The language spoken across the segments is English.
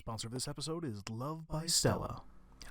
Sponsor of this episode is Love by Stella.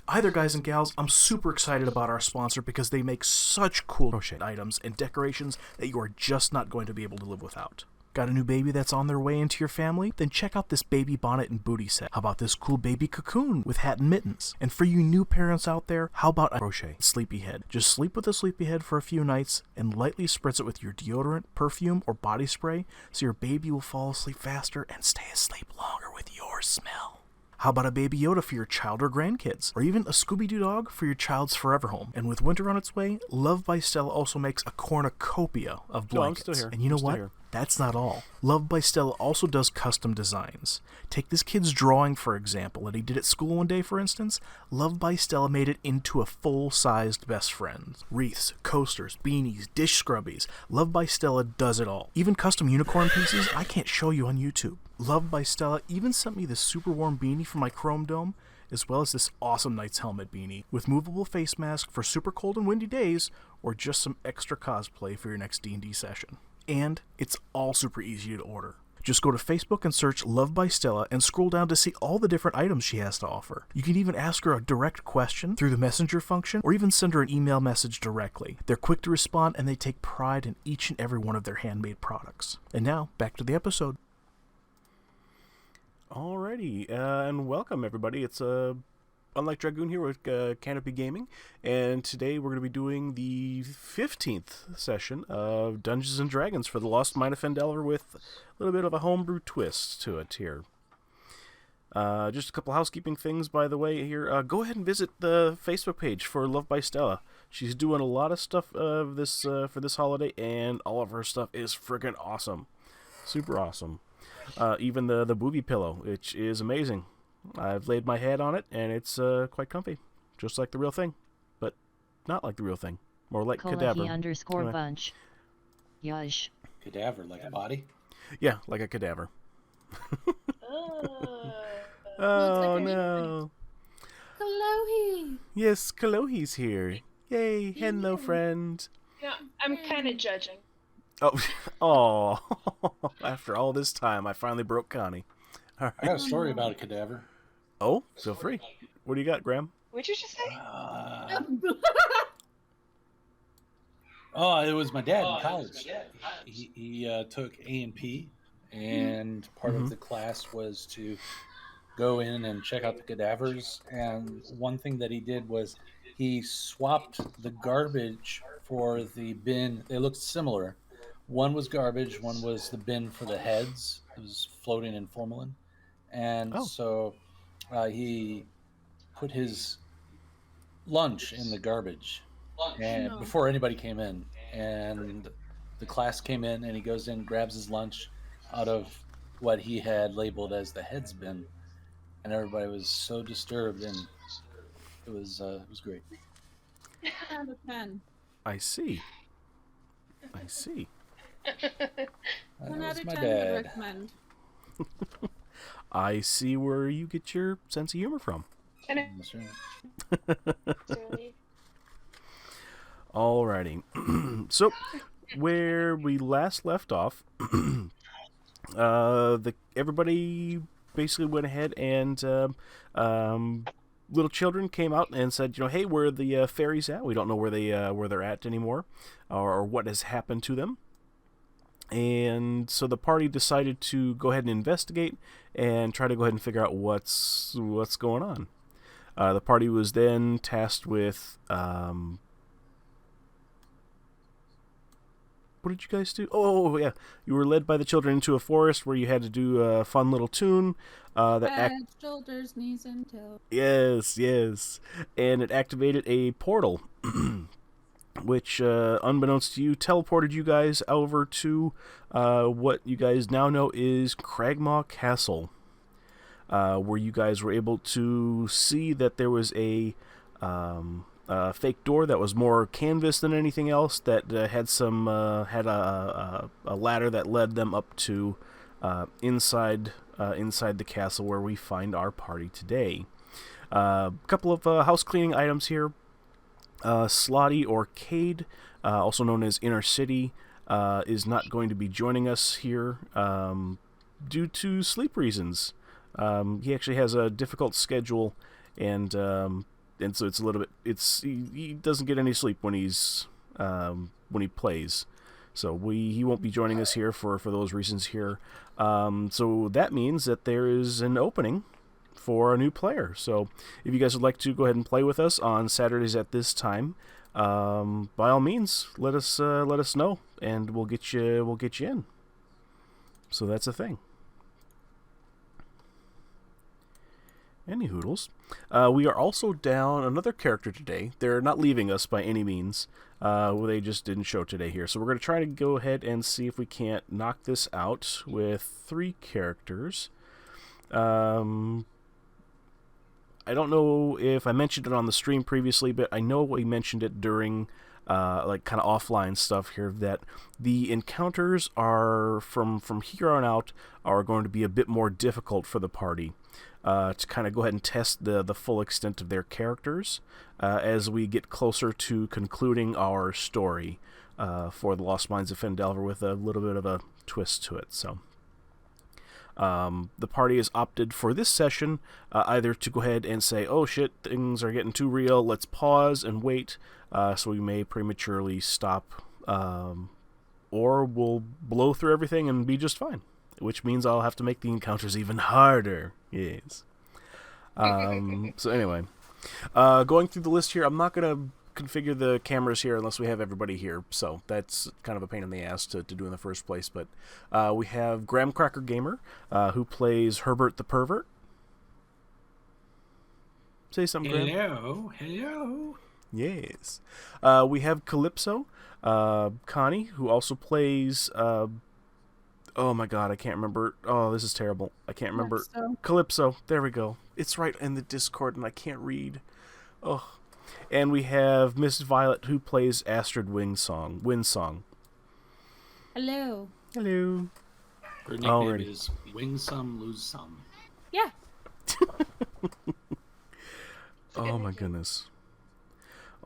Hi there, guys and gals. I'm super excited about our sponsor because they make such cool crochet items and decorations that you are just not going to be able to live without. Got a new baby that's on their way into your family? Then check out this baby bonnet and booty set. How about this cool baby cocoon with hat and mittens? And for you new parents out there, how about a crochet sleepyhead? Just sleep with a sleepyhead for a few nights and lightly spritz it with your deodorant, perfume, or body spray so your baby will fall asleep faster and stay asleep longer with your smell. How about a Baby Yoda for your child or grandkids? Or even a Scooby-Doo dog for your child's forever home? And with winter on its way, Love by Stella also makes a cornucopia of blankets. I'm still here. And you know what? That's not all. Love by Stella also does custom designs. Take this kid's drawing, for example, that he did at school one day, for instance. Love by Stella made it into a full-sized best friend. Wreaths, coasters, beanies, dish scrubbies. Love by Stella does it all. Even custom unicorn pieces I can't show you on YouTube. Love by Stella even sent me this super warm beanie for my Chrome Dome, as well as this awesome Knight's Helmet beanie with movable face mask for super cold and windy days, or just some extra cosplay for your next D&D session. And it's all super easy to order. Just go to Facebook and search Love by Stella and scroll down to see all the different items she has to offer. You can even ask her a direct question through the messenger function, or even send her an email message directly. They're quick to respond, and they take pride in each and every one of their handmade products. And now, back to the episode. Alrighty, and welcome everybody. It's Unlike Dragoon here with Canopy Gaming, and today we're going to be doing the 15th session of Dungeons & Dragons for the Lost Mine of Phandelver with a little bit of a homebrew twist to it here. Just a couple housekeeping things, by the way, here. Go ahead and visit the Facebook page for Love by Stella. She's doing a lot of stuff for this holiday, and all of her stuff is freaking awesome. Super awesome. Even the booby pillow, which is amazing. I've laid my head on it, and it's quite comfy. Just like the real thing. But not like the real thing. More like cadaver. _bunch. Yush. Cadaver, like a body? Yeah, like a cadaver. Oh, like no. Kalohi. Yes, Kalohi's here. Yay, hello, friend. Yeah, I'm kind of judging. Oh, after all this time, I finally broke Connie. All right. I got a story about a cadaver. Oh, feel free. What do you got, Graham? What'd you just say? It was my dad in college. He took A&P, and part of the class was to go in and check out the cadavers. And one thing that he did was he swapped the garbage for the bin. They looked similar. One was garbage, one was the bin for the heads. It was floating in formalin. And so he put his lunch in the garbage and before anybody came in. And the class came in, and he goes in, grabs his lunch out of what he had labeled as the heads bin. And everybody was so disturbed, and it was great. Out of 10. I see. That 1 out was of my 10 would dad. recommend. I see where you get your sense of humor from. That's right. Alrighty. So, where we last left off, everybody basically went ahead and little children came out and said, hey, where are the fairies at? We don't know where they're at anymore, or what has happened to them. And so the party decided to go ahead and investigate and try to go ahead and figure out what's going on. The party was then tasked with what did you guys do? Oh, yeah. You were led by the children into a forest where you had to do a fun little tune. Shoulders, knees, and toes. Yes. And it activated a portal, which, unbeknownst to you, teleported you guys over to what you guys now know is Cragmaw Castle, where you guys were able to see that there was a fake door that was more canvas than anything else, that had a ladder that led them up to inside the castle where we find our party today. A couple of house cleaning items here. Slotty or Cade, also known as Inner City, is not going to be joining us here due to sleep reasons. He actually has a difficult schedule, and so it's a little bit. He doesn't get any sleep when he plays. So he won't be joining us here for those reasons here. So that means that there is an opening for a new player. So if you guys would like to go ahead and play with us on Saturdays at this time, by all means, let us know, and we'll get you in. So that's a thing. Any hoodles. We are also down another character today. They're not leaving us by any means. They just didn't show today here. So we're going to try to go ahead and see if we can't knock this out with 3 characters. I don't know if I mentioned it on the stream previously, but I know we mentioned it during kind of offline stuff here, that the encounters are from here on out are going to be a bit more difficult for the party. To kind of go ahead and test the full extent of their characters as we get closer to concluding our story for the Lost Mines of Fendelver with a little bit of a twist to it. So the party has opted for this session either to go ahead and say, oh shit, things are getting too real, let's pause and wait, so we may prematurely stop, or we'll blow through everything and be just fine. Which means I'll have to make the encounters even harder. Yes. So anyway, going through the list here, I'm not going to configure the cameras here unless we have everybody here. So that's kind of a pain in the ass to do in the first place. But we have Graham Cracker Gamer, who plays Herbert the Pervert. Say something, Graham. Hello. Yes. We have Calypso, Connie, who also plays... oh my god, I can't remember. Oh, this is terrible. I can't remember. Calypso. There we go. It's right in the Discord and I can't read. Oh. And we have Miss Violet, who plays Astrid Windsong. Hello. Hello. Her nickname is Win Some, Lose Some. Yeah. Oh my goodness.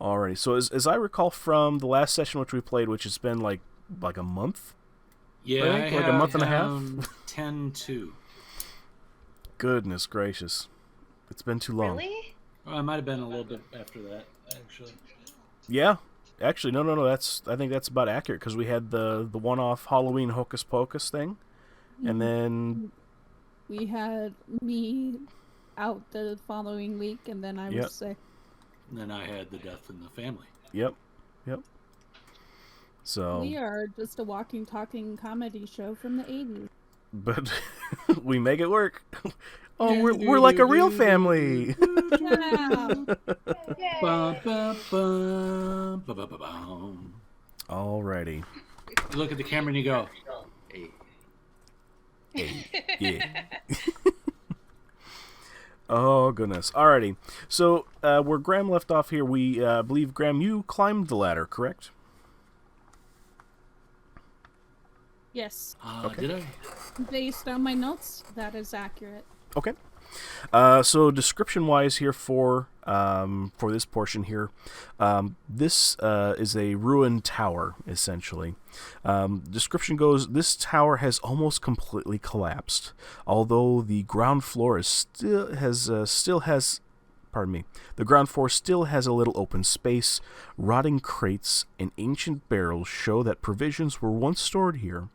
Alrighty. So as I recall from the last session which we played, which has been like a month? Yeah, I think, like a month and a half? 10-2. Goodness gracious. It's been too long. Really? Well, it might have been a little bit after that, actually. Yeah. Actually, no. I think that's about accurate, because we had the one-off Halloween Hocus Pocus thing, and then... We had me out the following week, and then I was sick. And then I had the death in the family. Yep. So we are just a walking, talking comedy show from the 80s. But we make it work. Oh, we're like a real family. Alrighty. You look at the camera and you go, hey, yeah. Oh, goodness. Alrighty. So, where Graham left off here, we believe, Graham, you climbed the ladder, correct? Yes. Okay. Did I? Based on my notes, that is accurate. Okay. So description-wise here for this portion here, this is a ruined tower, essentially. Description goes, this tower has almost completely collapsed, although the ground floor the ground floor still has a little open space. Rotting crates and ancient barrels show that provisions were once stored here.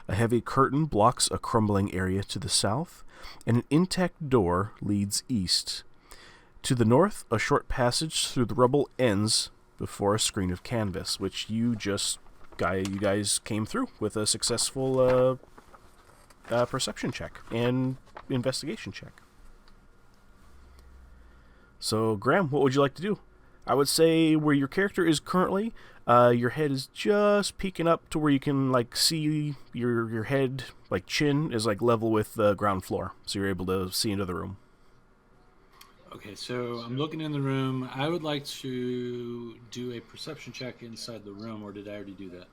A heavy curtain blocks a crumbling area to the south, and an intact door leads east. To the north, a short passage through the rubble ends before a screen of canvas, which you guys came through with a successful perception check and investigation check. So, Graham, what would you like to do? I would say where your character is currently, your head is just peeking up to where you can see your head, chin is level with the ground floor, so you're able to see into the room. Okay, so I'm looking in the room. I would like to do a perception check inside the room, or did I already do that?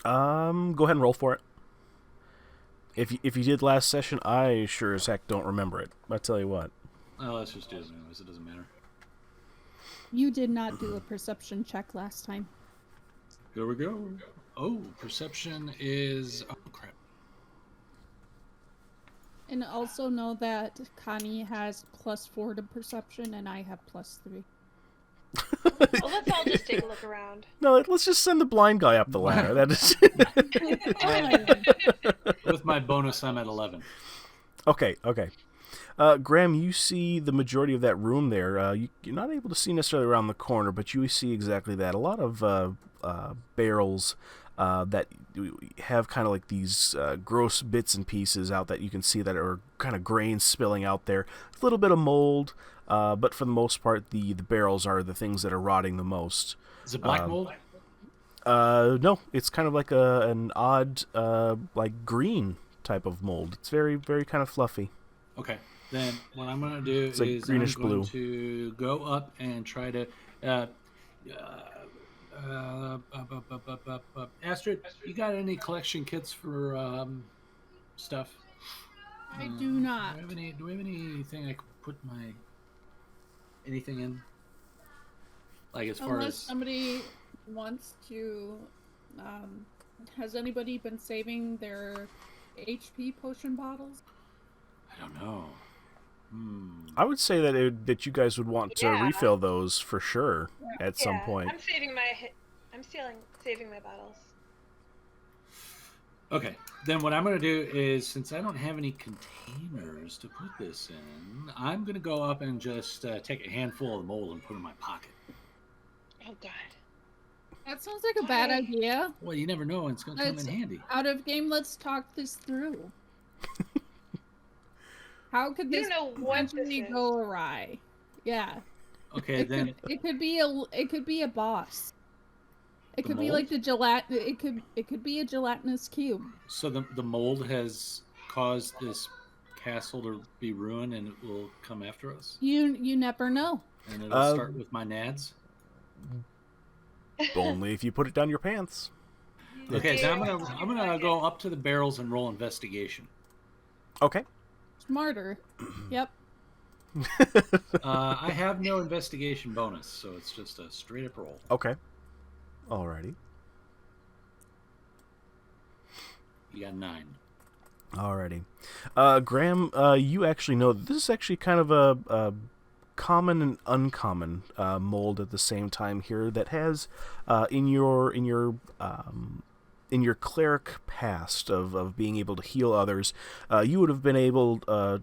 Go ahead and roll for it. If you did last session, I sure as heck don't remember it. I tell you what. Oh, let's just do it anyways. It doesn't matter. You did not do a perception check last time. Here we go. Oh, perception is... Oh, crap. And also know that Connie has +4 to perception, and I have +3. Well, let's all just take a look around. No, let's just send the blind guy up the ladder. That is With my bonus, I'm at 11. okay. Graham, you see the majority of that room there. You're not able to see necessarily around the corner, but you see exactly that. A lot of barrels that have kind of like these gross bits and pieces out that you can see that are kind of grains spilling out there. A little bit of mold, but for the most part, the barrels are the things that are rotting the most. Is it black mold? No, it's kind of like an odd, like green type of mold. It's very, very kind of fluffy. Okay. Then what I'm going to do It's like is greenish I'm going blue. to go up and try to... Astrid, you got any collection kits for stuff? I do not. Do we have anything I could put anything in? Like as far Unless as... somebody wants to... has anybody been saving their HP potion bottles? I don't know. I would say that you guys would want to refill those for sure at some point. I'm saving my bottles. Okay, then what I'm going to do is, since I don't have any containers to put this in, I'm going to go up and just take a handful of the mold and put it in my pocket. Oh, God. That sounds like a bad idea. Well, you never know when it's going to come in handy. Out of game, let's talk this through. How could this potentially go awry? Yeah. Okay, then it could be a boss. It could be mold? like the gelatin. It could be a gelatinous cube. So the mold has caused this castle to be ruined, and it will come after us. You never know. And it'll start with my nads. Only if you put it down your pants. Okay, so I'm gonna go up to the barrels and roll investigation. Okay. Smarter. Yep. I have no investigation bonus, so it's just a straight up roll. Okay. Alrighty. You got 9. Alrighty. Graham, you actually know that this is actually kind of a common and uncommon mold at the same time here that has in your cleric past of being able to heal others, you would have been able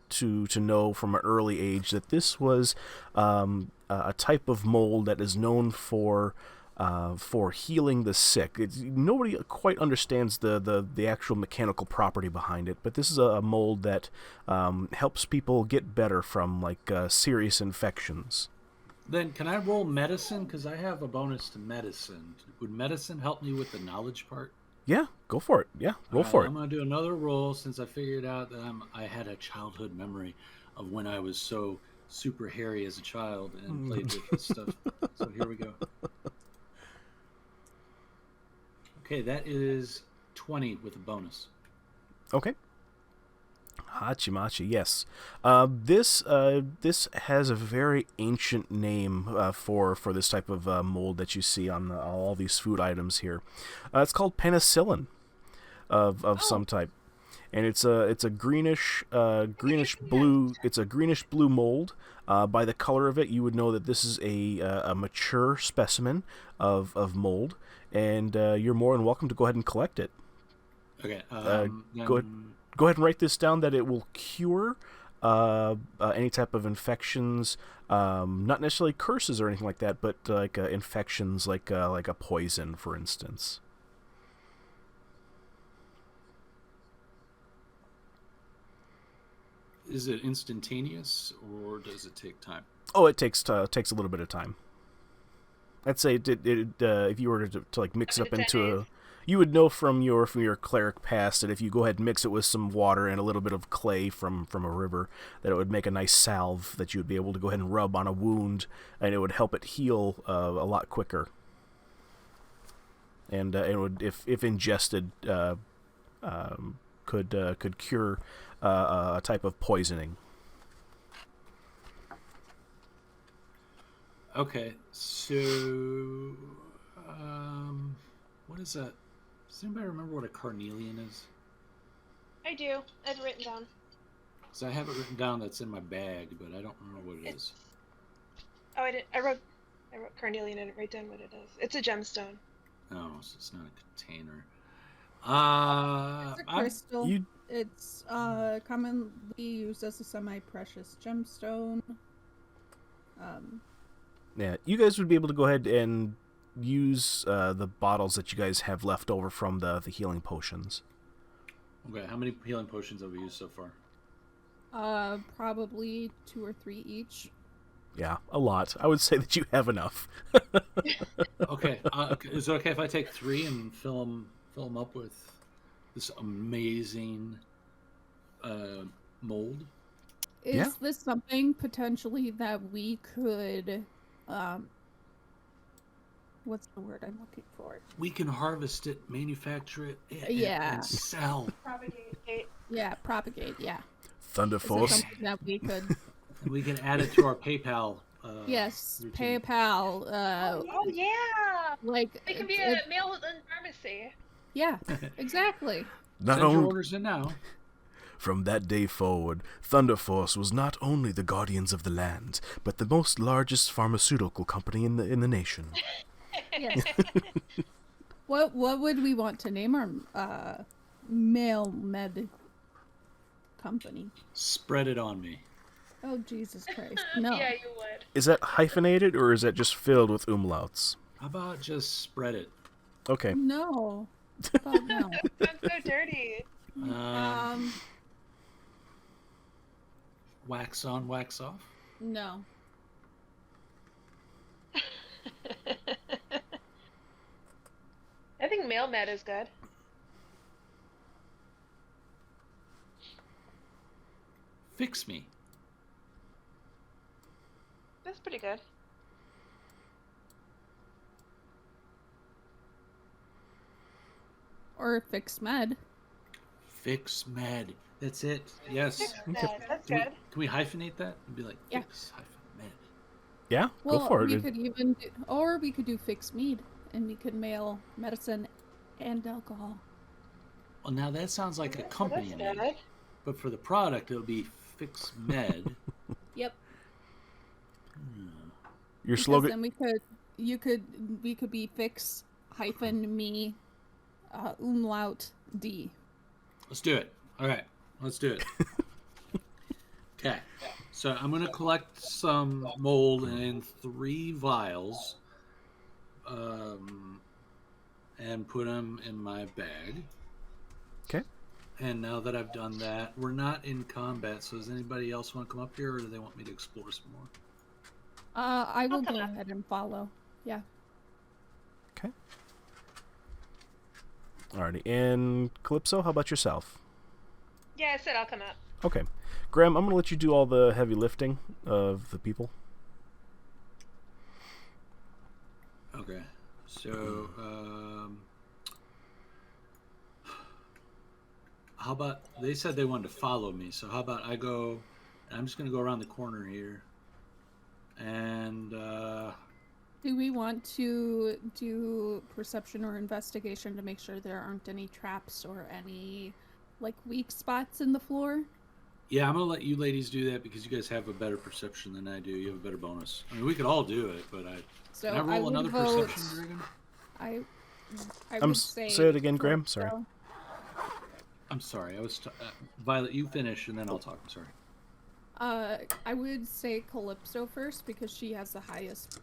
to know from an early age that this was a type of mold that is known for healing the sick. Nobody quite understands the actual mechanical property behind it, but this is a mold that helps people get better from like serious infections. Then can I roll medicine? Because I have a bonus to medicine. Would medicine help me with the knowledge part? Yeah, go for it. Yeah, roll for it. I'm going to do another roll since I figured out that I had a childhood memory of when I was so super hairy as a child and played with this stuff. So here we go. Okay, that is 20 with a bonus. Okay. Hachimachi, yes. This has a very ancient name for this type of mold that you see on all these food items here. It's called penicillin of some type, and it's a greenish blue. It's a greenish blue mold. By the color of it, you would know that this is a mature specimen of mold, and you're more than welcome to go ahead and collect it. Okay. Go ahead and write this down that it will cure any type of infections, not necessarily curses or anything like that, but like infections like a poison, for instance. Is it instantaneous or does it take time? Oh, it takes a little bit of time. I'd say if you were to like mix it up into you would know from your cleric past that if you go ahead and mix it with some water and a little bit of clay from a river, that it would make a nice salve that you would be able to go ahead and rub on a wound, and it would help it heal a lot quicker. And it would, if ingested, could cure a type of poisoning. Okay, so what is that? Does anybody remember what a carnelian is? I do. I've written down. So I have it written down that's in my bag, but I don't remember what it is. Oh, I did. I wrote carnelian. I didn't write down what it is. It's a gemstone. Oh, so it's not a container. It's a crystal. It's commonly used as a semi-precious gemstone. Yeah, you guys would be able to go ahead and use the bottles that you guys have left over from the healing potions. Okay, how many healing potions have we used so far? Probably 2 or 3 each. Yeah, a lot. I would say that you have enough. Okay, is it okay if I take 3 and fill them up with this amazing mold? Is this something potentially that we could, what's the word I'm looking for? We can harvest it, manufacture it, and sell. Propagate. Yeah, propagate, yeah. Thunderforce. Is it something that we could... And we can add it to our PayPal. Yes, routine. PayPal. Oh yeah. Like It can be a mail-in pharmacy. Yeah, exactly. Not Send your only orders in now. from that day forward, Thunderforce was not only the guardians of the land, but the most largest pharmaceutical company in the nation. Yes. What would we want to name our mail med company? Spread it on me. Oh Jesus Christ! No. Yeah, you would. Is that hyphenated or is that just filled with umlauts? How about just spread it? Okay. No. Fuck no. That's so dirty. Wax on, wax off. No. I think mail med is good. Fix me. That's pretty good. Or fix med. Fix med. That's it. Yes. Fix med. That's Can good. we hyphenate that and be like Yeah. fix hyphen med? Yeah, Well, go for we it. could even we could do fix mead, and we could mail medicine and alcohol. Well, now that sounds like a company That's name, good. but for the product it'll be Fix Med. Yep. Your Because slogan. then we could be fix hyphen me umlaut D. Let's do it. All right, let's do it. Okay, so I'm gonna collect some mold in 3 vials, and put them in my bag. Okay. And now that I've done that, we're not in combat. So does anybody else want to come up here, or do they want me to explore some more? I will come go up. ahead and follow. Yeah. Okay. Alrighty. And Calypso, how about yourself? Yeah, I said I'll come up. Okay. Graham, I'm going to let you do all the heavy lifting of the people. Okay. So, how about they said they wanted to follow me? So how about I go? I'm just gonna go around the corner here, and Do we want to do perception or investigation to make sure there aren't any traps or any like weak spots in the floor? yeah, I'm gonna let you ladies do that because you guys have a better perception than I do. You have a better bonus. I mean, we could all do it, but So can I roll would another vote, perception, Dragon? I I'm would say. say it again, Graham. Sorry. Calypso. I'm sorry. I was Violet. You finish, and then I'll talk. I'm sorry. I would say Calypso first because she has the highest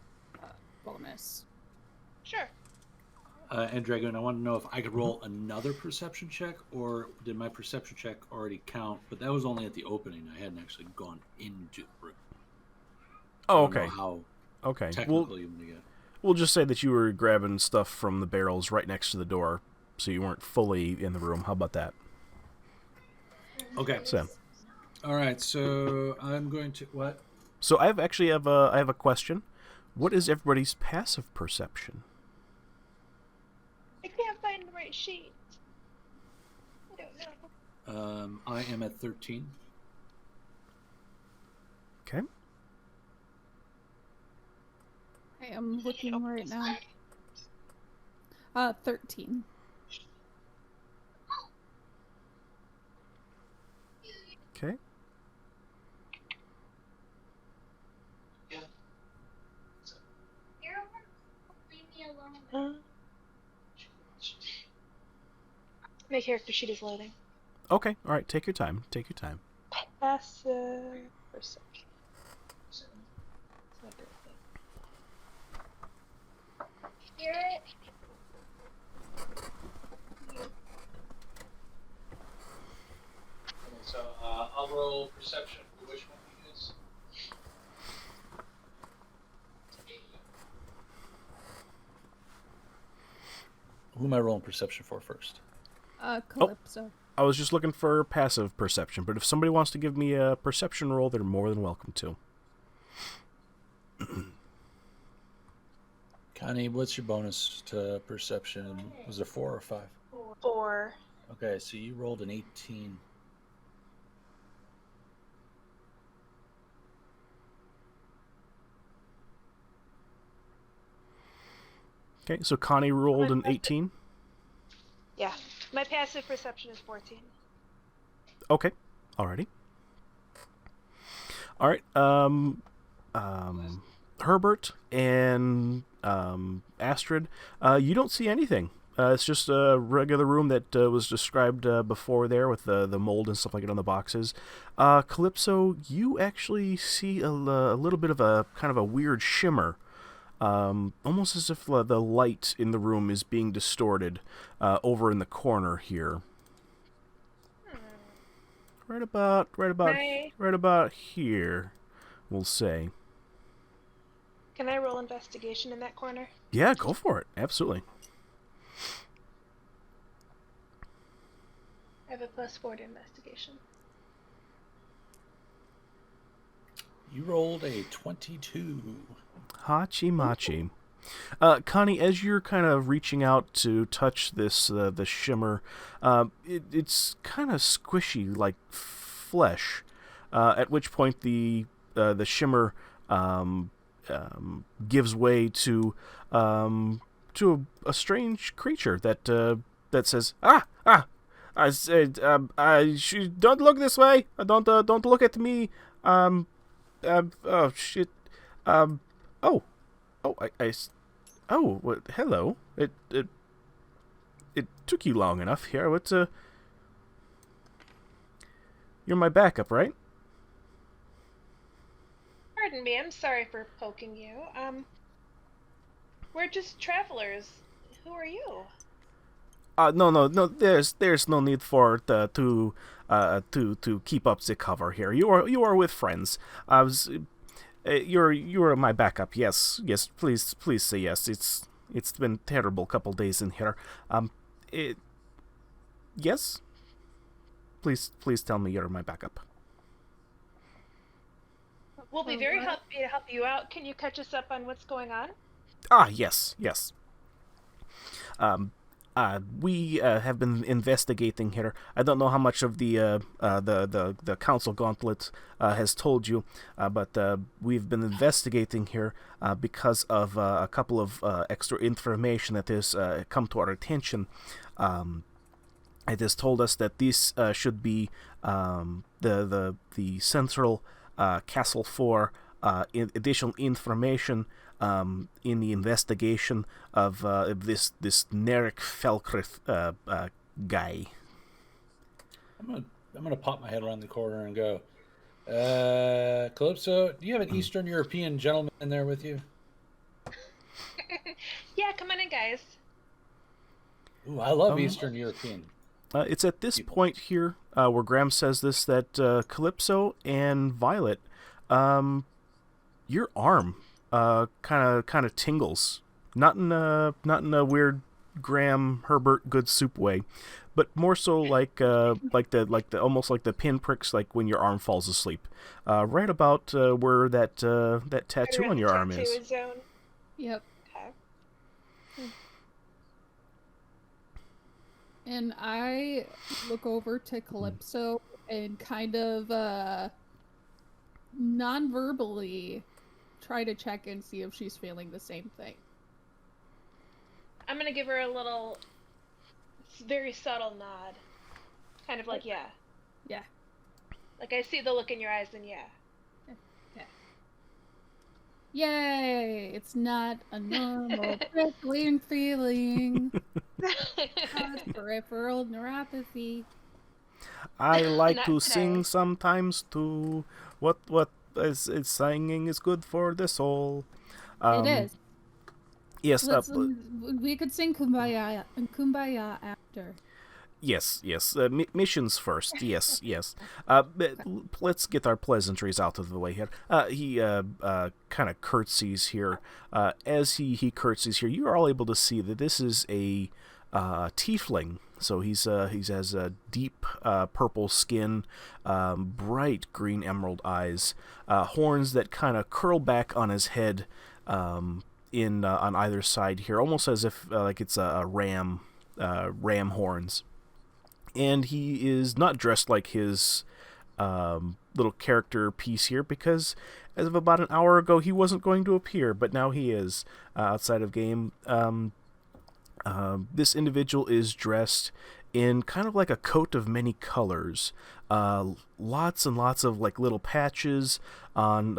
bonus. Sure. And Dragon, I want to know if I could roll another perception check, or did my perception check already count? But that was only at the opening. I hadn't actually gone into the room. Oh, I don't know okay. how Okay. technical you want to get. We'll just say that you were grabbing stuff from the barrels right next to the door, so you weren't fully in the room. How about that? Okay. So, All right. So I'm going to what? so I have a question. What is everybody's passive perception? I can't find the right sheet. I don't know. I am at 13. Okay. I am looking right now. 13. Okay. My character sheet is loading. Okay, all right. Take your time. Take your time. Passive perception. It's not good. Hear it? So I'll roll perception for which one you use. Who am I rolling perception for first? Calypso. I was just looking for passive perception, but if somebody wants to give me a perception roll, they're more than welcome to. Connie, what's your bonus to perception? Was it 4 or 5? 4. Okay, so you rolled an 18. Okay, so Connie rolled an 18. Yeah. My passive perception is 14. Okay, alrighty. All right, Herbert and Astrid, you don't see anything. It's just a regular room that was described before there with the mold and stuff like it on the boxes. Calypso, you actually see a little bit of a kind of a weird shimmer. Almost as if the light in the room is being distorted over in the corner here. Right about here, we'll say. Can I roll investigation in that corner? Yeah, go for it. Absolutely. I have a +4 to investigation. You rolled a 22. Hachi machi. Connie, as you're kind of reaching out to touch this the shimmer, it's kind of squishy like flesh. At which point the shimmer gives way to a strange creature that says I said don't look this way. Don't look at me. Oh shit. What? Hello. It took you long enough here. What's You're my backup, right? Pardon me, I'm sorry for poking you. We're just travelers. Who are you? No. There's no need for to keep up the cover here. You are with friends. I was. You're my backup. Yes. Please say yes. It's been terrible couple days in here. Yes. Please tell me you're my backup. We'll be very happy to help you out. Can you catch us up on what's going on? Yes. We have been investigating here. I don't know how much of the council gauntlet has told you, but we've been investigating here because of a couple of extra information that has come to our attention. It has told us that this should be the central castle for additional information in the investigation of this Nerek Felkrith guy. I'm gonna pop my head around the corner and go, Calypso, do you have an Eastern European gentleman in there with you? Yeah, come on in, guys. Ooh, I love Eastern European. It's at this point here where Graham says this that Calypso and Violet, your arm kind of tingles, not in a weird Graham Herbert good soup way, but more so like the almost like the pinpricks like when your arm falls asleep, right about where that tattoo on your arm is. Zone. Yep. Okay. And I look over to Calypso and kind of non-verbally try to check and see if she's feeling the same thing. I'm gonna give her a little, very subtle nod. Kind of like, yeah. Yeah. Like, I see the look in your eyes, and yeah. Yay! It's not a normal prickling feeling. Peripheral neuropathy. I like Not to today. sing sometimes too. What is singing is good for the soul. It is. Yes, We could sing Kumbaya after. yes. Missions first. Yes. Let's get our pleasantries out of the way here. He kind of curtsies here. As he curtsies here, you are all able to see that this is a tiefling. So he has a deep purple skin, bright green emerald eyes, horns that kind of curl back on his head, on either side here, almost as if like it's a ram horns. And he is not dressed like his little character piece here, because as of about an hour ago he wasn't going to appear, but now he is outside of game. This individual is dressed in kind of like a coat of many colors, lots and lots of like little patches on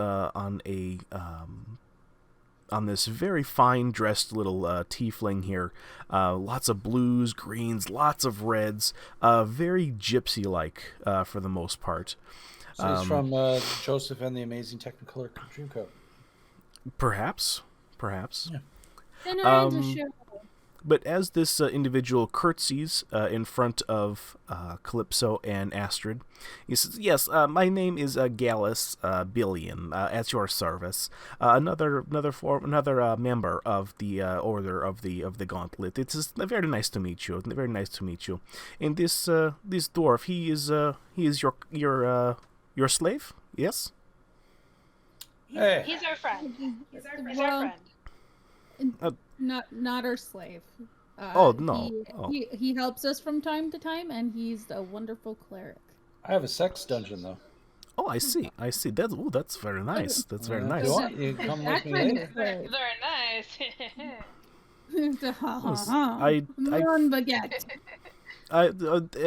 this very fine dressed little tiefling here. Lots of blues, greens, lots of reds, very gypsy like for the most part. So he's from Joseph and the Amazing Technicolor Dreamcoat. Perhaps. Yeah. Dinner and a show. But as this individual curtsies in front of Calypso and Astrid, he says, "Yes, my name is Gallus Billion, at your service. Another member of the Order of the Gauntlet. It's very nice to meet you. Very nice to meet you. And this dwarf, he is your slave? Yes." Hey. He's our friend. He's our Well, friend. Not our slave. Oh, no. He helps us from time to time, and he's a wonderful cleric. I have a sex dungeon though. Oh, I see. That's very nice. That's very If nice. you want, you can come with me kind later. of slave. Very nice. Melon baguette.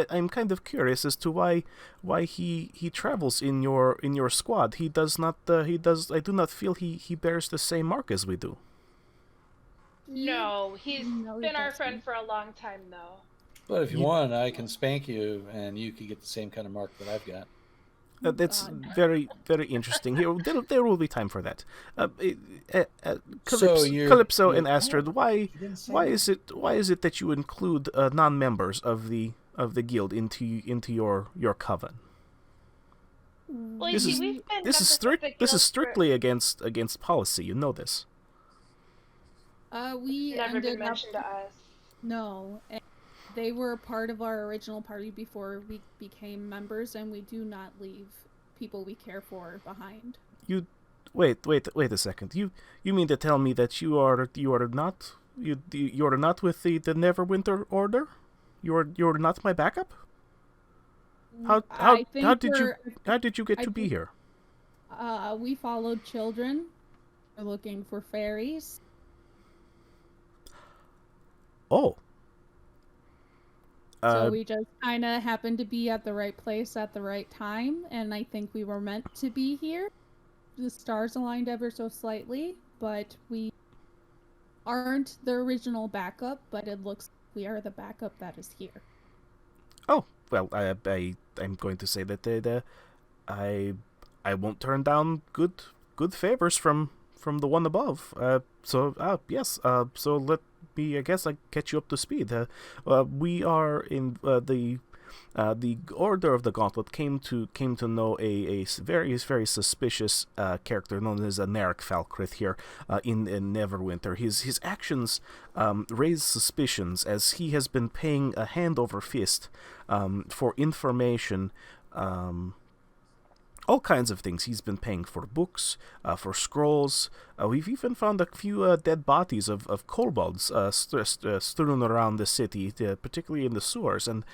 I'm kind of curious as to why he travels in your squad. He does not. I do not feel he bears the same mark as we do. No, he's No, he been our doesn't. friend for a long time, though. But if you want, I can spank you, and you can get the same kind of mark that I've got. That's God. very, very interesting. Here, there will be time for that. So you're- Calypso you're- and Astrid, why You didn't say that. why is it that you include non-members of the guild into your coven? Well, This you is- see, we've been This is members of the guild strictly against policy. You know this. We Never been ended up mentioned to us. no. And they were part of our original party before we became members, and we do not leave people we care for behind. You wait a second. You mean to tell me that you are not with the Neverwinter Order? You're not my backup? I think how did you get I to be think- here? We followed children. We're looking for fairies. Oh. So we just kind of happened to be at the right place at the right time, and I think we were meant to be here. The stars aligned ever so slightly, but we aren't the original backup, but it looks we are the backup that is here. Oh, well, I'm going to say that I won't turn down good favors from the one above. Yes. So let me, I guess, catch you up to speed. We are in the Order of the Gauntlet came to know a very, very suspicious character known as Narek Falkrith here in Neverwinter. His actions raise suspicions, as he has been paying a hand over fist for information. All kinds of things. He's been paying for books, for scrolls. We've even found a few dead bodies of kobolds strewn around the city, particularly in the sewers. And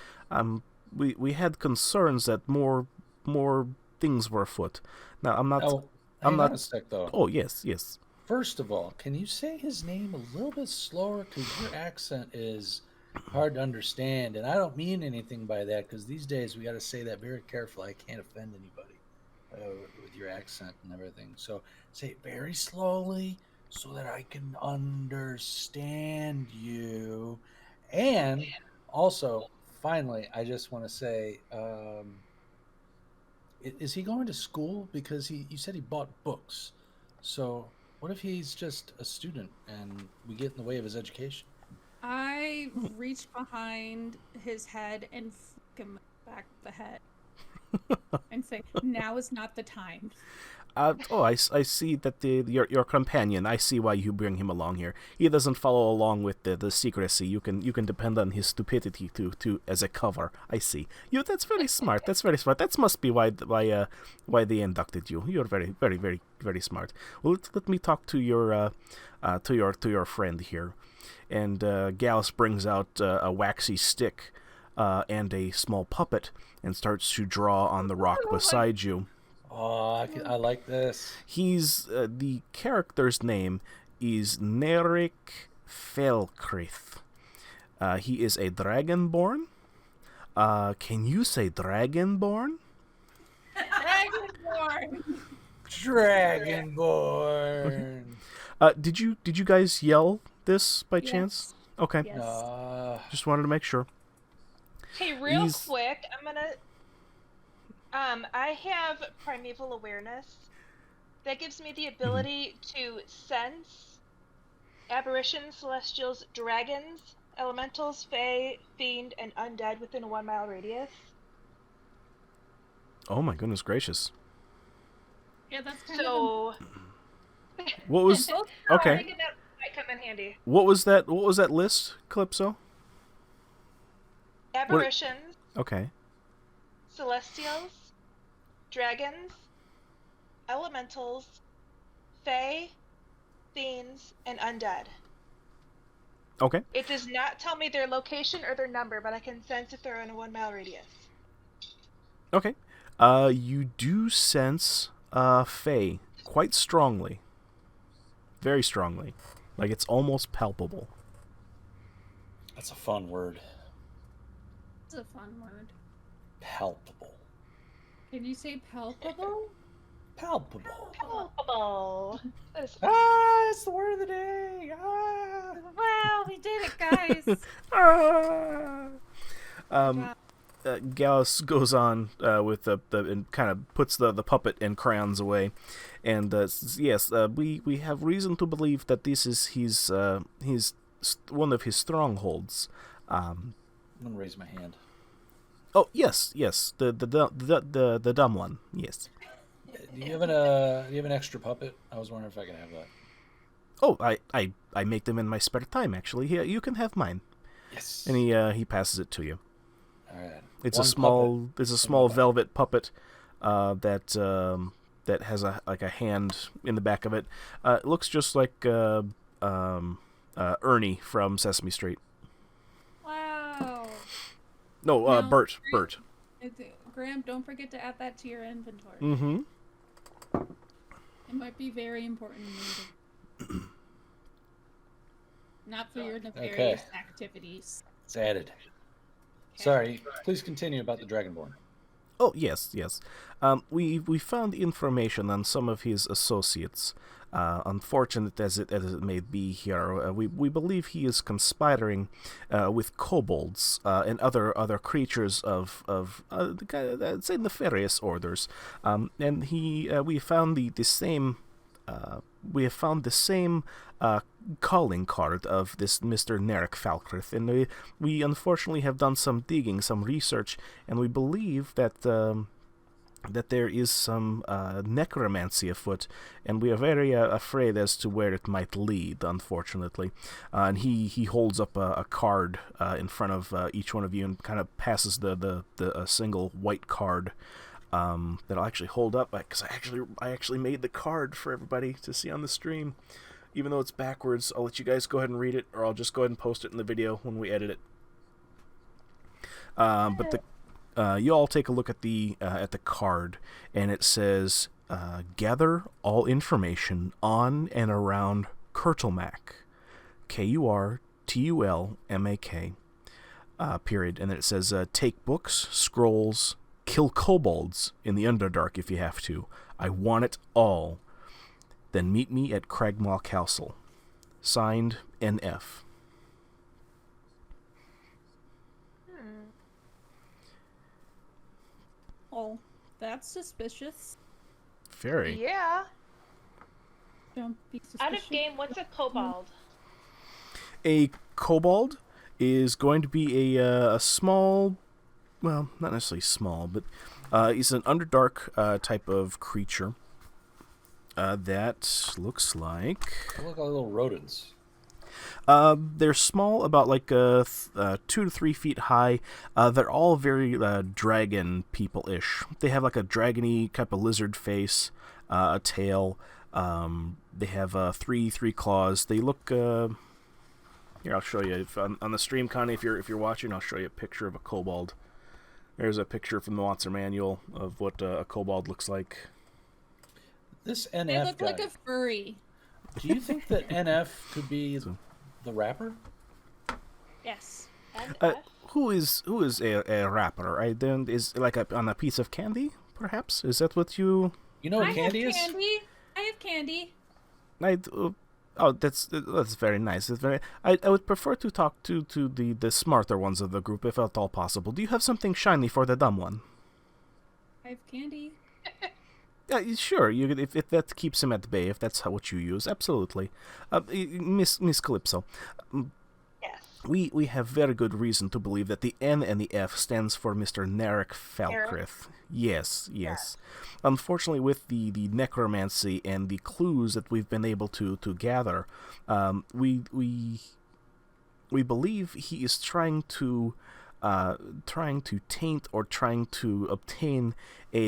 we had concerns that more things were afoot. Now I'm not. Oh, I'm hang on not. a sec, though. Oh yes. First of all, can you say his name a little bit slower? Because your accent is hard to understand, and I don't mean anything by that, because these days we got to say that very carefully. I can't offend anybody with your accent and everything. So say it very slowly so that I can understand you. And also, finally, I just want to say, is he going to school? Because you said he bought books. So what if he's just a student and we get in the way of his education? I reach behind his head and flick him back the head and say, "Now is not the time." I see that your companion. I see why you bring him along here. He doesn't follow along with the secrecy. You can depend on his stupidity to as a cover. I see. That's very smart. That's very smart. That must be why they inducted you. You're very very very very smart. Well, let me talk to your friend here, and Gallus brings out a waxy stick and a small puppet and starts to draw on the rock beside you. Oh, I like this. He's the character's name is Nerik Felkrith. He is a dragonborn. Can you say dragonborn? Dragonborn. Did you guys yell this by Yes. chance? Okay. Yes. Just wanted to make sure. Hey, real quick, I'm gonna. I have primeval awareness. That gives me the ability to sense aberrations, celestials, dragons, elementals, fae, fiend, and undead within a 1 mile radius. Oh my goodness gracious. Yeah, that's kind So, What was I okay? think that might come in handy. What was that list, Calypso? Aberrations, Okay. celestials, dragons, elementals, fae, fiends, and undead. Okay. It does not tell me their location or their number, but I can sense if they're in a 1 mile radius. Okay. You do sense Fae quite strongly. Very strongly. Like it's almost palpable. That's a fun word. It's a fun word. Palpable. Can you say palpable? Palpable. Palpable. That is It's the word of the day. Wow, we did it, guys. Gallus goes on with the and kind of puts the puppet and crayons away, and yes, we have reason to believe that this is his one of his strongholds. I'm gonna raise my hand. Oh yes, the dumb one. Yes. Do you have an extra puppet? I was wondering if I could have that. Oh, I make them in my spare time. Actually, here you can have mine. Yes. And he passes it to you. All right. It's One a small velvet puppet that has a hand in the back of it. It looks just like Ernie from Sesame Street. Wow. No, No, Bert. Bert. Graham, don't forget to add that to your inventory. Mm-hmm. It might be very important later. Not for your nefarious activities. It's added. Sorry. Please continue about the Dragonborn. Oh yes. We found information on some of his associates. Unfortunate as it may be here, we believe he is conspiring with kobolds and other creatures of say nefarious orders. And we found the same. We have found the same calling card of this Mr. Nerik Falkrith, and we unfortunately have done some digging, some research, and we believe that that there is some necromancy afoot, and we are very afraid as to where it might lead, unfortunately. And he holds up a card in front of each one of you and kind of passes the single white card that I'll actually hold up, because I actually made the card for everybody to see on the stream. Even though it's backwards, I'll let you guys go ahead and read it, or I'll just go ahead and post it in the video when we edit it. But you all take a look at the card, and it says, "Gather all information on and around Kurtulmak, Kurtulmak, period." And then it says, "Take books, scrolls, kill kobolds in the Underdark if you have to. I want it all. Then meet me at Cragmaw Castle. Signed, NF." Well, that's suspicious. Very. Yeah. Don't be suspicious. Out of game, what's a kobold? A kobold is going to be a small, well, not necessarily small, but he's an Underdark type of creature that looks like... They look like little rodents. They're small, about like 2 to 3 feet high. They're all very dragon people-ish. They have like a dragony type of lizard face, a tail. They have three claws. They look. Here, I'll show you. If, on the stream, Connie, if you're watching, I'll show you a picture of a kobold. There's a picture from the Monster Manual of what a kobold looks like. This NF They look guy. like a furry. Do you think that NF could be the rapper? Yes. Who is a rapper? I don't. Is like on a piece of candy, perhaps? Is that what you? You know what I candy have is? candy. I have candy. Oh, that's very nice. I would prefer to talk to the smarter ones of the group, if at all possible. Do you have something shiny for the dumb one? I have candy. Sure. If that keeps him at bay, if that's what you use, absolutely. Miss Calypso. Yes. We have very good reason to believe that the N and the F stands for Mr. Narek Falkrith. Yes. Unfortunately, with the necromancy and the clues that we've been able to gather, we believe he is trying to taint or trying to obtain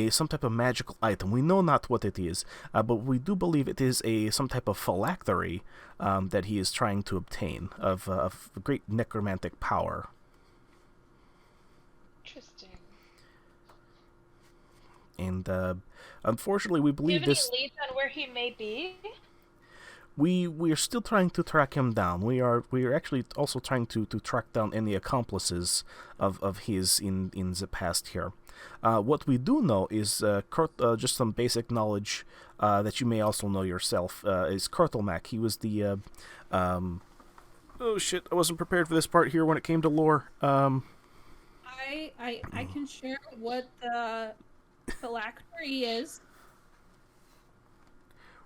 some type of magical item. We know not what it is, but we do believe it is some type of phylactery that he is trying to obtain of great necromantic power. Interesting. And unfortunately, we Do you believe have any this. leads on where he may be? We are still trying to track him down. We are actually also trying to track down any accomplices of his in the past here. What we do know is just some basic knowledge that you may also know yourself is Kurtlemak. He was the oh shit! I wasn't prepared for this part here when it came to lore. I can share what the phylactery is.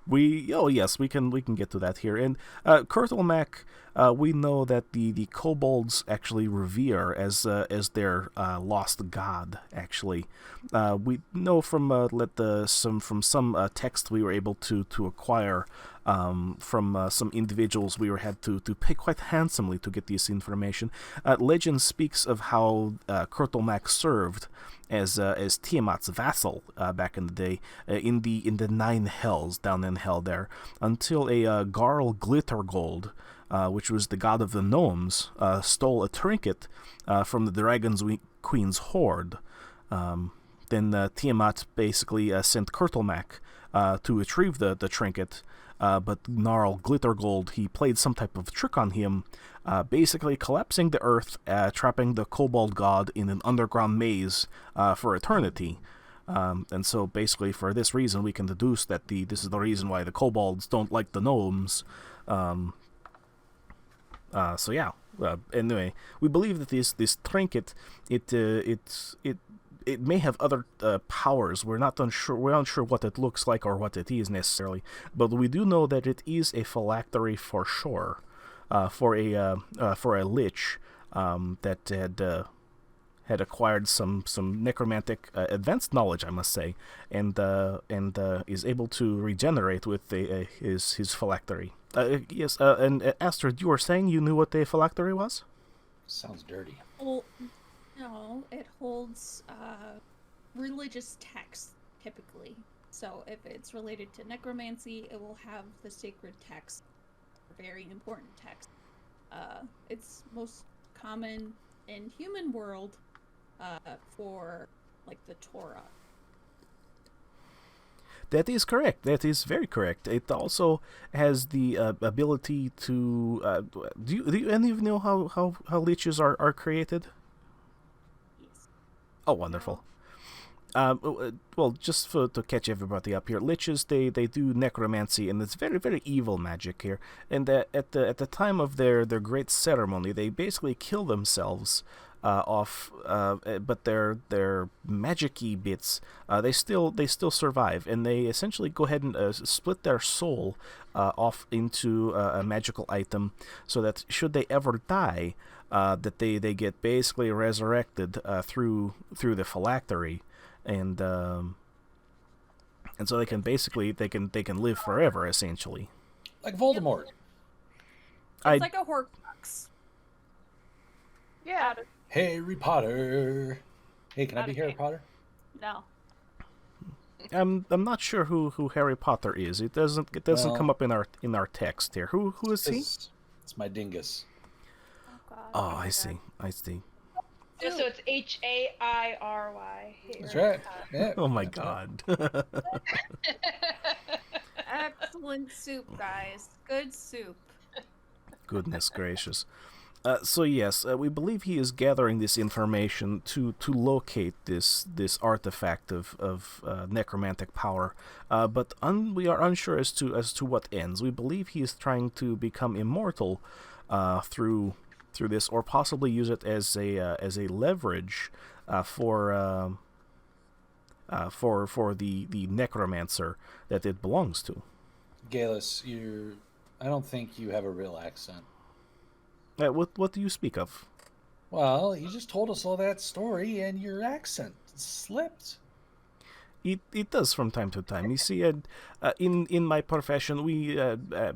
Yes, we can get to that here. And Kurtlemak, we know that the kobolds actually revere as their lost god. Actually, we know from some text we were able to acquire from some individuals we had to pay quite handsomely to get this information. Legend speaks of how Kurtlemak served as Tiamat's vassal back in the day in the Nine Hells, down in hell there, until a Garl Glittergold, which was the god of the gnomes, stole a trinket from the Dragon's Queen's hoard. Then Tiamat basically sent Kurtlemak to retrieve the trinket, but Gnarl Glittergold, he played some type of trick on him, basically collapsing the earth, trapping the kobold god in an underground maze for eternity. And so basically for this reason we can deduce that this is the reason why the kobolds don't like the gnomes. Anyway, we believe that this trinket, it may have other powers. We're unsure what it looks like or what it is necessarily, but we do know that it is a phylactery for sure, for a lich that had acquired some necromantic advanced knowledge, I must say, and is able to regenerate with his phylactery. Yes, and Astrid, you were saying you knew what a phylactery was? Sounds dirty. Well, no, it holds religious texts, typically. So if it's related to necromancy, it will have the sacred text, very important text. It's most common in human world for, like, the Torah. That is correct. That is very correct. It also has the ability to... do any of you know how liches are created? Yes. Oh, wonderful. Well, just to catch everybody up here, liches, they do necromancy, and it's very, very evil magic here. And at the time of their great ceremony, they basically kill themselves but their magic-y bits, they still survive, and they essentially go ahead and split their soul off into a magical item, so that should they ever die, that they get basically resurrected through the phylactery, and so they can basically they can live forever, essentially. Like Voldemort. It's like a Horcrux. Yeah. Harry Potter. Hey, can I be Harry Potter? No. I'm not sure who Harry Potter is. It doesn't come up in our text here. Who is he? It's my dingus. Oh, God. Oh, I see. So it's Hairy. That's right. Yeah, Oh my that's right. God. Excellent soup, guys. Good soup. Goodness gracious. So yes, we believe he is gathering this information to locate this artifact of necromantic power, but we are unsure as to what ends. We believe he is trying to become immortal through this, or possibly use it as a leverage for the necromancer that it belongs to. Galus, I don't think you have a real accent. What do you speak of? Well, you just told us all that story, and your accent slipped. It does from time to time. You see, in my profession, we Gotcha.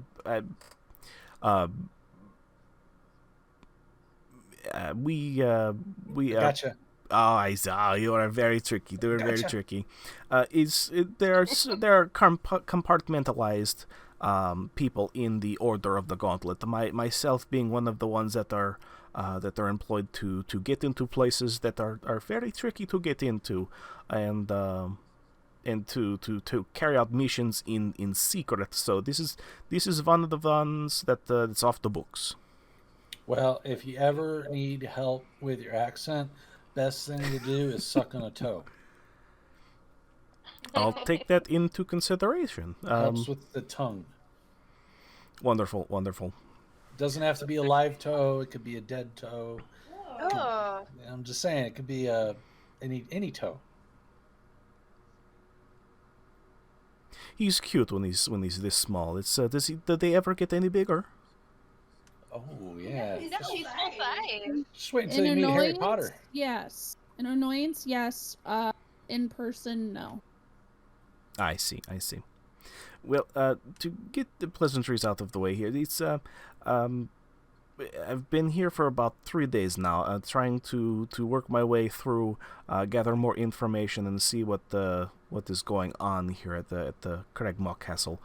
You are very tricky. They are very tricky. There are compartmentalized people in the Order of the Gauntlet. Myself being one of the ones that are employed to get into places that are very tricky to get into, and to carry out missions in secret. So this is one of the ones that's off the books. Well, if you ever need help with your accent, best thing to do is suck on a toe. I'll take that into consideration. Helps with the tongue. Wonderful. Doesn't have to be a live toe. It could be a dead toe. Oh. I'm just saying, it could be any toe. He's cute when he's this small. It's did they ever get any bigger? Oh yeah. No, he's full size. Just wait until you meet Harry Potter. Yes. An annoyance, yes. In person, no. I see. Well, to get the pleasantries out of the way here, it's I've been here for about 3 days now, trying to work my way through, gather more information, and see what is going on here at the Craigmaw Castle.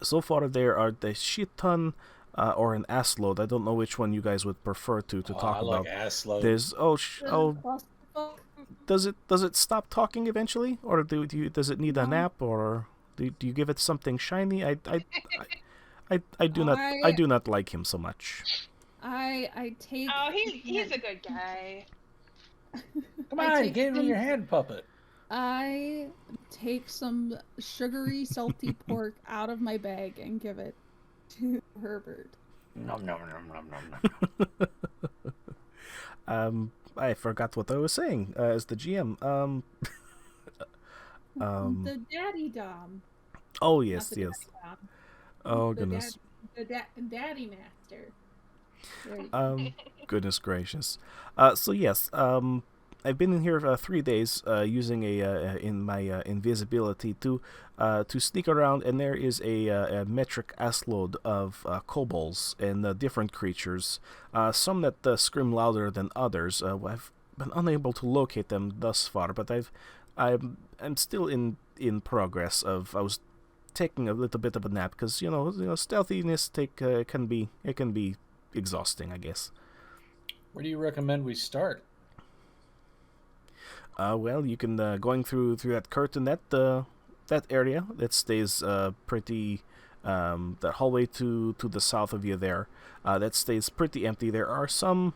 So far, there are the shit ton or an ass load. I don't know which one you guys would prefer to talk I about. like ass load. There's does it stop talking eventually, or does it need a nap, or do you give it something shiny? I do not like him so much. I take. Oh, he's a good guy. Come on, you gave me your hand puppet. I take some sugary, salty pork out of my bag and give it to Herbert. Nom nom nom nom nom. I forgot what I was saying as the GM. The daddy dom. Oh yes. Daddy dom. Oh goodness. Daddy master. Goodness gracious. So yes. I've been in here 3 days using in my invisibility to sneak around, and there is a metric assload of kobolds and different creatures. Some that scream louder than others. I've been unable to locate them thus far, but I'm still in progress. I was taking a little bit of a nap because you know stealthiness can be exhausting, I guess. Where do you recommend we start? Well, you can going through that curtain, that area that stays pretty. That hallway to the south of you there, that stays pretty empty. There are some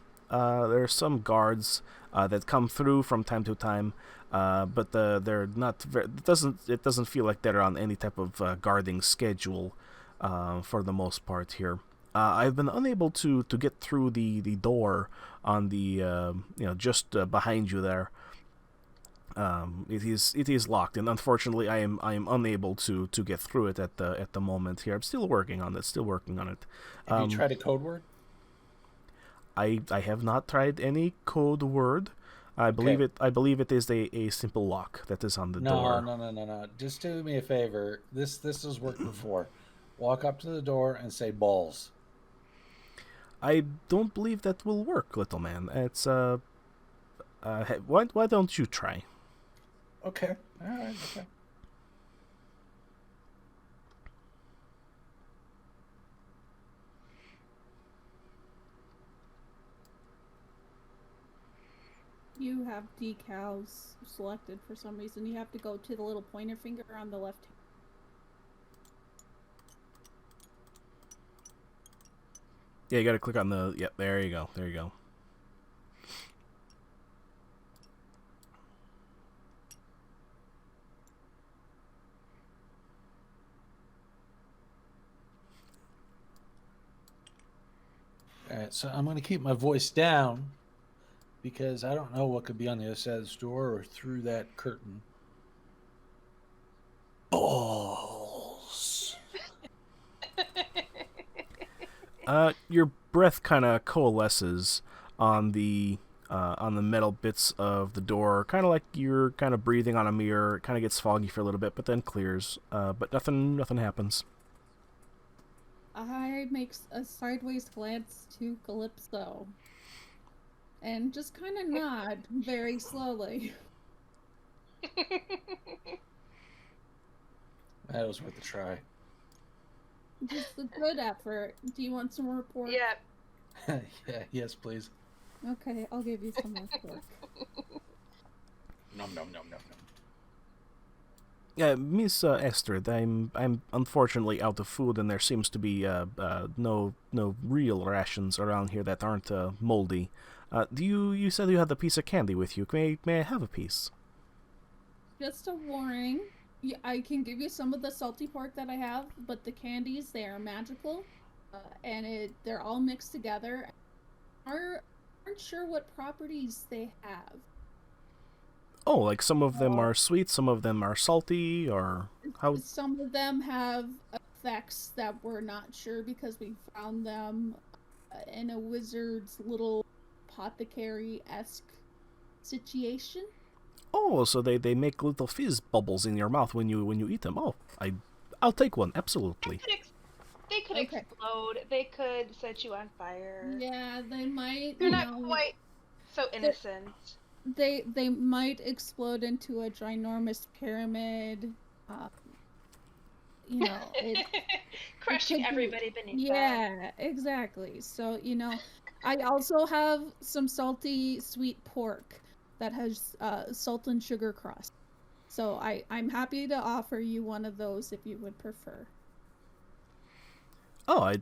guards that come through from time to time, but they're not. It doesn't feel like they're on any type of guarding schedule for the most part here. I've been unable to get through the door on the just behind you there. It is locked, and unfortunately, I am unable to get through it at the moment here. I'm still working on it. Have you tried a code word? I have not tried any code word. I believe it is a simple lock that is on the door. No. Just do me a favor. This has worked before. Walk up to the door and say balls. I don't believe that will work, little man. It's why don't you try? Okay. All right. Okay. You have decals selected for some reason. You have to go to the little pointer finger on the left. Yeah, you got to click on the. Yep, there you go. There you go. All right. So I'm going to keep my voice down because I don't know what could be on the other side of this door or through that curtain. Balls. Your breath kind of coalesces on the metal bits of the door, kind of like you're kind of breathing on a mirror. It kind of gets foggy for a little bit, but then clears. But nothing happens. I make a sideways glance to Calypso, and just kind of nod very slowly. That was worth a try. Just a good effort. Do you want some more pork? Yeah. Yeah. Yes, please. Okay, I'll give you some more pork. Nom. Yeah, Miss Esther, I'm unfortunately out of food, and there seems to be no real rations around here that aren't moldy. You said you had a piece of candy with you? May I have a piece? Just a warning. I can give you some of the salty pork that I have, but the candies, they are magical, and they're all mixed together. Aren't sure what properties they have. Oh, like some of them are sweet, some of them are salty, or how? Some of them have effects that we're not sure because we found them in a wizard's little apothecary-esque situation. Oh, so they make little fizz bubbles in your mouth when you eat them. Oh, I'll take one, absolutely. They could explode. They could set you on fire. Yeah, they might. They're not quite so innocent. They might explode into a ginormous pyramid. Crushing everybody beneath them. Yeah, exactly. So, I also have some salty sweet pork that has salt and sugar crust. So I'm happy to offer you one of those if you would prefer. Oh,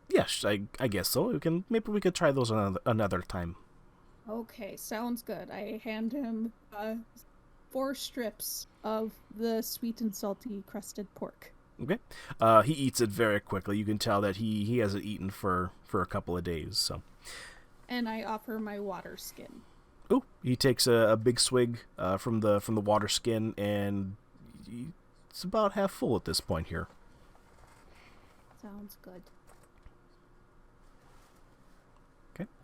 yes, I guess so. Maybe we could try those another time. Okay, sounds good. I hand him 4 strips of the sweet and salty crusted pork. Okay. He eats it very quickly. You can tell that he hasn't eaten for a couple of days. So. And I offer my water skin. Oh, he takes a big swig from the water skin, and it's about half full at this point here. Sounds good.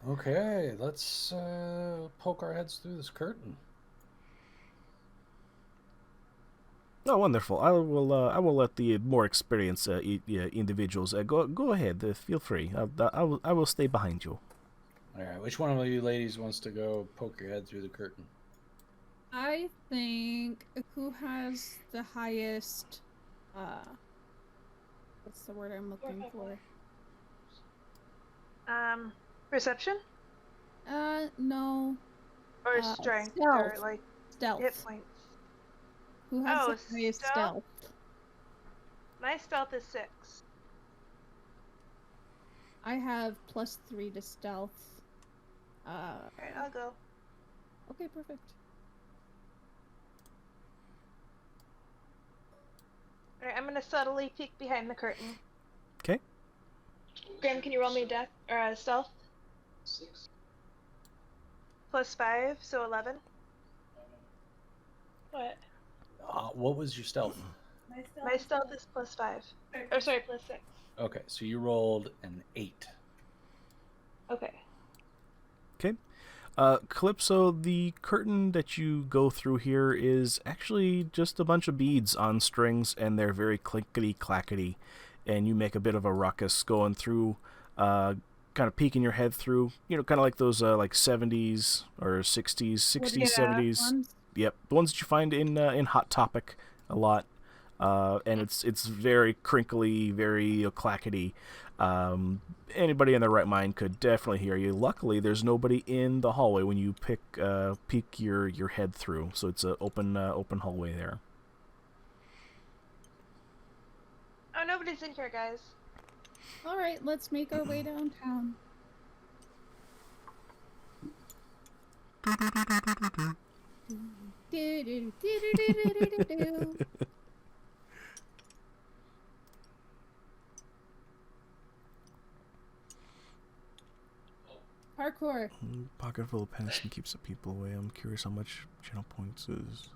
Okay, let's poke our heads through this curtain. Oh, wonderful! I will let the more experienced individuals go ahead. Feel free. I will stay behind you. All right, which one of you ladies wants to go poke your head through the curtain? I think who has the highest what's the word I'm looking for? Perception? No. Or strength, stealth. or like Stealth. hit points. Who has the highest stealth? My stealth is 6. I have +3 to stealth. Alright, I'll go. Okay, perfect. Alright, I'm gonna subtly peek behind the curtain. Okay. Graham, can you roll me a death or a stealth? +5, so 11. What? What was your stealth? My stealth is +5. Or sorry, +6. Okay, so you rolled an 8. Okay. Okay. Calypso, the curtain that you go through here is actually just a bunch of beads on strings, and they're very clinkety-clackety. And you make a bit of a ruckus going through, kind of peeking your head through, kind of like those like 70s or 60s, 60s, Yeah, 70s. ones. Yep, the ones that you find in Hot Topic a lot. And it's very crinkly, very clackety. Anybody in their right mind could definitely hear you. Luckily, there's nobody in the hallway when you peek your head through, so it's an open hallway there. Oh, nobody's in here, guys. All right, let's make our way downtown. Parkour. Pocket full of pennies keeps the people away. I'm curious how much channel points is.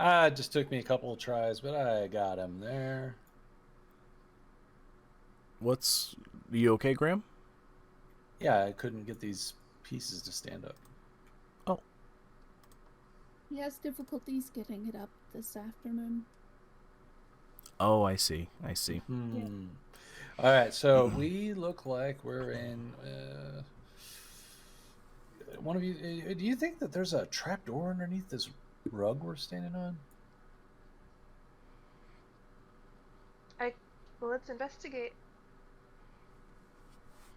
It just took me a couple of tries, but I got him there. You okay, Graham? Yeah, I couldn't get these pieces to stand up. Oh. He has difficulties getting it up this afternoon. Oh, I see. Yeah. All right, so we look like we're in. One of you, do you think that there's a trap door underneath this rug we're standing on? Well, let's investigate.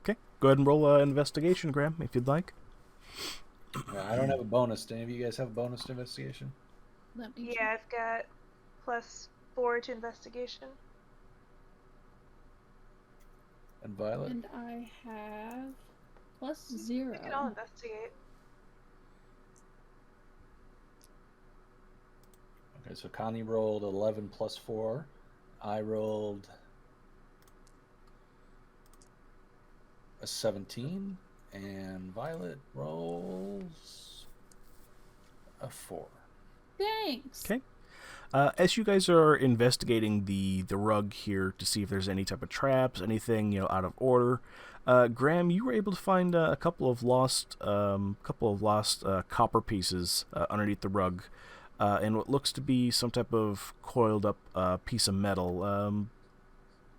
Okay, go ahead and roll investigation, Graham, if you'd like. I don't have a bonus. Do any of you guys have a bonus to investigation? Let me Yeah, I've got +4 to investigation. And Violet? And I have +0. We can all investigate. Okay, so Connie rolled 11 plus 4. I rolled a 17. And Violet rolls a 4. Thanks. Okay. As you guys are investigating the rug here to see if there's any type of traps, anything out of order, Graham, you were able to find a couple of lost copper pieces underneath the rug, and what looks to be some type of coiled up piece of metal.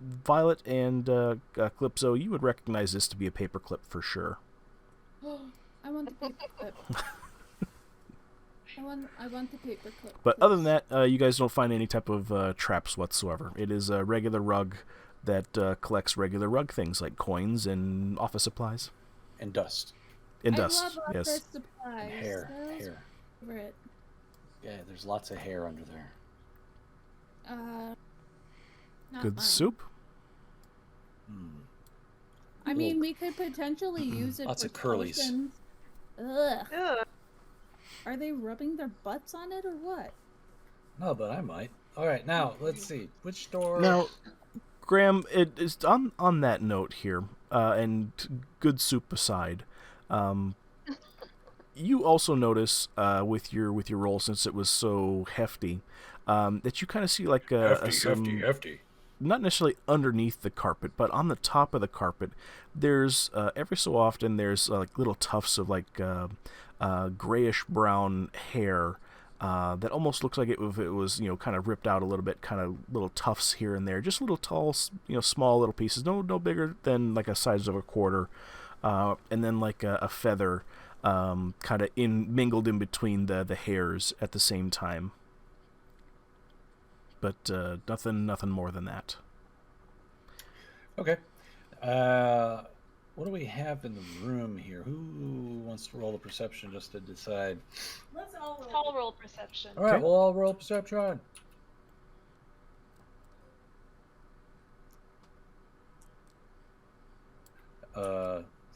Violet and Calypso, you would recognize this to be a paperclip for sure. I want the paperclip. I want the paperclip. But other than that, you guys don't find any type of traps whatsoever. It is a regular rug that collects regular rug things like coins and office supplies. And dust. And I dust, love yes. office supplies. And hair. Those Hair. are favorite. Yeah, there's lots of hair under there. Not Good mine. soup. I mean, we could potentially use it Lots for of curlies. potions. Ugh. Ugh. Are they rubbing their butts on it or what? No, but I might. All right, now let's see which door. Now, Graham, it is on that note here, and good soup aside, you also notice with your roll, since it was so hefty, that you kind of see like hefty. not necessarily underneath the carpet, but on the top of the carpet, there's every so often there's like little tufts of like grayish brown hair that almost looks like if it was kind of ripped out a little bit, kind of little tufts here and there, just little tall, small little pieces, no bigger than like a size of a quarter, and then like a feather, kind of mingled in between the hairs at the same time. But nothing more than that. Okay. What do we have in the room here? Who wants to roll the perception just to decide? Let's all roll. Tall roll perception. All right, Okay. we'll all roll perception.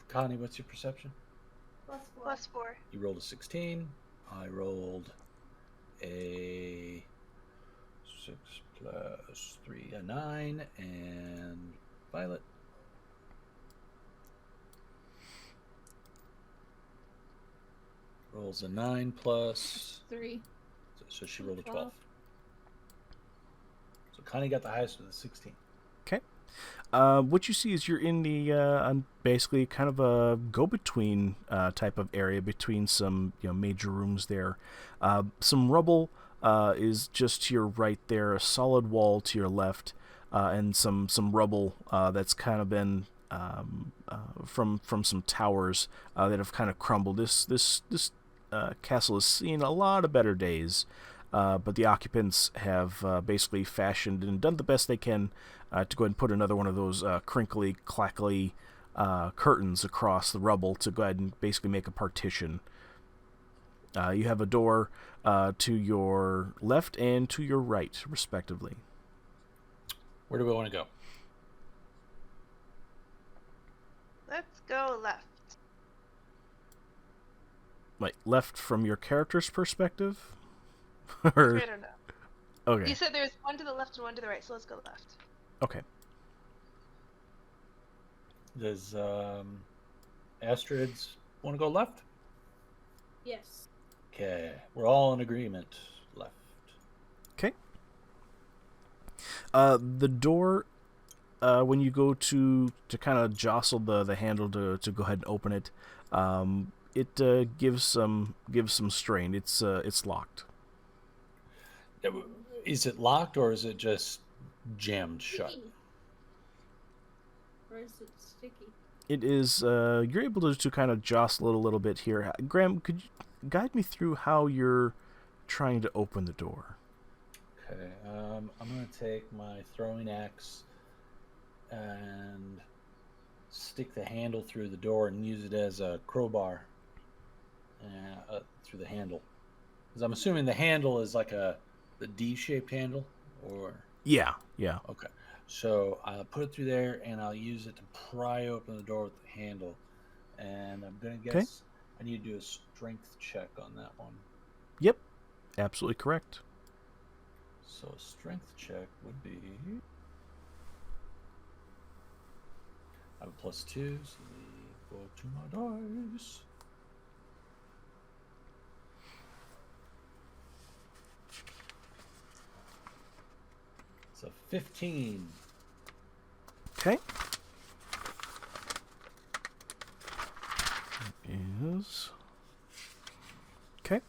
Connie, what's your perception? +4. You rolled a 16. I rolled a 6 plus There's 3, a 9, and Violet. Rolls a 9 plus. 3. So she rolled a 12. So Connie got the highest with a 16. Okay. What you see is you're in the basically kind of a go-between type of area between some major rooms there. Some rubble is just to your right there, a solid wall to your left, and some rubble that's kind of been from some towers that have kind of crumbled. This castle has seen a lot of better days. But the occupants have basically fashioned and done the best they can to go ahead and put another one of those crinkly, clackly curtains across the rubble to go ahead and basically make a partition. You have a door to your left and to your right, respectively. Where do we want to go? Let's go left. Like, left from your character's perspective? I don't know. Okay. You said there's one to the left and one to the right, so let's go left. Okay. Does Astrid's want to go left? Yes. Okay, we're all in agreement. Left. Okay. The door, when you go to kind of jostle the handle to go ahead and open it, it gives some strain. It's locked. Is it locked or is it just jammed shut? Or is it sticky? It is. You're able to kind of jostle it a little bit here. Graham, could you guide me through how you're trying to open the door? Okay. I'm going to take my throwing axe and stick the handle through the door and use it as a crowbar through the handle. Because I'm assuming the handle is like the D-shaped handle, or Yeah. okay. So I'll put it through there, and I'll use it to pry open the door with the handle. And I'm gonna guess I need to do a strength check on that one. Yep. Absolutely correct. So a strength check would be. I have a +2, so we go to my dice. So 15. Okay. Is okay.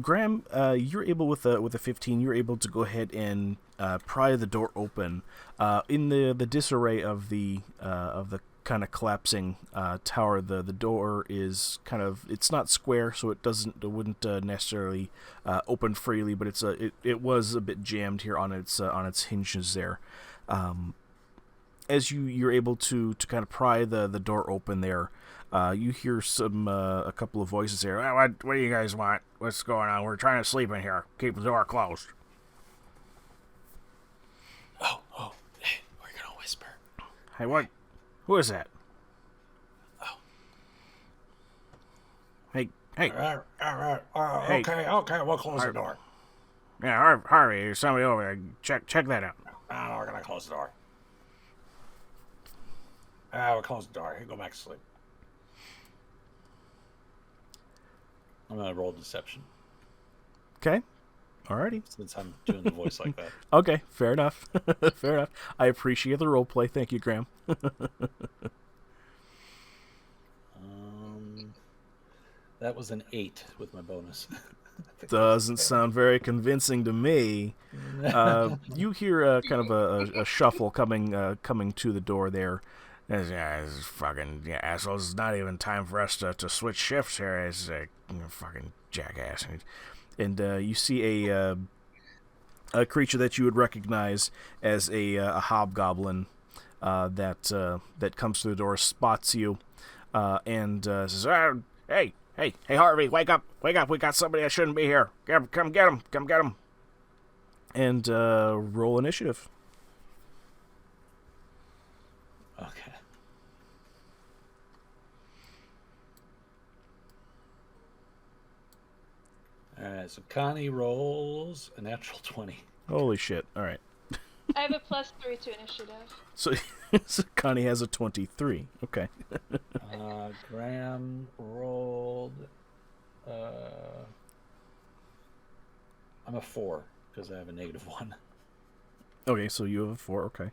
Graham, you're able with a 15. You're able to go ahead and pry the door open. In the disarray of the kind of collapsing tower, the door is kind of, it's not square, so it wouldn't necessarily open freely, but it was a bit jammed here on its hinges there. As you're able to kind of pry the door open there, you hear a couple of voices here. What do you guys want? What's going on? We're trying to sleep in here. Keep the door closed. Oh, hey, we're gonna whisper. Hey, what? Who is that? Oh. Hey. Hey. Okay, we'll close the door. Yeah, Harvey, there's somebody over there. Check that out. No, we're gonna close the door. We'll close the door. Go back to sleep. I'm gonna roll deception. Okay. Alrighty. Since I'm doing the voice like that. Okay, fair enough. Fair enough. I appreciate the role play. Thank you, Graham. That was an 8 with my bonus. Doesn't sound very convincing to me. You hear kind of a shuffle coming to the door there. This fucking assholes. It's not even time for us to switch shifts here. It's a fucking jackass. And you see a creature that you would recognize as a hobgoblin that comes through the door, spots you, and says, "Hey, Harvey, wake up! We got somebody that shouldn't be here. Come get him! And roll initiative." Okay. All right, so Connie rolls a natural 20. Holy shit. All right. I have a +3 to initiative. So, so Connie has a 23. Okay. Graham rolled. I'm a 4 because I have a -1. Okay, so you have a 4. Okay.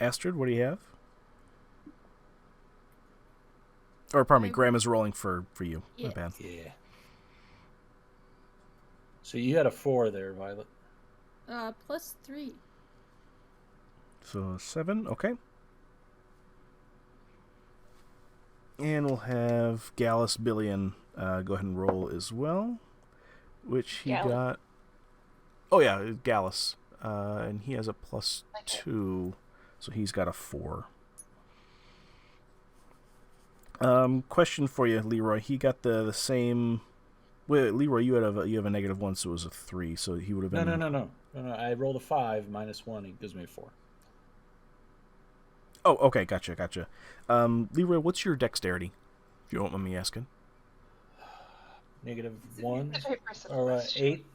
Astrid, what do you have? Or pardon me, Graham is rolling for you. Yes. My bad. Yeah. So you had a 4 there, Violet. +3. So 7. Okay. And we'll have Gallus Billion go ahead and roll as well, which he Gallus. got. Oh yeah, Gallus, and he has a +2, so he's got a 4. Question for you, Leroy. He got the same. Wait, Leroy, you have a -1, so it was a 3. So he would have been. No. I rolled a 5 -1. He gives me a 4. Oh, okay, gotcha. Leroy, what's your dexterity? If you don't mind me asking. -1 It's a very personal or question. 8.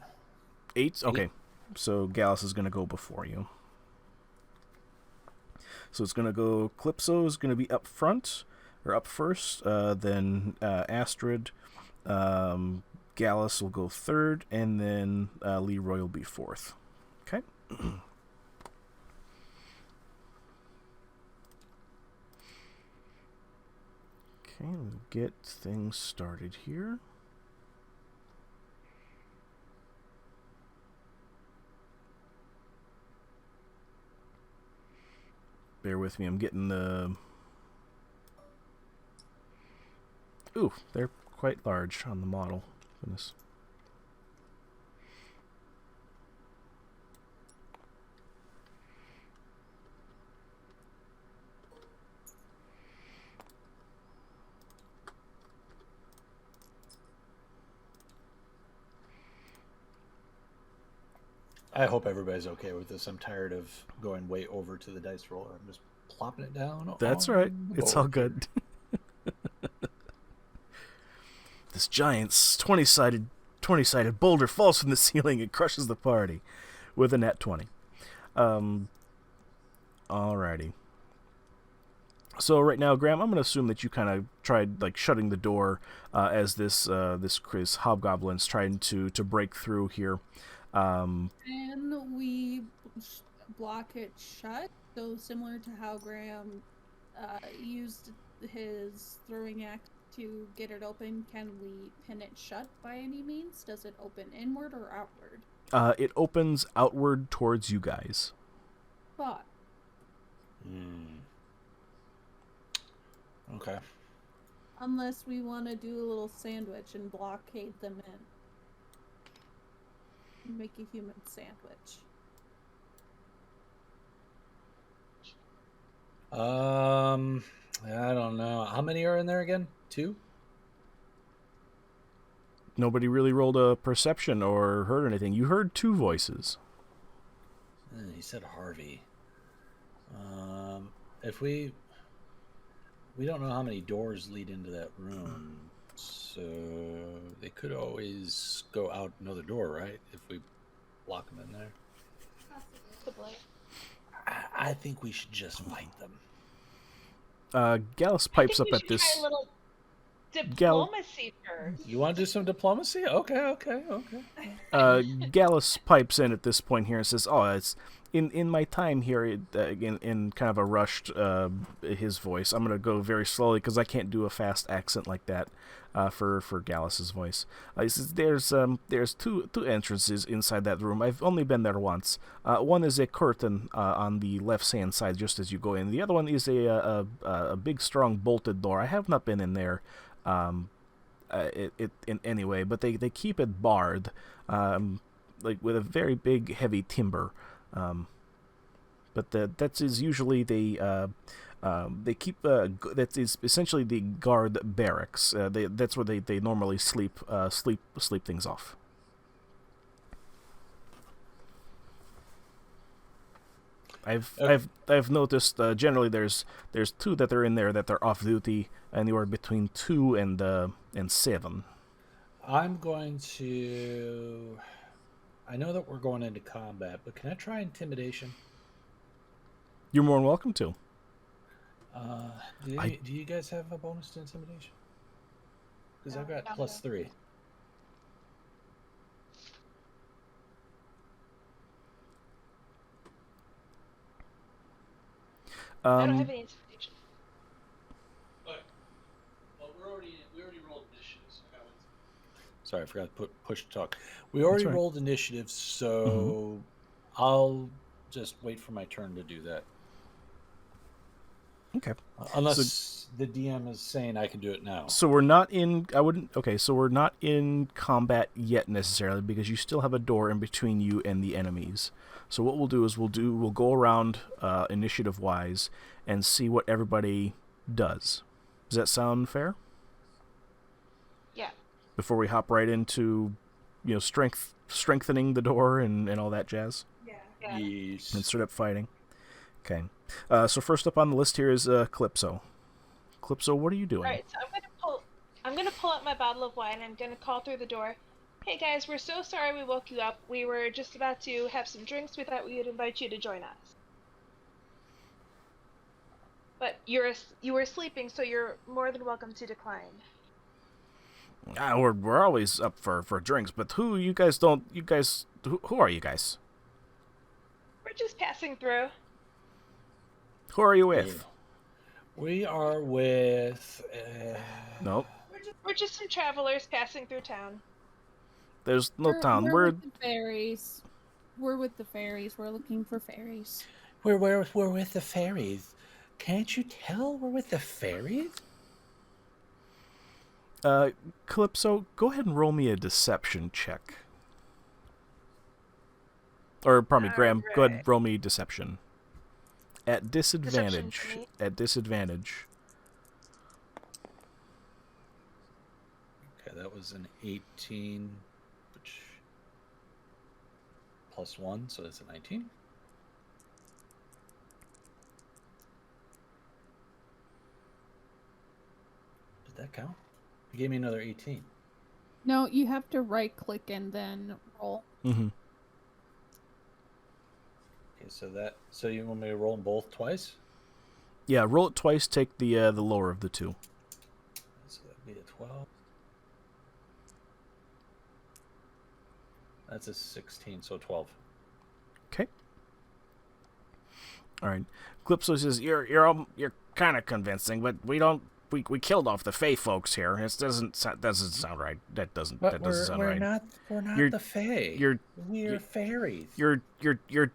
8? Okay. So Gallus is going to go before you. So it's going to go... Calypso is going to be up front, or up first, then Astrid, Gallus will go third, and then Leroy will be fourth. Okay? Okay, we'll get things started here. Bear with me, I'm getting the... Ooh, they're quite large on the model. Goodness. I hope everybody's okay with this. I'm tired of going way over to the dice roller. I'm just plopping it down. That's on right. the It's all board. good. This giant's 20-sided boulder falls from the ceiling and crushes the party with a nat 20. Alrighty. So right now, Graham, I'm going to assume that you kind of tried like shutting the door as this hobgoblin's trying to break through here. And we block it shut. So similar to how Graham used his throwing axe to get it open, can we pin it shut by any means? Does it open inward or outward? It opens outward towards you guys. But Okay. unless we want to do a little sandwich and blockade them in. Make a human sandwich. I don't know. How many are in there again? 2? Nobody really rolled a perception or heard anything. You heard 2 voices. He said Harvey. If we don't know how many doors lead into that room, so they could always go out another door, right? If we lock them in there. Possibly. I think we should just fight them. Gallus I pipes think up we at should this. try a little diplomacy first. You want to do some diplomacy? Okay. Gallus pipes in at this point here and says, "Oh, it's in my time here." In kind of a rushed his voice. I'm gonna go very slowly because I can't do a fast accent like that for Gallus's voice. He says, "There's two entrances inside that room. I've only been there once. One is a curtain on the left hand side just as you go in. The other one is a big strong bolted door. I have not been in there." In any way, but they keep it barred, like with a very big heavy timber. But that is usually they keep that is essentially the guard barracks. That's where they normally sleep things off. I've noticed generally there's 2 that are in there that are off duty, anywhere between 2 and 7. I'm going to I know that we're going into combat, but can I try intimidation? You're more than welcome to. Do you guys have a bonus to intimidation? Because I've got +3. I don't have any intimidation. Okay. Well, we already rolled initiatives. Sorry, I forgot to push talk. We already rolled initiatives, so I'll just wait for my turn to do that. Okay. Unless the DM is saying I can do it now. So we're not in. So we're not in combat yet necessarily because you still have a door in between you and the enemies. So what we'll do is we'll go around initiative wise and see what everybody does. Does that sound fair? Yeah. Before we hop right into, strengthening the door and all that jazz. Yeah. Yes. And start up fighting. Okay. So first up on the list here is Calypso. Calypso, what are you doing? All right, so I'm gonna pull out my bottle of wine. I'm gonna call through the door. Hey guys, we're so sorry we woke you up. We were just about to have some drinks. We thought we would invite you to join us. But you were sleeping, so you're more than welcome to decline. We're always up for drinks, but who are you guys? Who are you guys? We're just passing through. Who are you with? We are with. Nope. We're just some travelers passing through town. There's no town. We're with the fairies. We're with the fairies. We're looking for fairies. We're with the fairies. Can't you tell we're with the fairies? Calypso, go ahead and roll me a deception check. Or, pardon me, Graham, go ahead and roll me deception. At disadvantage. At disadvantage. Okay, that was an 18, which +1, so that's a 19. Did that count? It gave me another 18. No, you have to right-click and then roll. Mm-hmm. Okay, so you want me to roll them both twice? Yeah, roll it twice, take the lower of the two. So that'd be a 12. That's a 16, so 12. Okay. All right. Calypso says you're kind of convincing, but we killed off the Fae folks here. It doesn't sound right. That doesn't sound right. We're not the Fae. We're fairies. You're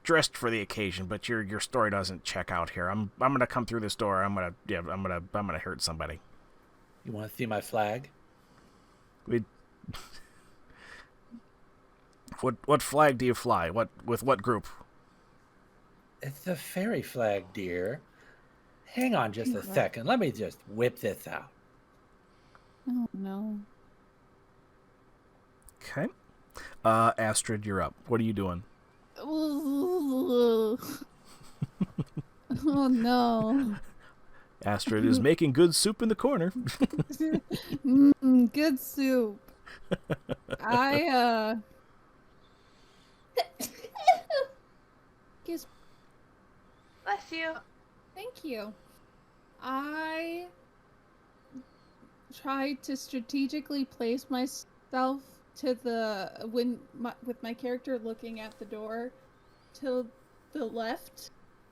dressed for the occasion, but your story doesn't check out here. I'm gonna come through this door. I'm gonna hurt somebody. You want to see my flag? What flag do you fly? With what group? It's the fairy flag, dear. Hang on just a second. Let me just whip this out. Oh, no. Okay. Astrid, you're up. What are you doing? Oh, no. Astrid is making good soup in the corner. Good soup. Bless you. Thank you. I tried to strategically place myself with my character looking at the door to the left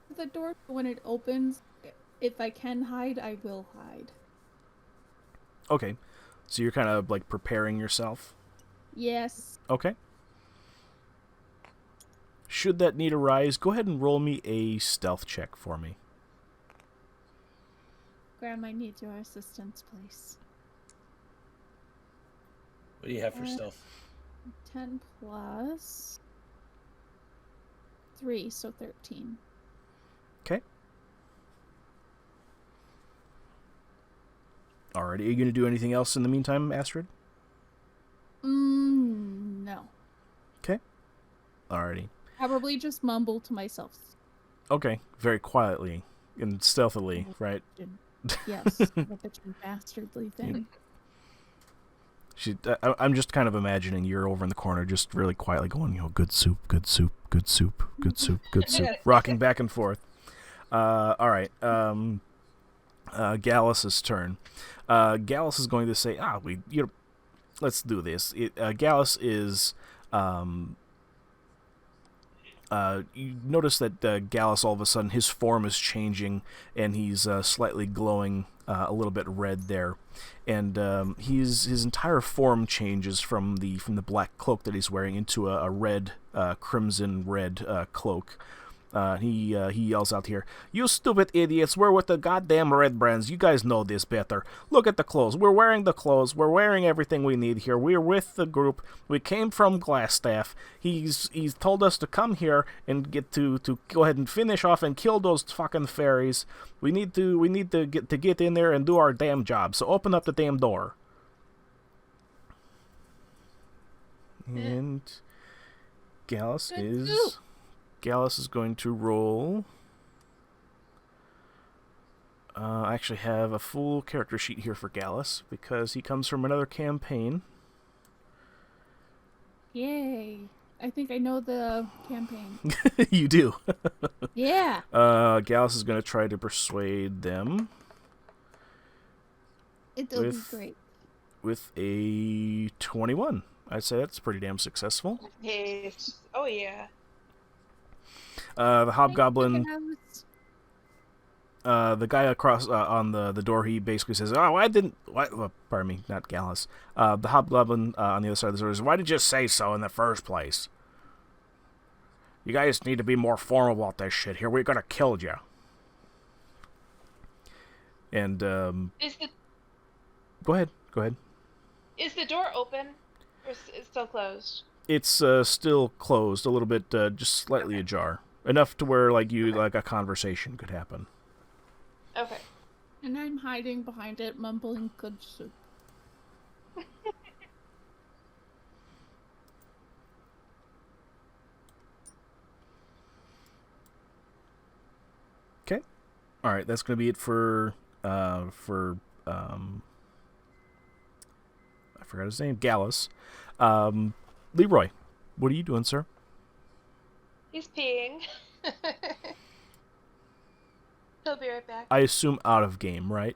of the door. When it opens, if I can hide, I will hide. Okay. So you're kind of like preparing yourself? Yes. Okay. Should that need arise, go ahead and roll me a stealth check for me. Graham, I need your assistance, please. What do you have for stealth? 10 plus 3, so 13. Okay. Alright, are you going to do anything else in the meantime, Astrid? No. Okay. Alrighty. Probably just mumble to myself. Okay, very quietly and stealthily, right? Yes, the bitch bastardly thing. I'm just kind of imagining you're over in the corner, just really quietly going, good soup, good soup, good soup, good soup, good soup, rocking back and forth. All right. Gallus' turn. Gallus is going to say, let's do this. Gallus is, you notice that Gallus, all of a sudden, his form is changing, and he's slightly glowing a little bit red there. And his entire form changes from the black cloak that he's wearing into a red, crimson red cloak. He yells out here, "You stupid idiots, we're with the goddamn Red Brands. You guys know this better. Look at the clothes. We're wearing the clothes. We're wearing everything we need here. We're with the group. We came from Glassstaff. He's told us to come here and get to go ahead and finish off and kill those fucking fairies. We need to get in there and do our damn job. So open up the damn door." And Gallus is going to roll. I actually have a full character sheet here for Gallus because he comes from another campaign. Yay. I think I know the campaign. You do. Yeah. Gallus is going to try to persuade them. It'll be great. With a 21. I'd say that's pretty damn successful. Yes. Oh, yeah. The hobgoblin, the guy across on the door, he basically says, pardon me, not Gallus. The hobgoblin on the other side of the door says, "Why did you say so in the first place? You guys need to be more formal about this shit here. We're gonna kill you." And go ahead. Is the door open, or is it still closed? It's still closed, a little bit, just slightly ajar. Enough to where, like a conversation could happen. Okay. And I'm hiding behind it, mumbling good soup. Okay. All right, that's going to be it for I forgot his name, Gallus. Leroy, what are you doing, sir? He's peeing. He'll be right back. I assume out of game, right?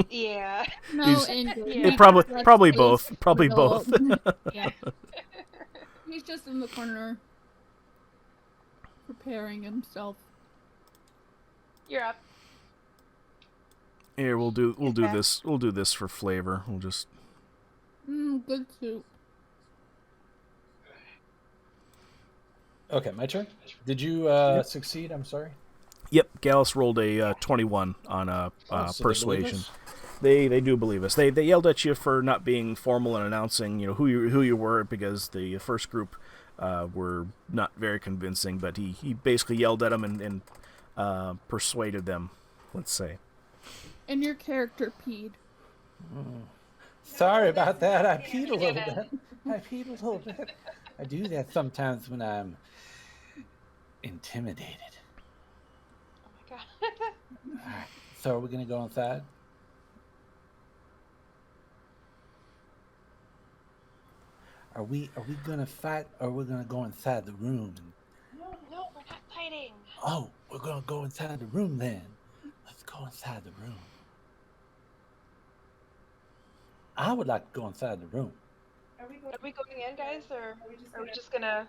Yeah. No, probably both. Probably both. Yeah. He's just in the corner, preparing himself. You're up. Here, we'll do this. We'll do this for flavor. We'll just. Good soup. Okay, my turn. Did you succeed? I'm sorry. Yep, Gallus rolled a 21 on So persuasion. They They do believe us. They yelled at you for not being formal and announcing who you were, because the first group were not very convincing. But he basically yelled at them and persuaded them. Let's say. And your character peed. Sorry about that. I peed a little bit. I do that sometimes when I'm intimidated. Oh my god. All right. So are we gonna go inside? Are we gonna fight, or are we gonna go inside the room? No, we're not fighting. Oh, we're gonna go inside the room then. Let's go inside the room. I would like to go inside the room. Are we going in, guys, or are we just gonna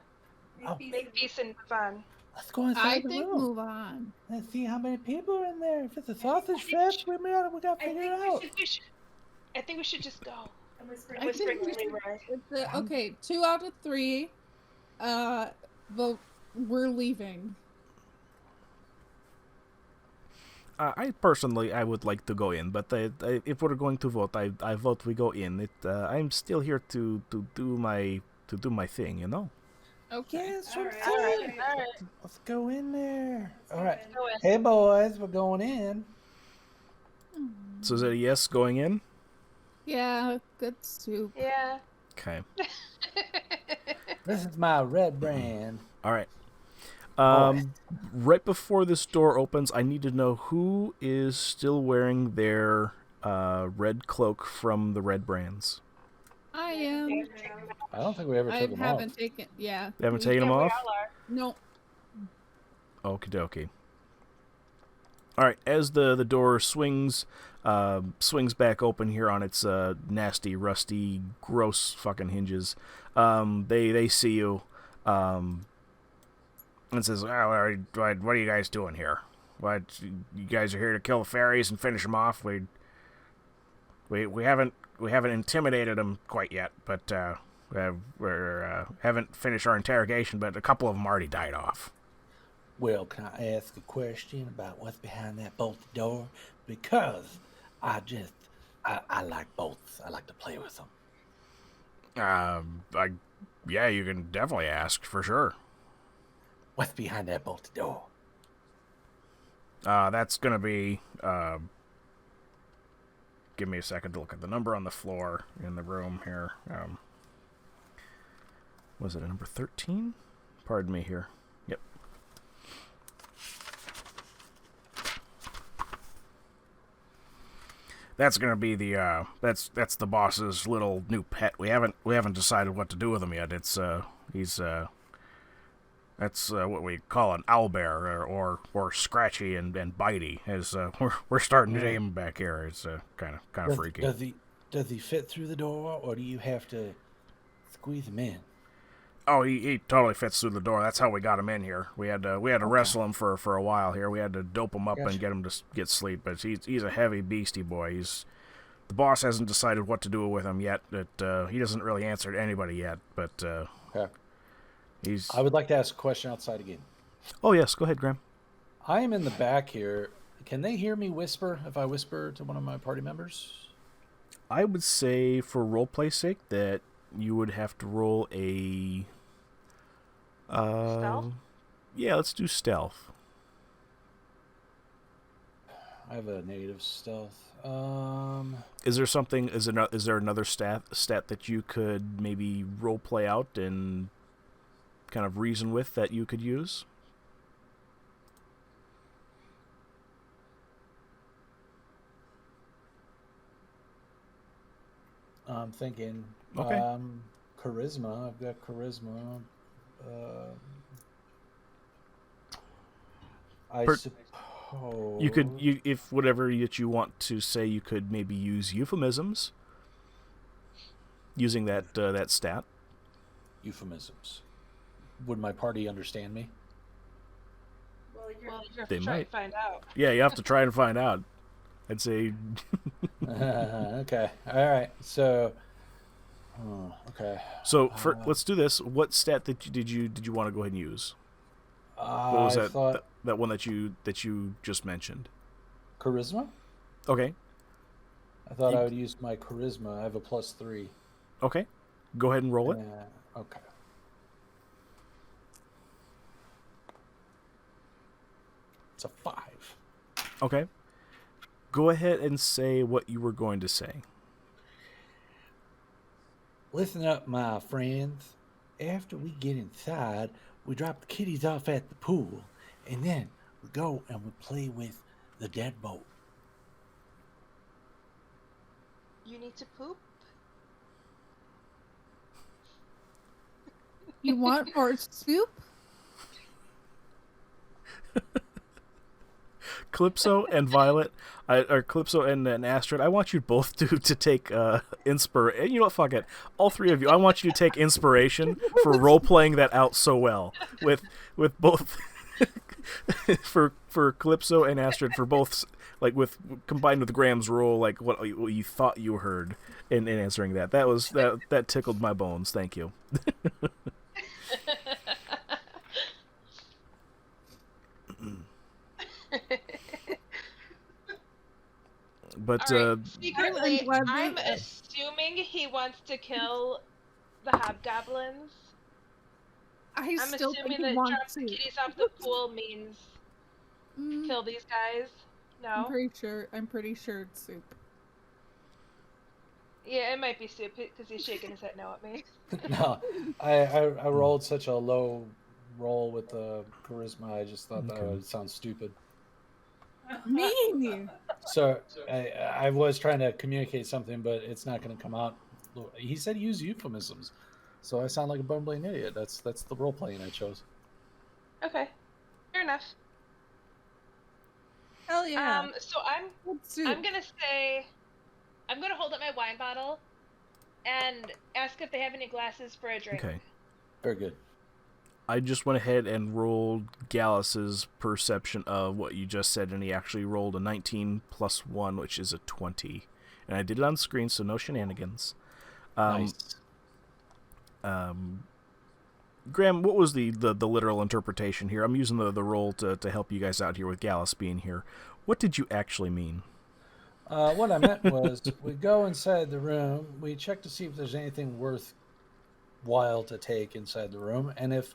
make peace and move on? Let's go inside the I think room. move on. Let's see how many people are in there. If it's a sausage fest, we gotta figure it out. I think we should just go. I'm whispering I think to Leroy. Okay, 2 out of 3 vote we're leaving. I personally, I would like to go in, but if we're going to vote, I vote we go in. I'm still here to do my thing, Okay. Yeah, that's what I'm All saying. right. Let's go in there. All right. Go in. Hey, boys, we're going in. So is that a yes going in? Yeah, good soup. Yeah. Okay. This is my red brand. All right. Right before this door opens, I need to know who is still wearing their red cloak from the Red Brands. I am. I don't think we ever I took them off. haven't taken. Yeah. They haven't taken them We off? all are. No. Okie dokie. All right, as the door swings back open here on its nasty, rusty, gross fucking hinges, they see you, and says, "What are you guys doing here? What, you guys are here to kill the fairies and finish them off? We haven't intimidated them quite yet, but we haven't finished our interrogation. But a couple of them already died off." Well, can I ask a question about what's behind that bolted door? Because I like bolts. I like to play with them. Yeah, you can definitely ask for sure. What's behind that bolted door? That's gonna be. Give me a second to look at the number on the floor in the room here. Was it a number 13? Pardon me here. Yep. That's gonna be the that's the boss's little new pet. We haven't decided what to do with him yet. It's that's what we call an owlbear or scratchy and bitey. As we're starting to name him back here. It's kind of freaky. Does he fit through the door, or do you have to squeeze him in? Oh, he totally fits through the door. That's how we got him in here. We had to wrestle him for a while here. We had to dope him up and get him to get sleep. But he's a heavy beastie boy. The boss hasn't decided what to do with him yet. He doesn't really answer to anybody yet. But Okay. he's. I would like to ask a question outside again. Oh yes, go ahead, Graham. I am in the back here. Can they hear me whisper if I whisper to one of my party members? I would say, for roleplay sake, that you would have to roll a. Stealth? Yeah, let's do stealth. I have a negative stealth. Is there something? Is there another stat that you could maybe roleplay out and kind of reason with that you could use? I'm thinking. Okay. Charisma. I've got charisma. I suppose If whatever that you want to say, you could maybe use euphemisms. Using that stat. euphemisms. Would my party understand me? Well, you have They to try might. and find out. Yeah, you have to try and find out. I'd say. Okay. All right. So. Okay. So let's do this. What stat did you want to go ahead and use? What was I that? thought That one that you just mentioned. charisma. Okay. I thought I would use my charisma. I have a +3. Okay. Go ahead and roll it. Okay. It's a 5. Okay. Go ahead and say what you were going to say. Listen up, my friends. After we get inside, we drop the kitties off at the pool, and then we go and we play with the deadbolt. You need to poop? You want more soup? Calypso and Violet, or Calypso and Astrid, I want you both to take inspiration. You know what? Fuck it. All three of you, I want you to take inspiration for role playing that out so well with both for Calypso and Astrid, for both, like, with combined with Graham's role, like what you thought you heard in answering that. That tickled my bones. Thank you. But All right. Secretly, glad I'm we- assuming he wants to kill the hobgoblins. I I'm still think assuming he that wants drop the soup. kitties off the pool means kill these guys. I'm No? pretty sure it's soup. Yeah, it might be soup because he's shaking his head no at me. No, I rolled such a low roll with the charisma. I just thought that would sound stupid. Me. So I was trying to communicate something, but it's not going to come out He said use euphemisms, so I sound like a bumbling idiot. That's the role playing I chose. Okay, fair enough. Hell yeah. So I'm gonna hold up my wine bottle and ask if they have any glasses for a drink. Okay. Very good. I just went ahead and rolled Gallus's perception of what you just said, and he actually rolled a 19 plus 1, which is a 20. And I did it on screen, so no shenanigans. Nice. Graham, what was the literal interpretation here? I'm using the roll to help you guys out here with Gallus being here. What did you actually mean? What I meant was we go inside the room, we check to see if there's anything worthwhile to take inside the room, and if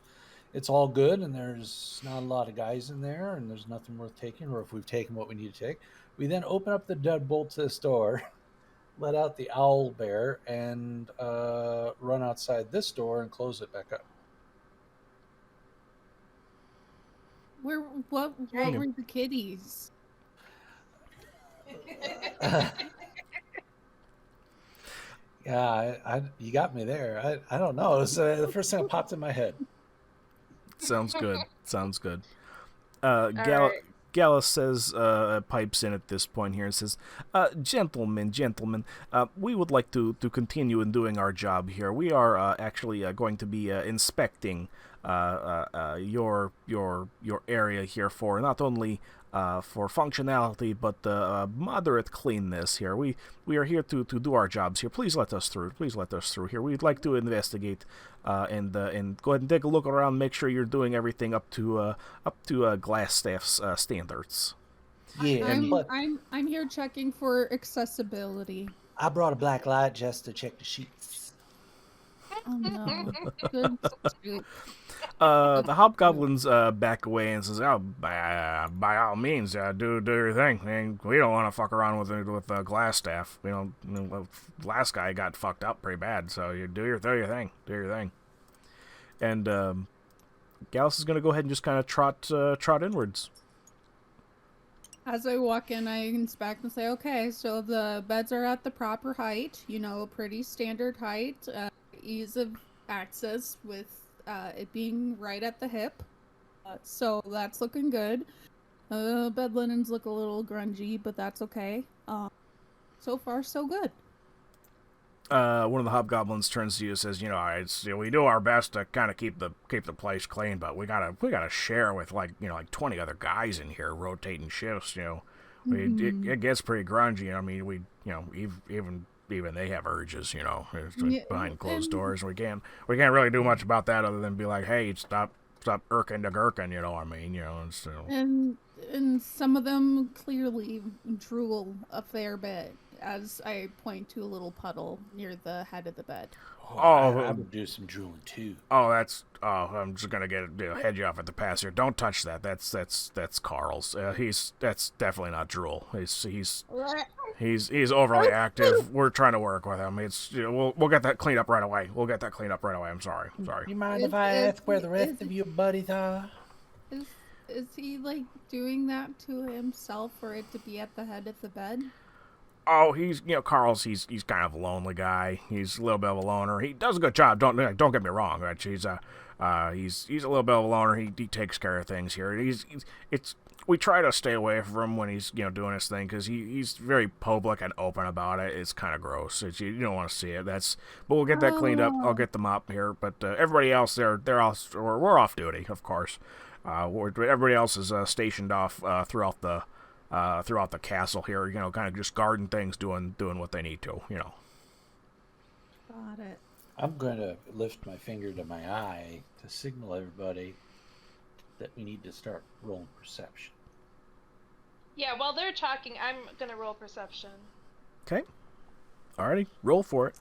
it's all good and there's not a lot of guys in there and there's nothing worth taking, or if we've taken what we need to take, we then open up the deadbolt to this door, let out the owl bear, and run outside this door and close it back up. What were the kitties? Yeah, you got me there. I don't know. It was the first thing that popped in my head. Sounds good. Sounds good. right. Gallus says, pipes in at this point here and says, Gentlemen, we would like to continue in doing our job here. We are actually going to be inspecting your area here for not only for functionality, but moderate cleanness here. We are here to do our jobs here. Please let us through. Please let us through here. We'd like to investigate and go ahead and take a look around. Make sure you're doing everything up to Glassstaff's standards. Yeah, I'm here checking for accessibility. I brought a black light just to check the sheets. Oh no. Good soup. The hobgoblins back away and says, "Oh, by all means, do your thing. I mean, we don't want to fuck around with Glassstaff. Last guy got fucked up pretty bad, so you do your thing. Do your thing." And Gallus is going to go ahead and just kind of trot inwards. As I walk in, I inspect and say, okay, so the beds are at the proper height, pretty standard height, ease of access with it being right at the hip. So that's looking good. Bed linens look a little grungy, but that's okay. So far, so good. One of the hobgoblins turns to you and says, we do our best to kind of keep the place clean, but we gotta share with like 20 other guys in here rotating shifts. It gets pretty grungy. I mean, even they have urges. It's behind closed doors. We can't really do much about that other than be like, hey, stop irking the gherkin. And some of them clearly drool a fair bit, as I point to a little puddle near the head of the bed. I would do some drooling too. I'm just gonna head you off at the pass here. Don't touch that. That's Carl's. That's definitely not drool. He's overly active. We're trying to work with him. We'll get that cleaned up right away. I'm sorry. You mind if I ask where the rest of your buddies are? Is he like doing that to himself for it to be at the head of the bed? Oh, Carl's. He's kind of a lonely guy. He's a little bit of a loner. He does a good job. Don't get me wrong. Right? He's a little bit of a loner. He takes care of things here. We try to stay away from him when he's doing his thing because he's very public and open about it. It's kind of gross. You don't want to see it. But we'll get that cleaned up. I'll get the mop here. But everybody else, we're off duty, of course. Everybody else is stationed off throughout the castle here, kind of just guarding things, doing what they need to, Got it. I'm going to lift my finger to my eye to signal everybody that we need to start rolling perception. Yeah, while they're talking, I'm gonna roll perception. Okay. Alrighty, roll for it.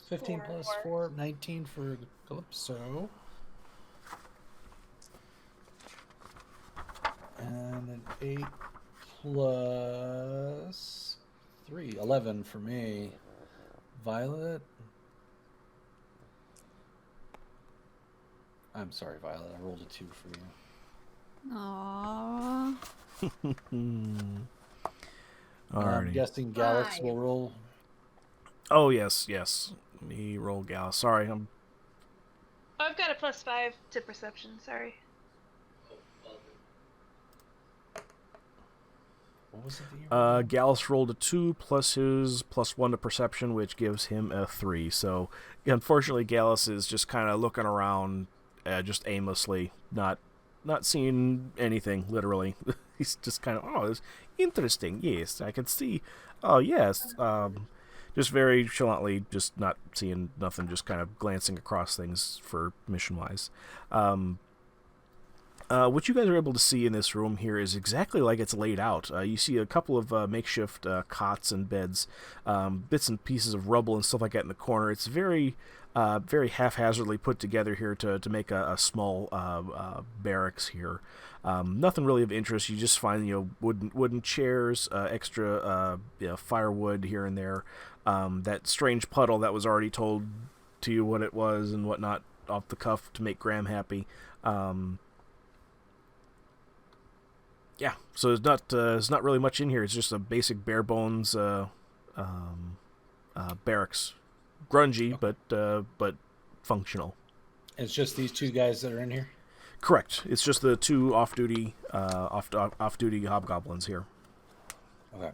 15 plus 4, 19 for Calypso. And then 8 plus 3, 11 for me. Violet. I'm sorry, Violet. I rolled a 2 for you. Aww. Alrighty. I'm guessing Galax will roll. Oh, yes. Let me roll Gal. Sorry, Oh, I've got a +5 to perception. Sorry. What was it? Gallus rolled a 2 plus his +1 to perception, which gives him a 3. So, unfortunately, Gallus is just kind of looking around, just aimlessly, not seeing anything, literally. He's just kind of, oh, it's interesting. Yes, I can see. Oh, yes. Just very nonchalantly, just not seeing nothing, just kind of glancing across things for mission-wise. What you guys are able to see in this room here is exactly like it's laid out. You see a couple of makeshift cots and beds, bits and pieces of rubble and stuff like that in the corner. It's very haphazardly put together here to make a small barracks here. Nothing really of interest. You just find wooden chairs, extra firewood here and there. That strange puddle that was already told to you what it was and whatnot off the cuff to make Graham happy. Yeah, so there's not really much in here. It's just a basic bare bones barracks, grungy but functional. It's just these two guys that are in here. Correct. It's just the two off-duty hobgoblins here. Okay.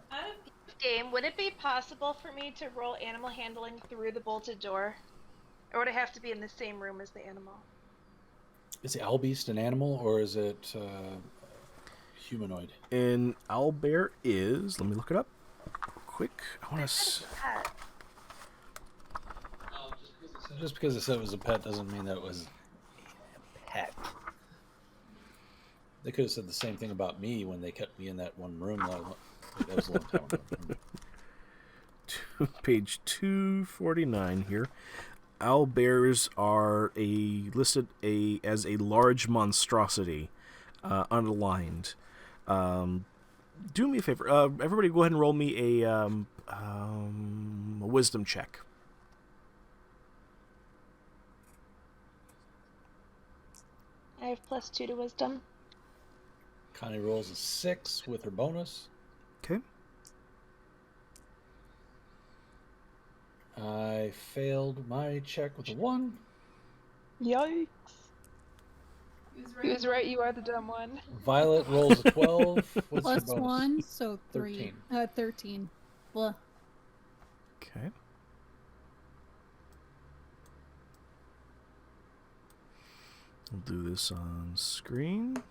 Game, would it be possible for me to roll animal handling through the bolted door, or would it have to be in the same room as the animal? Is the owl beast an animal or is it humanoid? And owlbear is. Let me look it up quick. I want to. Just because it said it was a pet doesn't mean that it was a pet. They could have said the same thing about me when they kept me in that one room. That was a long time ago. Page 249 here. Owlbears are listed as a large monstrosity, underlined. Do me a favor. Everybody go ahead and roll me a wisdom check. I have +2 to wisdom. Connie rolls a 6 with her bonus. Okay. I failed my check with a 1. Yikes. He was right, you are the dumb one. Violet rolls a 12. What's her Plus bonus? 1, so 3. 13. Blah. Okay. We'll do this on screen.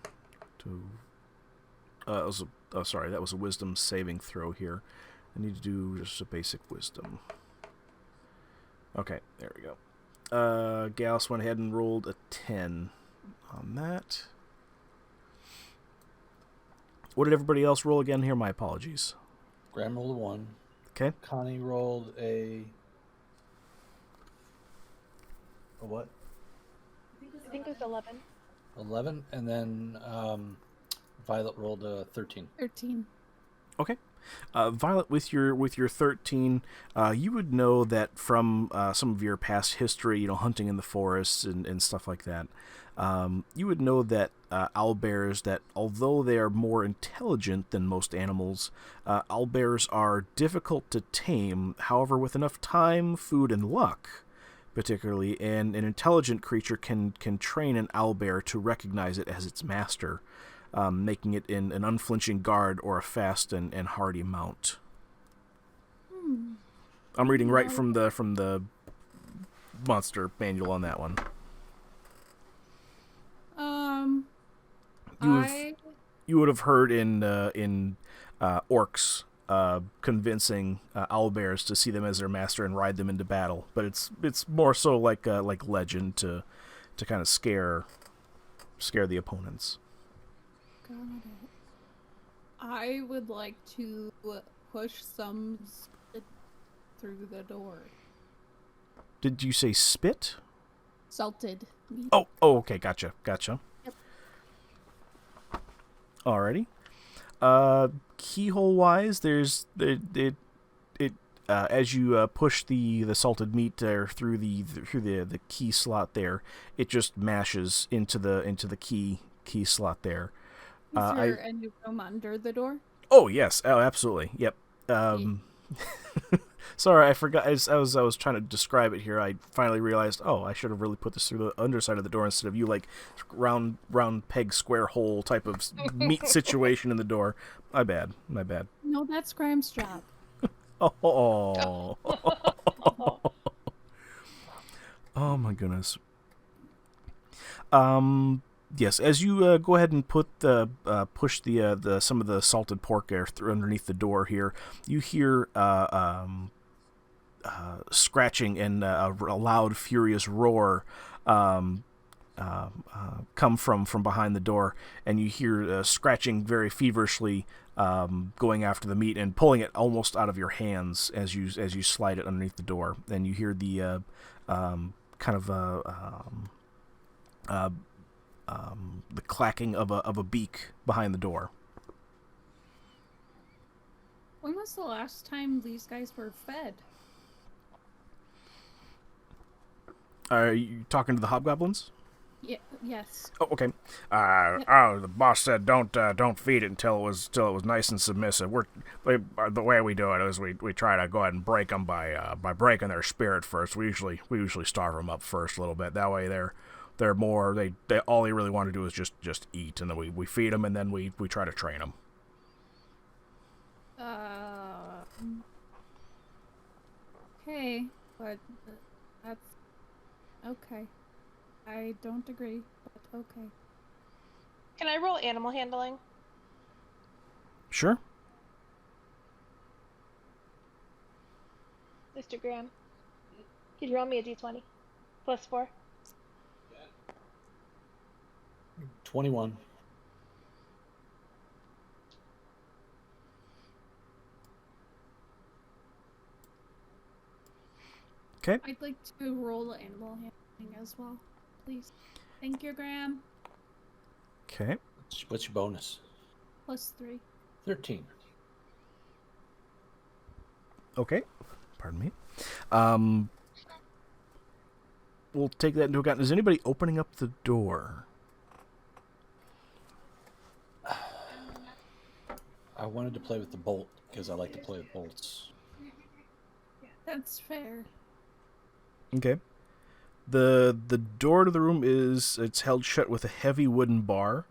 That was a wisdom saving throw here. I need to do just a basic wisdom. Okay, there we go. Gallus went ahead and rolled a 10 on that. What did everybody else roll again here? My apologies. Graham rolled a 1. Okay. Connie rolled a what? I think it was 11. 11, and then Violet rolled a 13. 13. Okay. Violet, with your 13, you would know that from some of your past history, hunting in the forests and stuff like that. You would know that owlbears, that although they are more intelligent than most animals, owlbears are difficult to tame. However, with enough time, food, and luck, particularly, and an intelligent creature can train an owlbear to recognize it as its master, making it an unflinching guard or a fast and hardy mount. I'm reading right from the monster manual on that one. You would have heard in orcs convincing owlbears to see them as their master and ride them into battle, but it's more so like legend to kind of scare the opponents. Got it. I would like to push some spit through the door. Did you say spit? Salted meat. Oh, okay, gotcha. Yep. Alrighty. Keyhole wise, there's as you push the salted meat there through the key slot there, it just mashes into the key slot there. Is there any room under the door? Oh yes, absolutely, yep. Sorry, I forgot. As I was trying to describe it here, I finally realized, I should have really put this through the underside of the door instead of you, like, round peg, square hole type of meat situation in the door. My bad. No, that's Graham's job. Oh. Oh, my goodness. Yes, as you go ahead and push the some of the salted pork air through underneath the door here, you hear scratching and a loud, furious roar come from behind the door, and you hear scratching very feverishly, going after the meat and pulling it almost out of your hands as you slide it underneath the door. And you hear the the clacking of a beak behind the door. When was the last time these guys were fed? Are you talking to the hobgoblins? Yeah. Yes. Oh, okay. The boss said don't feed it until it was nice and submissive. The way we do it is we try to go ahead and break them by breaking their spirit first. We usually starve them up first a little bit. That way they're more they all they really want to do is just eat, and then we feed them, and then we try to train them. Okay, but that's okay. I don't agree, but okay. Can I roll animal handling? Sure. Mr. Graham, could you roll me a d20? Plus 4. 21. Okay. I'd like to roll animal handling as well, please. Thank you, Graham. Okay. What's your bonus? Plus 3. 13. Okay. Pardon me. We'll take that into account. Is anybody opening up the door? I wanted to play with the bolt because I like to play with bolts. That's fair. Okay. The door to the room it's held shut with a heavy wooden bar.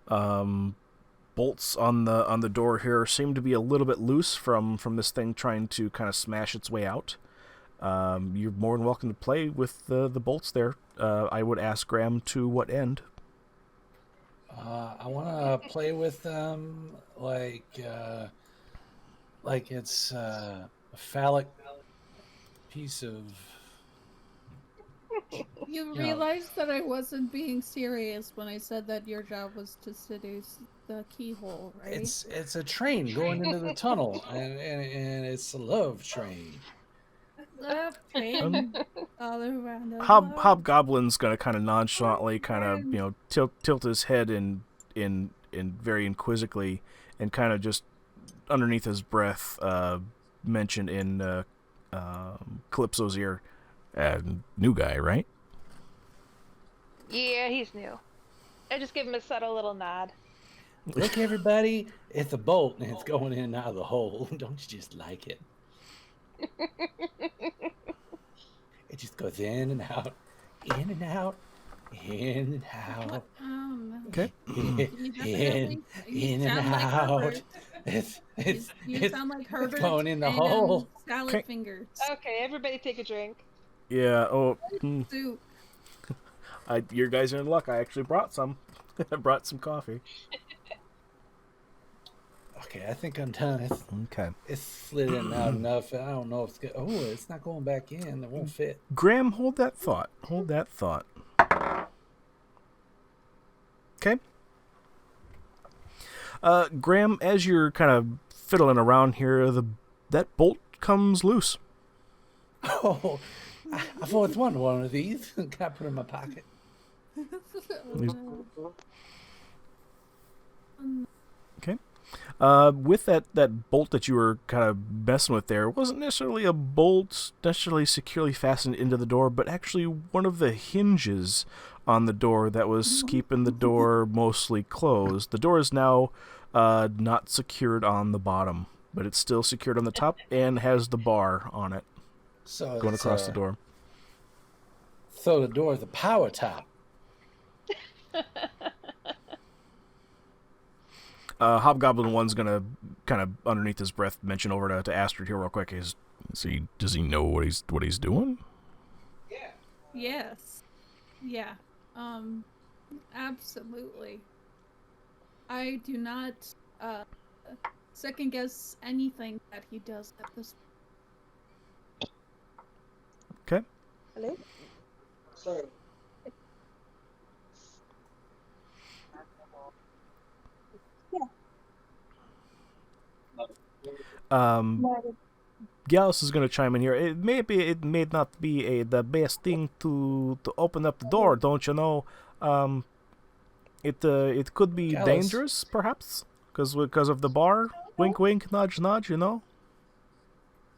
Bolts on the door here seem to be a little bit loose from this thing trying to kind of smash its way out. You're more than welcome to play with the bolts there. I would ask Graham to what end. I want to play with them like it's a phallic piece of. You realized that I wasn't being serious when I said that your job was to seduce the keyhole, right? It's a train going into the tunnel, and it's a love train. Love train all around the Hobgoblin's gonna kind of nonchalantly kind of tilt his head in very inquisitively and kind of just underneath his breath mention in Calypso's ear, new guy, right? Yeah, he's new. I just give him a subtle little nod. Look, everybody, it's a bolt and it's going in and out of the hole. Don't you just like it? It just goes in and out, in and out, in and out. Okay. In and out. You sound like Herbert. Going in the hole. Salad Okay. fingers. Okay, everybody take a drink. Yeah. Oh. Soup. Your guys are in luck. I actually brought some. I brought some coffee. Okay, I think I'm done. Okay. It's slid in and out enough. I don't know if it's good. Oh, it's not going back in. It won't fit. Graham, hold that thought. Okay. Graham, as you're kind of fiddling around here, that bolt comes loose. Oh, I've always wanted one of these. Can I put it in my pocket? Okay. With that bolt that you were kind of messing with there, it wasn't necessarily a bolt necessarily securely fastened into the door, but actually one of the hinges on the door that was keeping the door mostly closed. The door is now not secured on the bottom. but it's still secured on the top and has the bar on it So going across the door. So the door is a power top. Hobgoblin 1's gonna kind of underneath his breath mention over to Astrid here real quick. Does he know what he's doing? Yes. Yeah. Absolutely. I do not second guess anything that he does at this. Okay. Hello? Sorry. Gallus is going to chime in here. It may not be the best thing to open up the door, don't you know? It could be Gallus. dangerous, perhaps, because of the bar. Wink, wink, nudge, nudge. You know.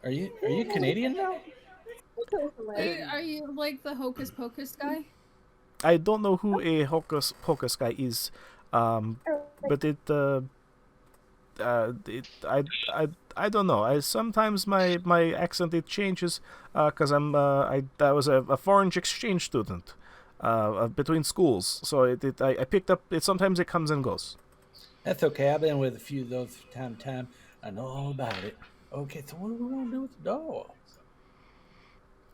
Are you Canadian now? Are you like the Hocus Pocus guy? I don't know who a Hocus Pocus guy is, but I don't know. Sometimes my accent it changes because I was a foreign exchange student between schools, so I picked up it. Sometimes it comes and goes. That's okay. I've been with a few of those from time to time. I know all about it. Okay, so what do we want to do with the door?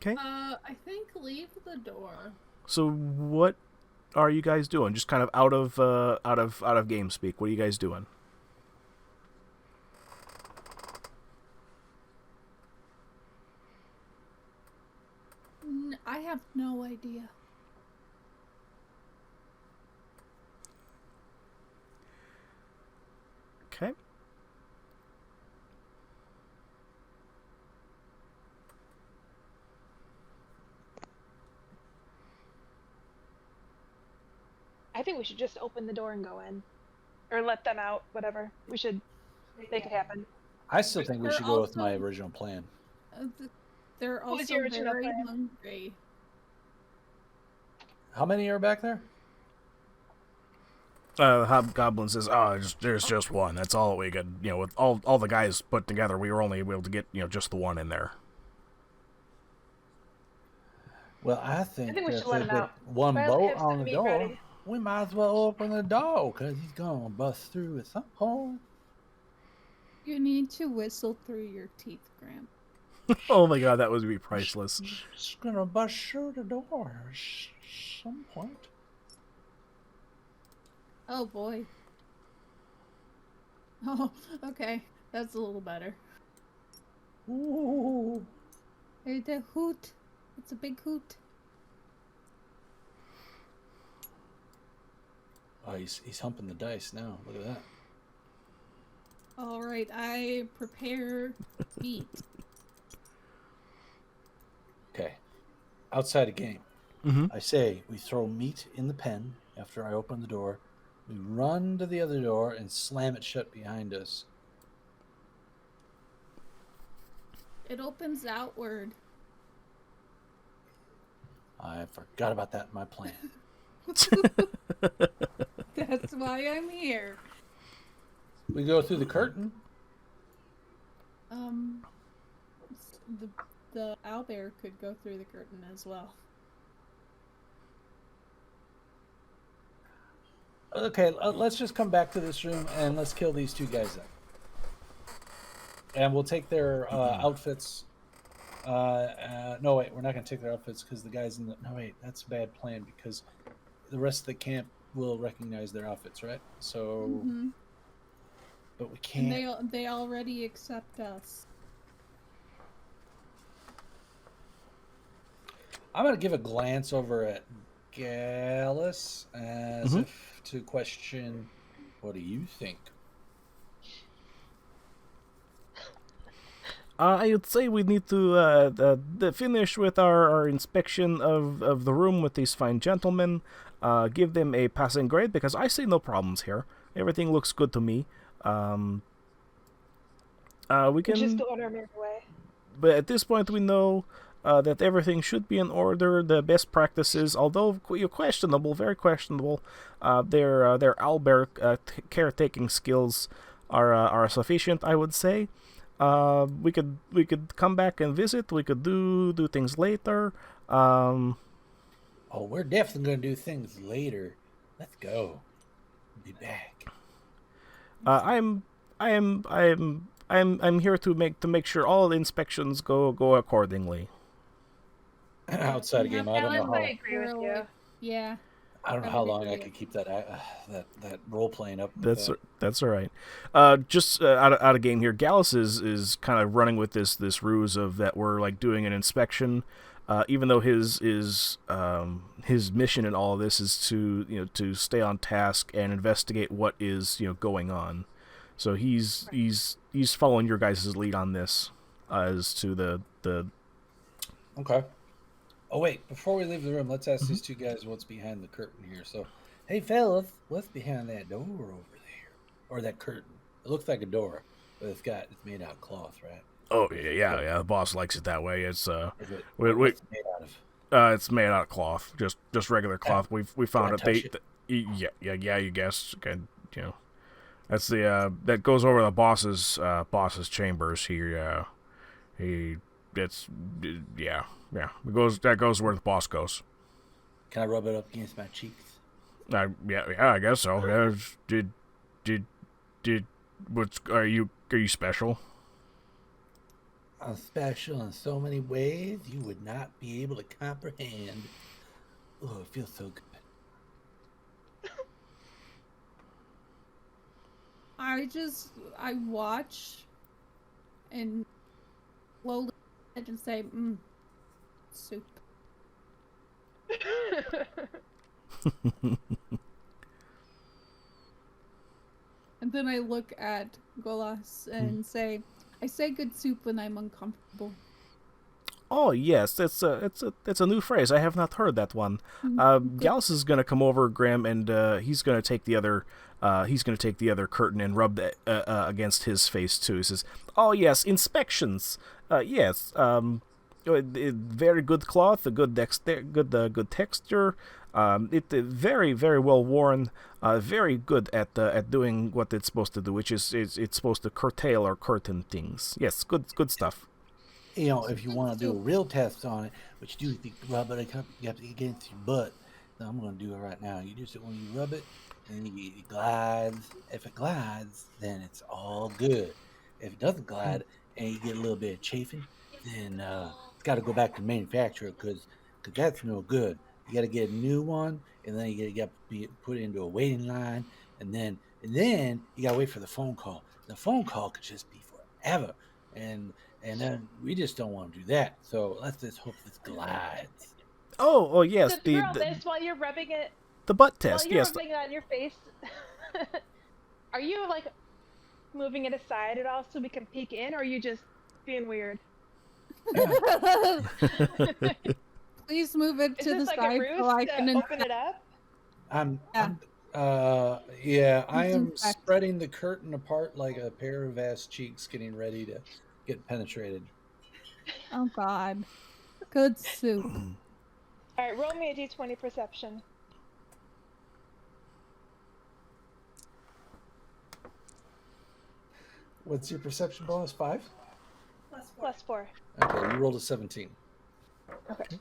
Okay. I think leave the door. So what are you guys doing? Just kind of out of game speak. What are you guys doing? I have no idea. Okay. I think we should just open the door and go in. Or let them out, whatever. We should make it happen. I still think we should go with Also- my original plan. They're What was also your original very plan? hungry. How many are back there? Hobgoblin says, there's just one. That's all we could, with all the guys put together, we were only able to get, just the one in there. Well, I think we should if let we him put out. one Well, bolt have on some the meat door, ready. we might as well open the door because he's gonna bust through at some point. You need to whistle through your teeth, Graham. Oh my god, that would be priceless. He's gonna bust through the door at some point. Oh boy. Oh, okay. That's a little better. Ooh. It's a hoot. It's a big hoot. Oh, he's humping the dice now. Look at that. All right, I prepare meat. Okay. Outside a game. Mm-hmm. I say we throw meat in the pen after I open the door. We run to the other door and slam it shut behind us. It opens outward. I forgot about that in my plan. That's why I'm here. We go through the curtain. The owlbear could go through the curtain as well. Okay, let's just come back to this room and let's kill these two guys then. And we'll take their outfits. No, wait, we're not going to take their outfits because the guys in the... No, wait, that's a bad plan because the rest of the camp will recognize their outfits, right? So... Mm-hmm. But we can't... And they already accept us. I'm going to give a glance over at Gallus as if to question, what do you think? I would say we need to finish with our inspection of the room with these fine gentlemen, give them a passing grade, because I see no problems here. Everything looks good to me. We can Just go on our merry way. But at this point, we know that everything should be in order. The best practices, although questionable, very questionable, their owlbear caretaking skills are sufficient, I would say. We could come back and visit. We could do things later. Oh, we're definitely gonna do things later. Let's go. Be back. I'm here to make sure all the inspections go accordingly. Outside of game, I don't know I how. agree with you. Yeah. I don't know how long I could keep that role playing up. That's all right. Just out of game here. Gallus is kind of running with this ruse of that we're like doing an inspection, even though his mission in all of this is to stay on task and investigate what is going on. So he's following your guys' lead on this as to the. Okay. Oh wait, before we leave the room, let's ask these two guys what's behind the curtain here. So, hey fellas, what's behind that door over there, or that curtain? It looks like a door, but it's made out of cloth, right? Oh yeah. The boss likes it that way. It's What's it made out of? It's made out of cloth, just regular cloth. We found it. Yeah. You guessed. That's that goes over the boss's chambers here. That goes where the boss goes. Can I rub it up against my cheeks? I guess so. Are you special? I'm special in so many ways you would not be able to comprehend. Oh, it feels so good. I watch and slowly I just say, soup. And then I look at Golas and say, I say good soup when I'm uncomfortable. Oh yes, it's a new phrase. I have not heard that one. Gallus is gonna come over, Graham, and he's gonna take the other curtain and rub that against his face too. He says, "Oh yes, inspections. Yes. Very good cloth, a good texture. It very very well worn. Very good at doing what it's supposed to do, which is it's supposed to curtail or curtain things. Yes, good stuff." If you want to do a real test on it, what you do is you rub it up against your butt. So I'm going to do it right now. You just when you rub it, and it glides. If it glides, then it's all good. If it doesn't glide and you get a little bit of chafing, then it's got to go back to the manufacturer because that's no good. You got to get a new one, and then you got to be put into a waiting line, and then you got to wait for the phone call. The phone call could just be forever, and then we just don't want to do that. So let's just hope this glides. Oh yes, So through all this while you're rubbing it. The butt test. While you're Yes. rubbing it on your face. Are you like moving it aside at all so we can peek in, or are you just being weird? Please move it Is to the this like a side ruse so I to can open it up? I am spreading the curtain apart like a pair of ass cheeks getting ready to get penetrated. Oh God. Good soup. Alright, roll me a d20 perception. What's your perception bonus? 5? Plus 4. Okay, you rolled a 17. Okay.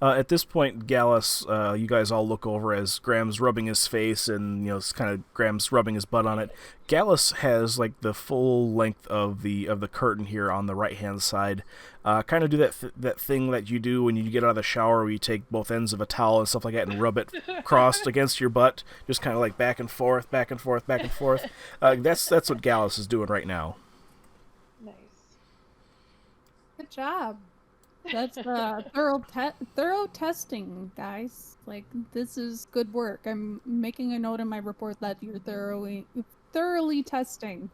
At this point, Gallus, you guys all look over as Graham's rubbing his face, and it's kind of Graham's rubbing his butt on it. Gallus has like the full length of the curtain here on the right hand side. Kind of do that thing that you do when you get out of the shower, where you take both ends of a towel and stuff like that and rub it crossed against your butt, just kind of like back and forth, back and forth, back and forth. That's what Gallus is doing right now. Nice. Good job. That's thorough testing, guys. Like, this is good work. I'm making a note in my report that you're thoroughly testing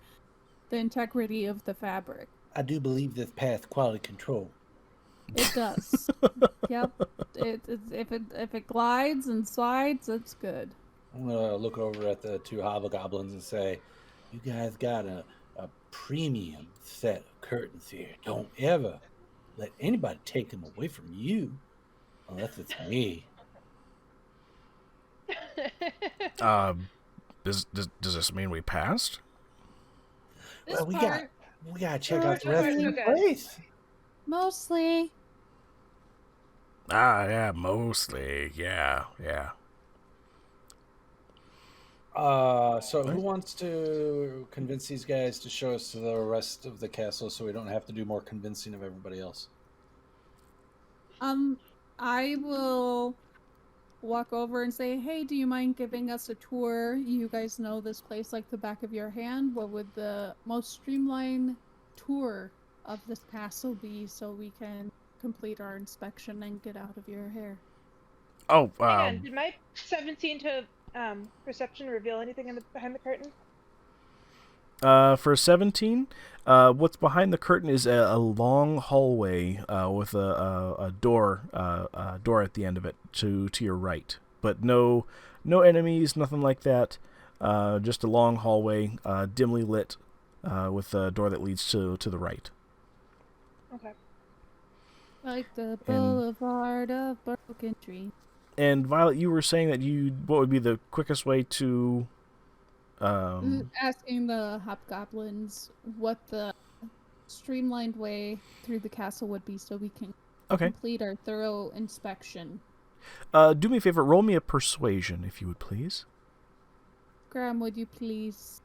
the integrity of the fabric. I do believe this passed quality control. It does. Yep. If it glides and slides, it's good. I'm gonna look over at the two hobgoblins and say, "You guys got a premium set of curtains here. Don't ever let anybody take them away from you, unless it's me." Does this mean we passed? This we part, gotta check out the rest of the Okay. place. mostly. Yeah, mostly. Yeah. So who wants to convince these guys to show us to the rest of the castle so we don't have to do more convincing of everybody else? I will walk over and say, hey, do you mind giving us a tour? You guys know this place like the back of your hand. What would the most streamlined tour of this castle be so we can complete our inspection and get out of your hair? Oh, Hang on, did my 17 to perception reveal anything behind the curtain? For 17, what's behind the curtain is a long hallway with a door at the end of it to your right. But no enemies, nothing like that. Just a long hallway, dimly lit, with a door that leads to the right. Okay. Like the boulevard of broken dreams. And Violet, you were saying that what would be the quickest way to Asking the hobgoblins what the streamlined way through the castle would be so we can complete our thorough inspection. Do me a favor, roll me a persuasion, if you would please. Graham, would you please?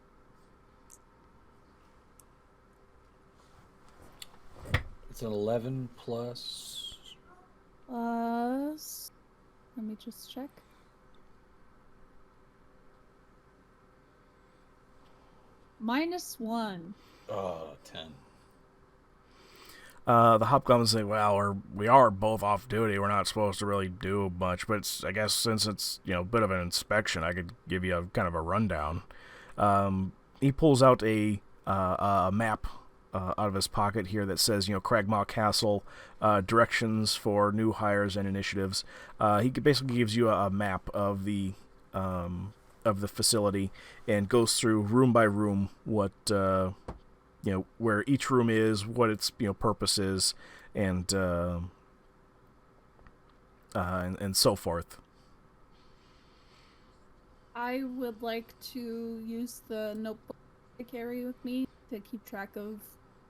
It's an 11 plus. Let me just check. -1. 10. The hobgoblins say, well, we are both off duty. We're not supposed to really do much, but I guess since it's, a bit of an inspection, I could give you a kind of a rundown. He pulls out a map out of his pocket here that says, Cragmaw Castle, directions for new hires and initiatives. He basically gives you a map of the facility and goes through room by room what where each room is, what its purpose is, and so forth. I would like to use the notebook I carry with me to keep track of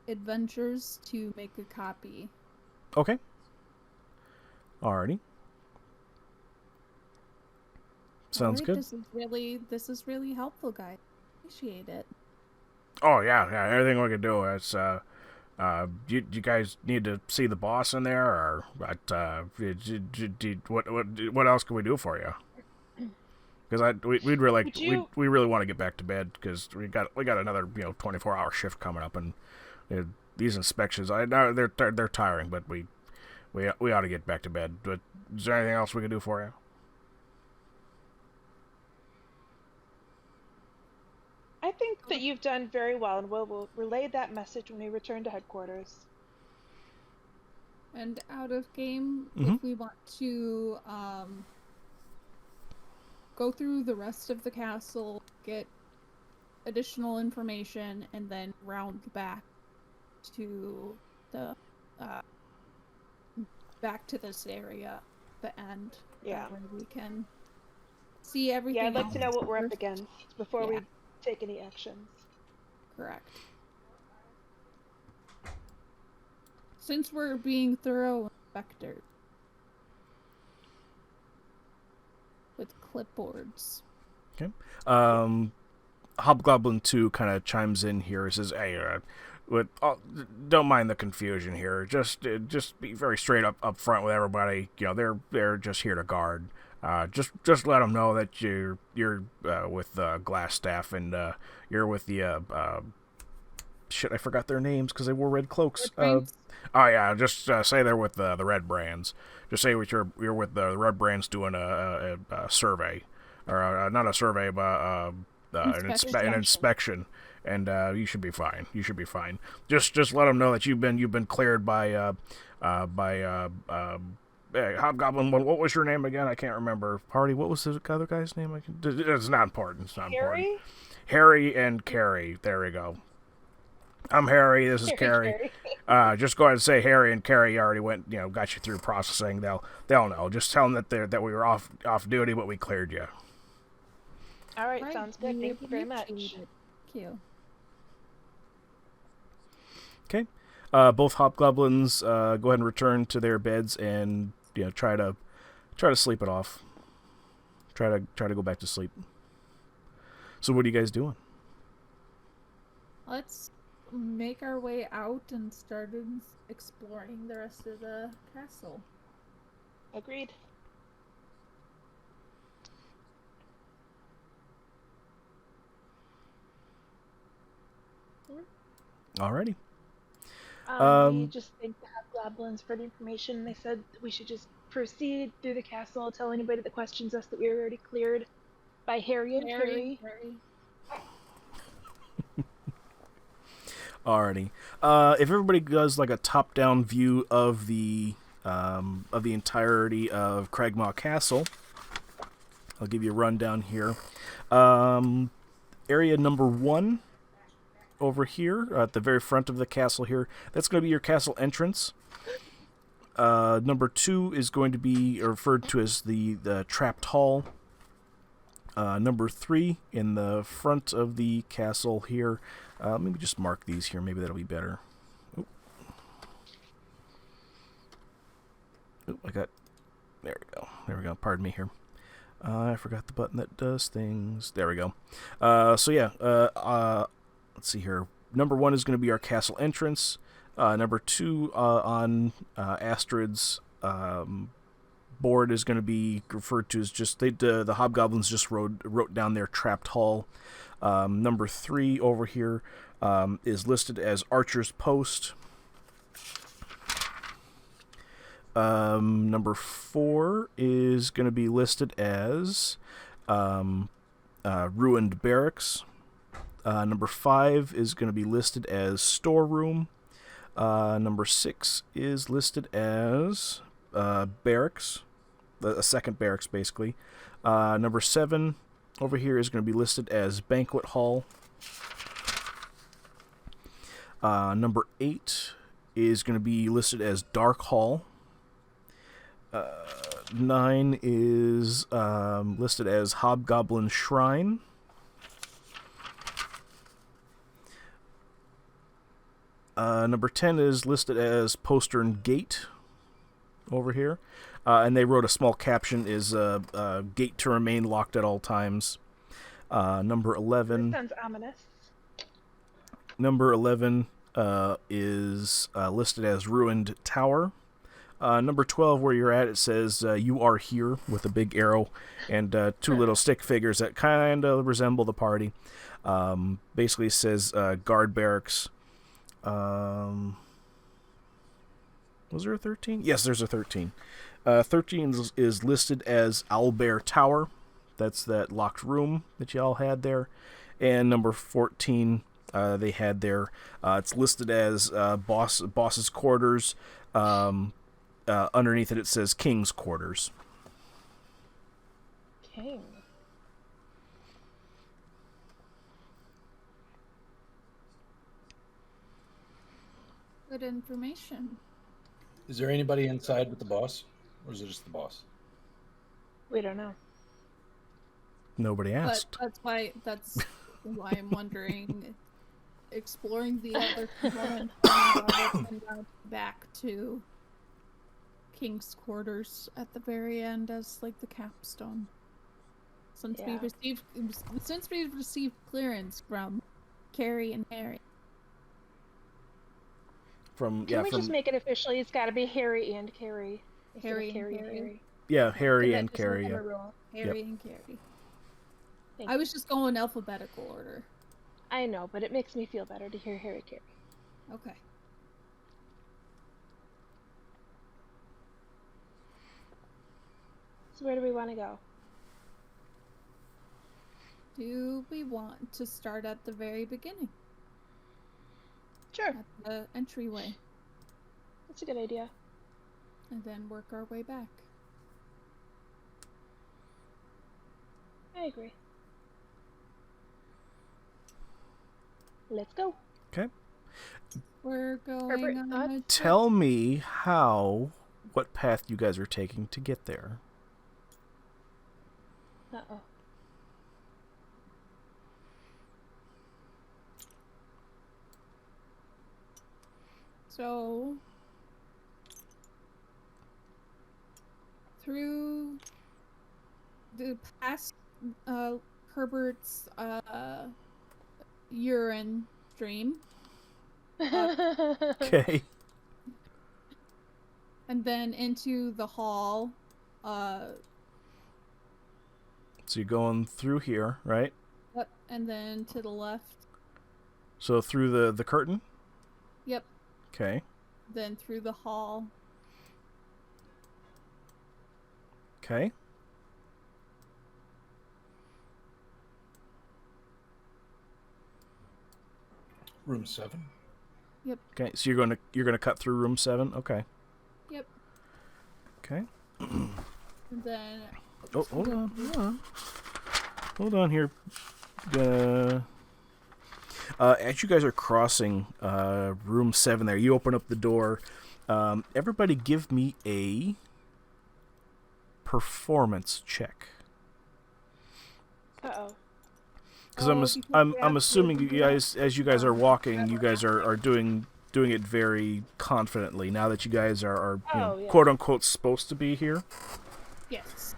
adventures to make a copy. Okay. Alrighty. Sounds good. This is really helpful, guys. Appreciate it. Oh yeah. Everything we can do. It's you guys need to see the boss in there, or what else can we do for you? Because we really want to get back to bed because we got another 24-hour shift coming up, and these inspections they're tiring, but we ought to get back to bed. But is there anything else we can do for you? I think that you've done very well, and we'll relay that message when we return to headquarters. And out of game, Mm-hmm. if we want to go through the rest of the castle, get additional information, and then round back to the back to this area, the end. Yeah. Where we can see everything. Yeah, I'd like to know what we're up first. against before we take any actions. Correct. Since we're being thorough inspectors with clipboards. Okay. Hobgoblin 2 kind of chimes in here. He says, "Hey, don't mind the confusion here. Just be very straight up front with everybody. They're just here to guard. Just let them know that you're with Glass Staff and you're with the shit. I forgot their names because they wore red cloaks. Just say they're with the Red Brands. Just say you're with the Red Brands doing a survey, or not a survey, but an inspection, and you should be fine. Just let them know that you've been cleared by Hobgoblin. What was your name again? I can't remember. Party. What was the other guy's name? It's not important. Important. Harry and Carrie. There we go. I'm Harry. This is Carrie. Just go ahead and say Harry and Carrie already went. Got you through processing. They'll know. Just tell them that we were off duty, but we cleared you. All right, sounds good. Thank you very much. Thank you. Okay. Both hobgoblins go ahead and return to their beds and try to sleep it off. Try to go back to sleep. So what are you guys doing? Let's make our way out and start exploring the rest of the castle. Agreed. Alrighty. We just thanked the hobgoblins for the information. They said we should just proceed through the castle, tell anybody that questions us that we were already cleared by Harry and Carrie. Alrighty. If everybody does like a top-down view of the entirety of Cragmaw Castle, I'll give you a rundown here. Area number 1 over here at the very front of the castle here. That's going to be your castle entrance. Number 2 is going to be referred to as the trapped hall. Number 3 in the front of the castle here. Let me just mark these here. Maybe that'll be better. Oop, there we go. There we go. Pardon me here. I forgot the button that does things. There we go. Let's see here. Number 1 is going to be our castle entrance. Number 2 on Astrid's board is going to be referred to as just the hobgoblins just wrote down their trapped hall. Number 3 over here is listed as Archer's Post. Number 4 is going to be listed as Ruined Barracks. Number 5 is going to be listed as Storeroom. Number 6 is listed as Barracks, a second barracks basically. Number 7 over here is going to be listed as Banquet Hall. Number 8 is going to be listed as Dark Hall. 9 is listed as Hobgoblin Shrine. Number 10 is listed as Postern Gate over here. And they wrote a small caption is gate to remain locked at all times. Number 11. That sounds ominous. Number 11 is listed as Ruined Tower. Number 12, where you're at, it says you are here with a big arrow and 2 little stick figures that kind of resemble the party. Basically says guard barracks. Was there a 13? Yes, there's a 13. 13 is listed as Owlbear Tower. That's that locked room that y'all had there. And number 14, they had there. It's listed as boss's quarters. Underneath it says King's Quarters. King. Good information. Is there anybody inside with the boss? Or is it just the boss? We don't know. Nobody asked. But that's why I'm wondering, exploring the other component and back to King's Quarters at the very end as like the capstone. Since we've received clearance from Carrie and Harry. Can we just make it officially? It's got to be Harry and Carrie. Harry and Carrie. Yeah, Harry and Carrie. Harry and Carrie. I was just going alphabetical order. I know, but it makes me feel better to hear Harry Carrie. Okay. So where do we want to go? Do we want to start at the very beginning? Sure. At the entryway. That's a good idea. And then work our way back. I agree. Let's go. Okay. We're going Herbert, on a trip. Tell me what path you guys are taking to get there. Uh-oh. So through the past Herbert's urine stream, Okay. and then into the hall. So you're going through here, right? Yep, and then to the left. So through the curtain? Yep. Okay. Then through the hall. Okay. Room 7. Yep. Okay. So you're gonna cut through room 7. Okay. Yep. Okay. And then. Oh, hold on here. As you guys are crossing room 7 there, you open up the door. Everybody give me a performance check. Uh-oh. Because I'm assuming you guys, as you guys are walking, you guys are doing it very confidently now that you guys are Yeah. quote unquote supposed to be here. Yes.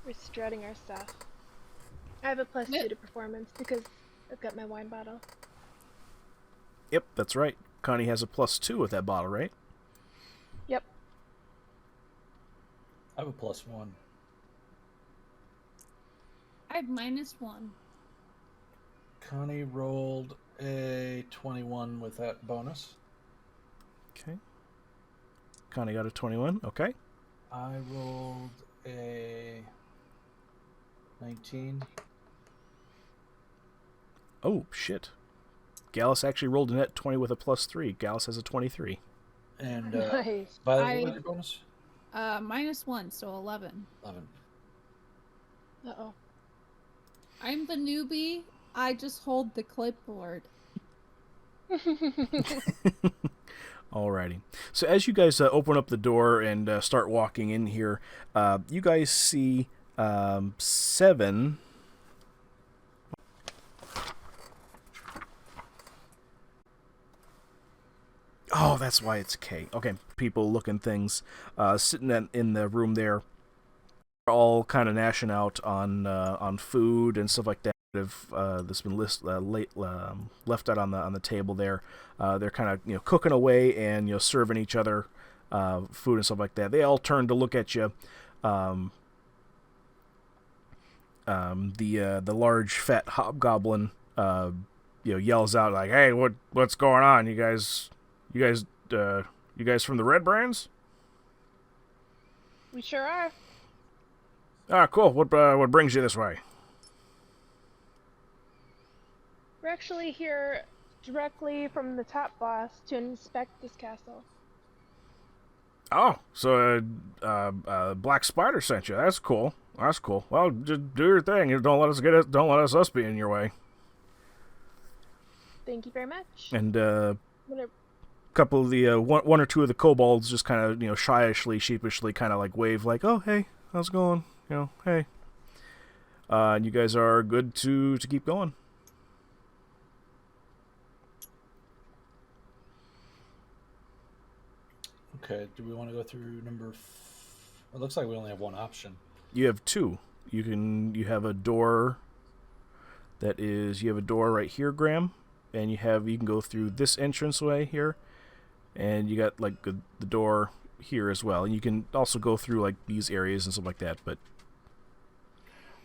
We're strutting our stuff. I have a +2 to performance because I've got my wine bottle. Yep, that's right. Connie has a +2 with that bottle, right? Yep. I have a +1. I have -1. Connie rolled a 21 with that bonus. Okay. Connie got a 21. Okay. I rolled a 19. Oh, shit. Gallus actually rolled a net 20 with a +3. Gallus has a 23. And Nice. Violet, what was your bonus? -1, so 11. 11. Uh-oh. I'm the newbie. I just hold the clipboard. Alrighty. So as you guys open up the door and start walking in here, you guys see 7. Oh, that's why it's K. Okay, people looking things sitting in the room there, all kind of gnashing out on food and stuff like that. That's been left out on the table there. They're kind of cooking away and serving each other food and stuff like that. They all turn to look at you. The large fat hobgoblin yells out like, "Hey, what's going on? You guys from the Red Brands?" We sure are. Ah, cool. What brings you this way? We're actually here directly from the top boss to inspect this castle. Oh, so Black Spider sent you. That's cool. That's cool. Well, just do your thing. Don't let us be in your way. Thank you very much. And couple of the one or two of the kobolds just kind of shyishly, sheepishly kind of like wave like, "Oh, hey, how's it going? Hey." And you guys are good to keep going. Okay, do we want to go through number... It looks like we only have one option. You have 2. You have a door that is... You have a door right here, Graham. And you can go through this entranceway here. And you got like the door here as well. And you can also go through like these areas and stuff like that, but...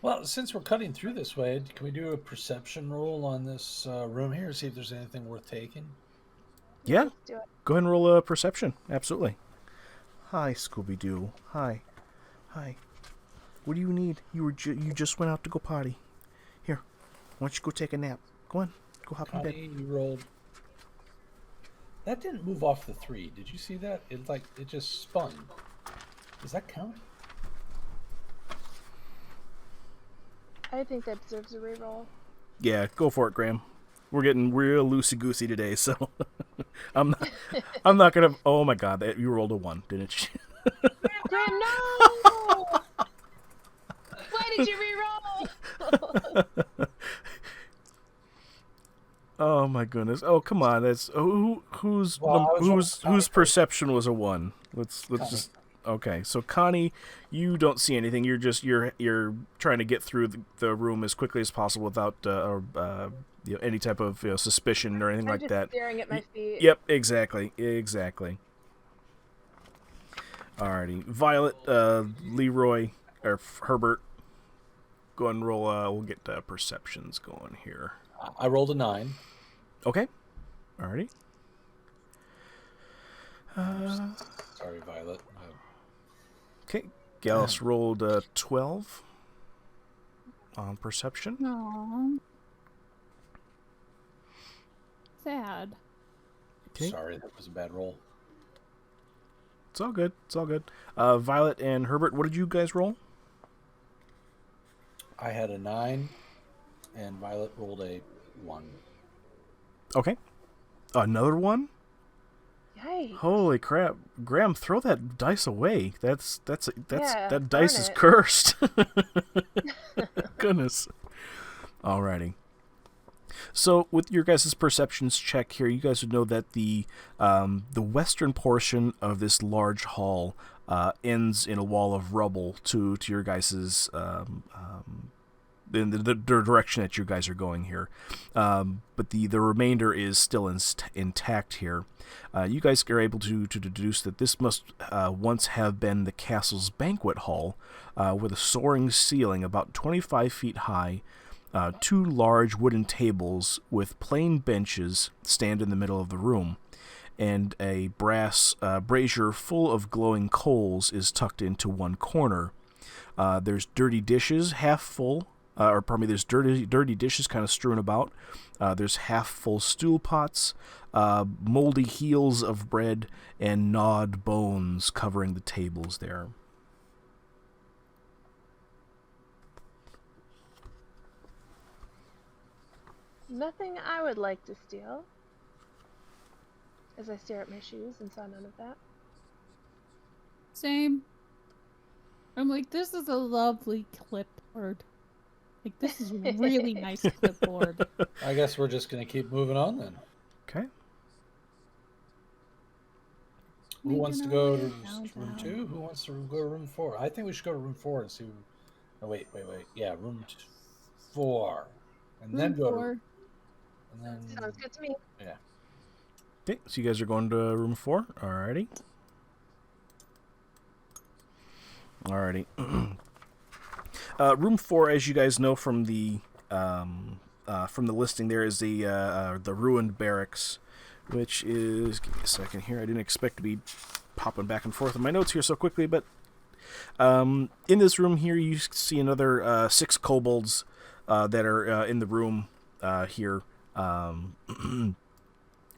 Well, since we're cutting through this way, can we do a perception roll on this room here, see if there's anything worth taking? Yeah, Let's do it. go ahead and roll a perception. Absolutely. Hi, Scooby-Doo. Hi. What do you need? You just went out to go potty. Here, why don't you go take a nap? Go on, go hop in bed. Connie, you rolled... That didn't move off the 3. Did you see that? It just spun. Does that count? I think that deserves a reroll. Yeah, go for it, Graham. We're getting real loosey-goosey today, so I'm not gonna... Oh my god, you rolled a 1, didn't you? Graham, no! Why did you reroll? Oh my goodness! Oh come on! That's whose perception was a 1? Let's Connie. just okay. So Connie, you don't see anything. You're trying to get through the room as quickly as possible without any type of suspicion or anything I'm like just that. staring at my feet. Yep, exactly. Alrighty, Violet, Leroy, or Herbert, go ahead and roll. We'll get perceptions going here. I rolled a 9. Okay. Alrighty. Sorry, Violet. Okay. Gallus rolled 12 on perception. Aww. Sad. Okay. Sorry, that was a bad roll. It's all good. Violet and Herbert, what did you guys roll? I had a 9, and Violet rolled a 1. Okay. Another one? Yikes. Holy crap. Graham, throw that dice away. That's Yeah, that dice darn is it. cursed. Goodness. Alrighty. So with your guys' perceptions check here, you guys would know that the western portion of this large hall ends in a wall of rubble to your guys' in the direction that you guys are going here. But the remainder is still intact here. You guys are able to deduce that this must once have been the castle's banquet hall, with a soaring ceiling about 25 feet high. 2 large wooden tables with plain benches stand in the middle of the room, and a brass brazier full of glowing coals is tucked into one corner. There's dirty dishes half full, there's dirty dishes kind of strewn about. There's half full stool pots, moldy heels of bread, and gnawed bones covering the tables there. Nothing I would like to steal. As I stare at my shoes and saw none of that. Same. I'm like, this is a lovely clipboard. Like, this is really nice clipboard. I guess we're just going to keep moving on then. Okay. Who wants to go to room 2? Who wants to go to room 4? I think we should go to room 4 and see. Oh, wait. Yeah, room 4. And then go to. And then. Sounds good to me. Yeah. Okay, so you guys are going to room 4. Alrighty. Room 4, as you guys know from the listing, there is the ruined barracks, which is, give me a second here. I didn't expect to be popping back and forth in my notes here so quickly, but in this room here, you see another 6 kobolds that are in the room here.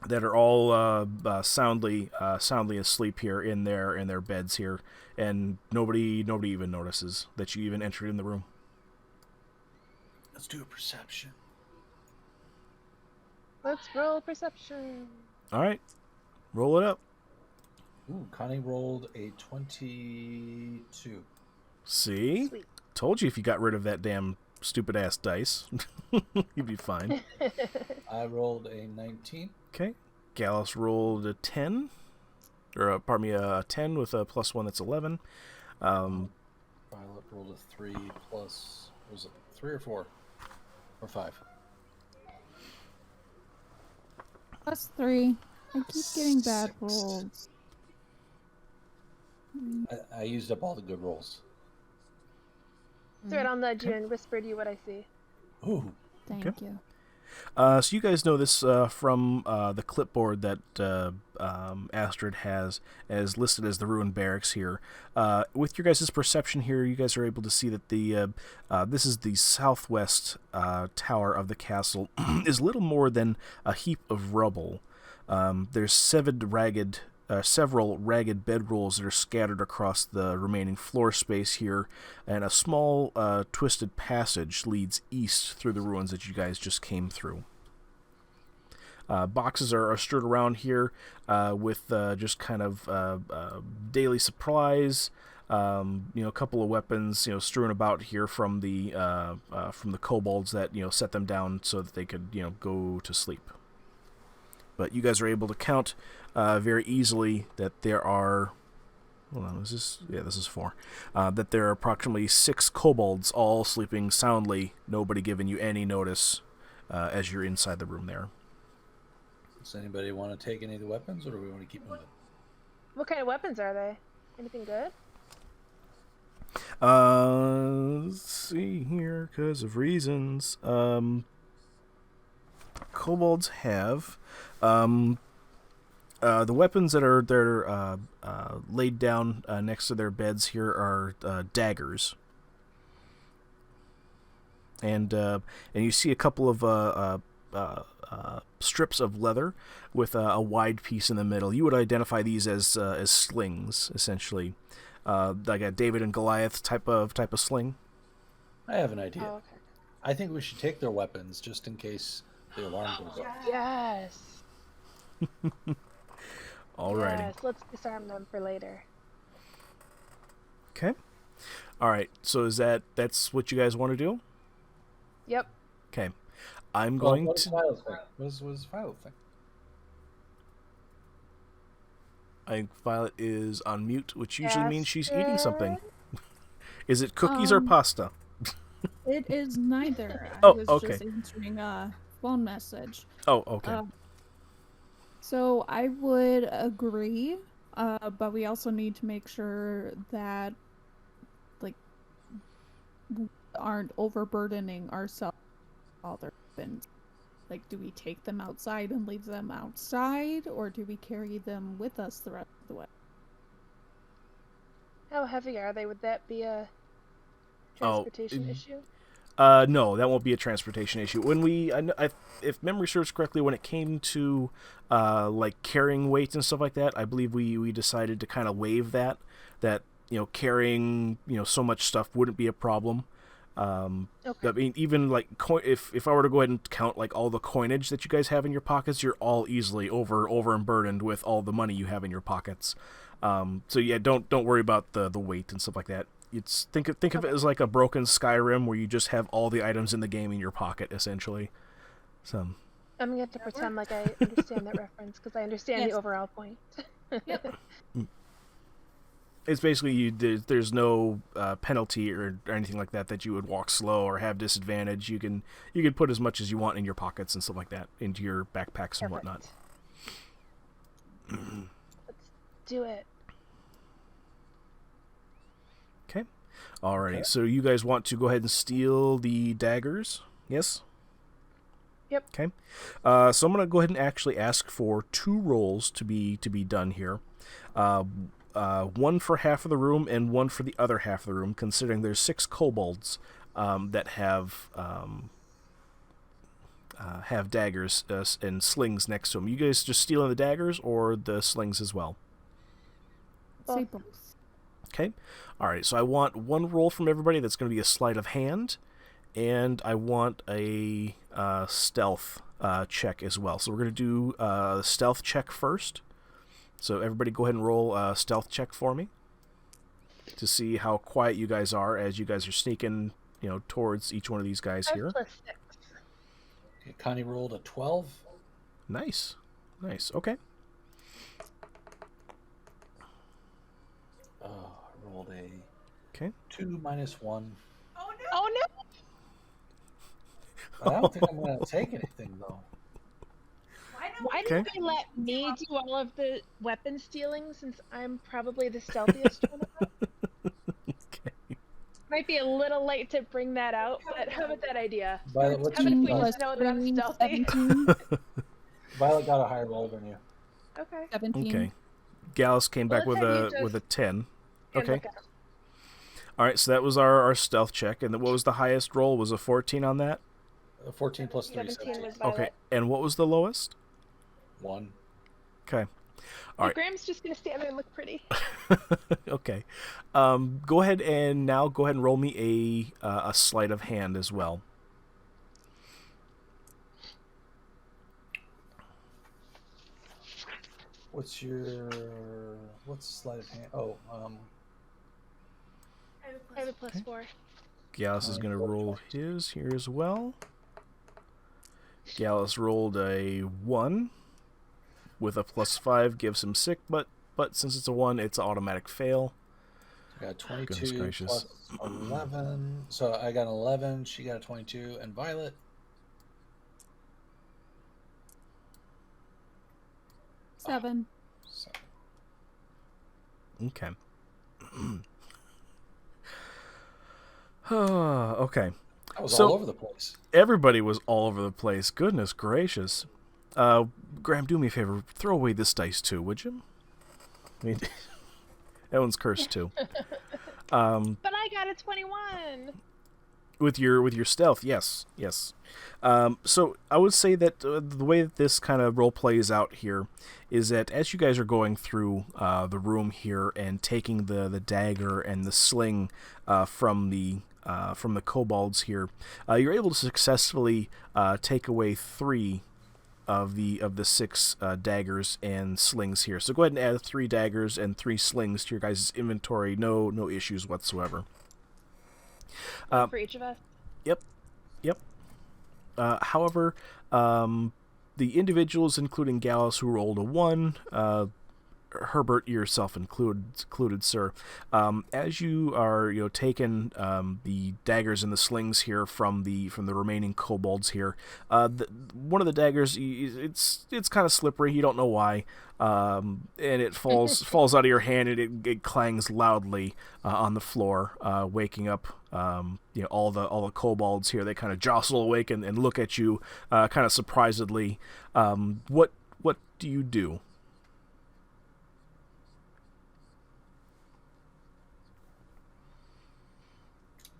That are all soundly asleep here in their beds here, and nobody even notices that you even entered in the room. Let's do a perception. Let's roll perception. All right, roll it up. Ooh, Connie rolled a 22. See, Sweet. told you if you got rid of that damn stupid ass dice, you'd be fine. I rolled a 19. Okay, Gallus rolled a 10, or pardon me, a 10 with a +1. That's 11. Violet rolled a 3 plus. Was it 3 or 4 or 5? +3. I keep getting bad rolls. I used up all the good rolls. Thread, I'll nudge you and whisper to you what I see. Ooh. Thank you. So you guys know this from the clipboard that Astrid has as listed as the ruined barracks here. With your guys' perception here, you guys are able to see that the this is the southwest tower of the castle is little more than a heap of rubble. There's several ragged bedrolls that are scattered across the remaining floor space here, and a small twisted passage leads east through the ruins that you guys just came through. Boxes are strewn around here with just kind of daily supplies, A couple of weapons, strewn about here from the kobolds that set them down so that they could go to sleep. But you guys are able to count very easily that there are. Hold on, is this? Yeah, this is 4. That there are approximately 6 kobolds all sleeping soundly, nobody giving you any notice as you're inside the room there. Does anybody want to take any of the weapons, or do we want to keep moving? What kind of weapons are they? Anything good? Let's see here, because of reasons. Kobolds have the weapons that are laid down next to their beds here are daggers, and you see a couple of strips of leather with a wide piece in the middle. You would identify these as slings, essentially, like a David and Goliath type of sling. I have an idea. Oh, okay. I think we should take their weapons just in case the alarm goes off. Yes. Alrighty. Yes, let's disarm them for later. Okay. Alright, so that's what you guys want to do? Yep. Okay. I'm going what to... Violet think? What does Violet think? I think Violet is on mute, which usually means she's eating something. Jasper? Is it cookies or pasta? It is neither. Oh, I was okay. just answering a phone message. Oh, okay. So I would agree, but we also need to make sure that, we aren't overburdening ourselves with all their weapons. Do we take them outside and leave them outside, or do we carry them with us the rest of the way? How heavy are they? Would that be a transportation issue? No, that won't be a transportation issue. When if memory serves correctly, when it came to carrying weight and stuff like that, I believe we decided to kind of waive that carrying so much stuff wouldn't be a problem. Okay. I mean, even if I were to go ahead and count all the coinage that you guys have in your pockets, you're all easily over and burdened with all the money you have in your pockets. So yeah, don't worry about the weight and stuff like that. It's think of it as like a broken Skyrim where you just have all the items in the game in your pocket, essentially. So I'm going to have to pretend like I understand that reference, because I understand the overall point. Yep. it's basically there's no penalty or anything like that you would walk slow or have disadvantage. You can put as much as you want in your pockets and stuff like that into your backpacks and whatnot. Let's do it. Okay. Alrighty. So you guys want to go ahead and steal the daggers? Yes? Yep. Okay. So I'm going to go ahead and actually ask for 2 rolls to be done here. One for half of the room and one for the other half of the room, considering there's 6 kobolds that have daggers and slings next to them. You guys just stealing the daggers or the slings as well? Say both. Okay. All right. So I want 1 roll from everybody. That's going to be a sleight of hand, and I want a stealth check as well. So we're going to do a stealth check first. So everybody go ahead and roll a stealth check for me to see how quiet you guys are as you guys are sneaking, towards each one of these guys here. 5 + 6. Okay, Connie rolled a 12. Nice. Okay. Rolled a Okay. 2 - 1. Oh no! I don't think I'm going to take anything, though. Why Okay. did they let me do all of the weapon stealing, since I'm probably the stealthiest one of them? Okay. Might be a little late to bring that out, but how about that idea? Violet, what's How about if we your just know that I'm 3, stealthy? 17. Violet got a higher roll than you. Okay. 17. Okay. Gallus came back Well, with let's have you a 10. And Okay. look out. All right. So that was our stealth check, and what was the highest roll? Was a 14 on that? 14 + 3, 17 17. was Violet. Okay. And what was the lowest? 1. Okay. Well, right. Graham's just gonna stand there and look pretty. Okay. Go ahead and roll me a sleight of hand as well. What's sleight of hand? I have a +4. Gallus is going to roll his here as well. Gallus rolled a 1 with a +5, gives him sick, but since it's a 1, it's an automatic fail. I got Goodness 22 gracious. plus 11. So I got an 11. She got a 22. And Violet? 7. So, Okay. Okay. I was So- all over the place. Everybody was all over the place. Goodness gracious. Graham, do me a favor. Throw away this dice too, would you? I mean, that one's cursed too. But I got a 21. With your stealth, yes. So I would say that the way that this kind of role plays out here is that as you guys are going through the room here and taking the dagger and the sling from the kobolds here, you're able to successfully take away 3 of the 6 daggers and slings here. So go ahead and add 3 daggers and 3 slings to your guys' inventory. No issues whatsoever. For each of us. Yep. However, the individuals, including Gallus, who rolled a 1, Herbert, yourself included, sir, as you are taking the daggers and the slings here from the remaining kobolds here, one of the daggers, it's kind of slippery. You don't know why, and it falls out of your hand, and it clangs loudly on the floor, waking up all the kobolds here. They kind of jostle awake and look at you kind of surprisedly. What do you do?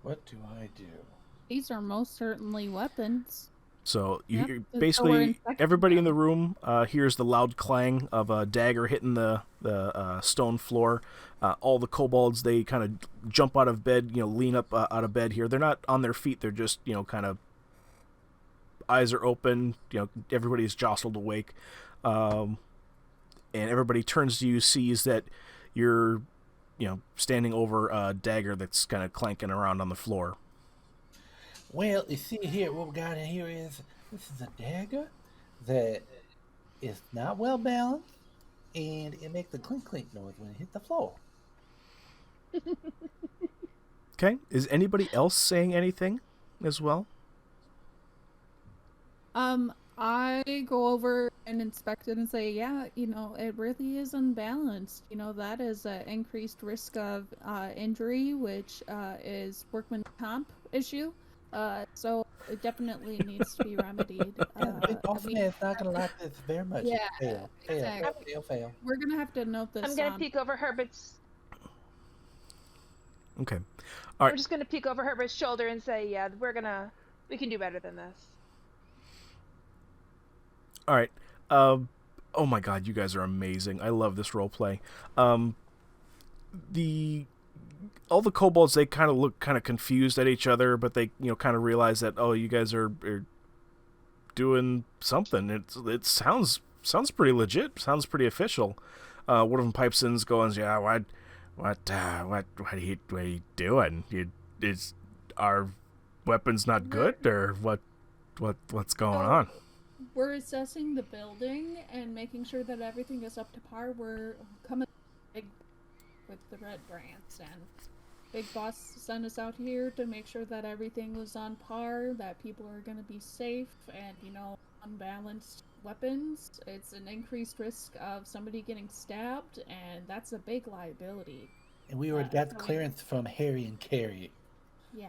What do I do? These are most certainly weapons. So Yep, you so basically we're inspecting everybody in them. the room hears the loud clang of a dagger hitting the stone floor. All the kobolds, they kind of jump out of bed, lean up out of bed here. They're not on their feet. They're just kind of eyes are open. Everybody's jostled awake, and everybody turns to you, sees that you're standing over a dagger that's kind of clanking around on the floor. Well, you see here, what we got in here is, this is a dagger that is not well balanced, and it makes a clink clink noise when it hits the floor. Okay, is anybody else saying anything as well? I go over and inspect it and say, yeah, it really is unbalanced. That is an increased risk of injury, which is workman comp issue. So it definitely needs to be remedied. Big boss man is not going to like this very much. Yeah, Fail. exactly. Fail. We're gonna have to note this. I'm going to peek over Herbert's. Okay. All I'm right. just going to peek over Herbert's shoulder and say, yeah, we can do better than this. All right. Oh my God, you guys are amazing. I love this role play. All the kobolds, they kind of look kind of confused at each other, but they kind of realize that you guys are doing something. It sounds pretty legit. Sounds pretty official. One of them pipes in, going, "Yeah, what are you doing? Is our weapons not good, or what's going on?" We're assessing the building and making sure that everything is up to par. We're coming big with the red brands, and Big Boss sent us out here to make sure that everything was on par, that people are going to be safe, and unbalanced weapons. It's an increased risk of somebody getting stabbed, and that's a big liability. And we already got the clearance from Harry and Carrie. Yeah.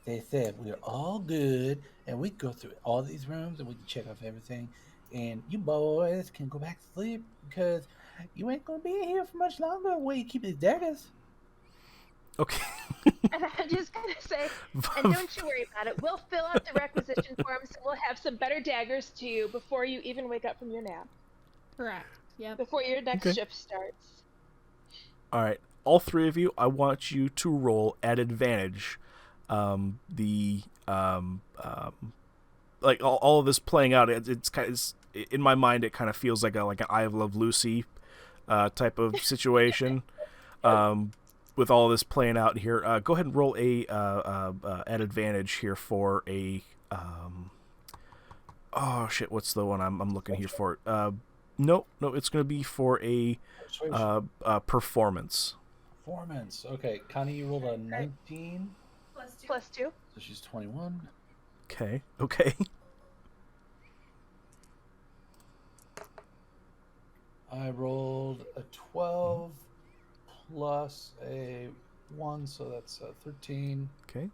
They said we're all good, and we can go through all these rooms, and we can check off everything. And you boys can go back to sleep, because you ain't going to be here for much longer while you keep these daggers. Okay. And I'm just going to say, and don't you worry about it. We'll fill out the requisition forms, and we'll have some better daggers to you before you even wake up from your nap. Correct. Yep. Before your next shift starts. All right. All 3 of you, I want you to roll at advantage. Like all of this playing out, it's kind of, in my mind, it kind of feels like an I Love Lucy type of situation. with all this playing out here, go ahead and roll a at advantage here for a. Oh shit! What's the one I'm looking here for? No, it's going to be for a performance. Performance. Okay, Connie, you rolled a 19. Plus 2. So she's 21. Okay. I rolled a 12 plus a 1, so that's 13. Okay.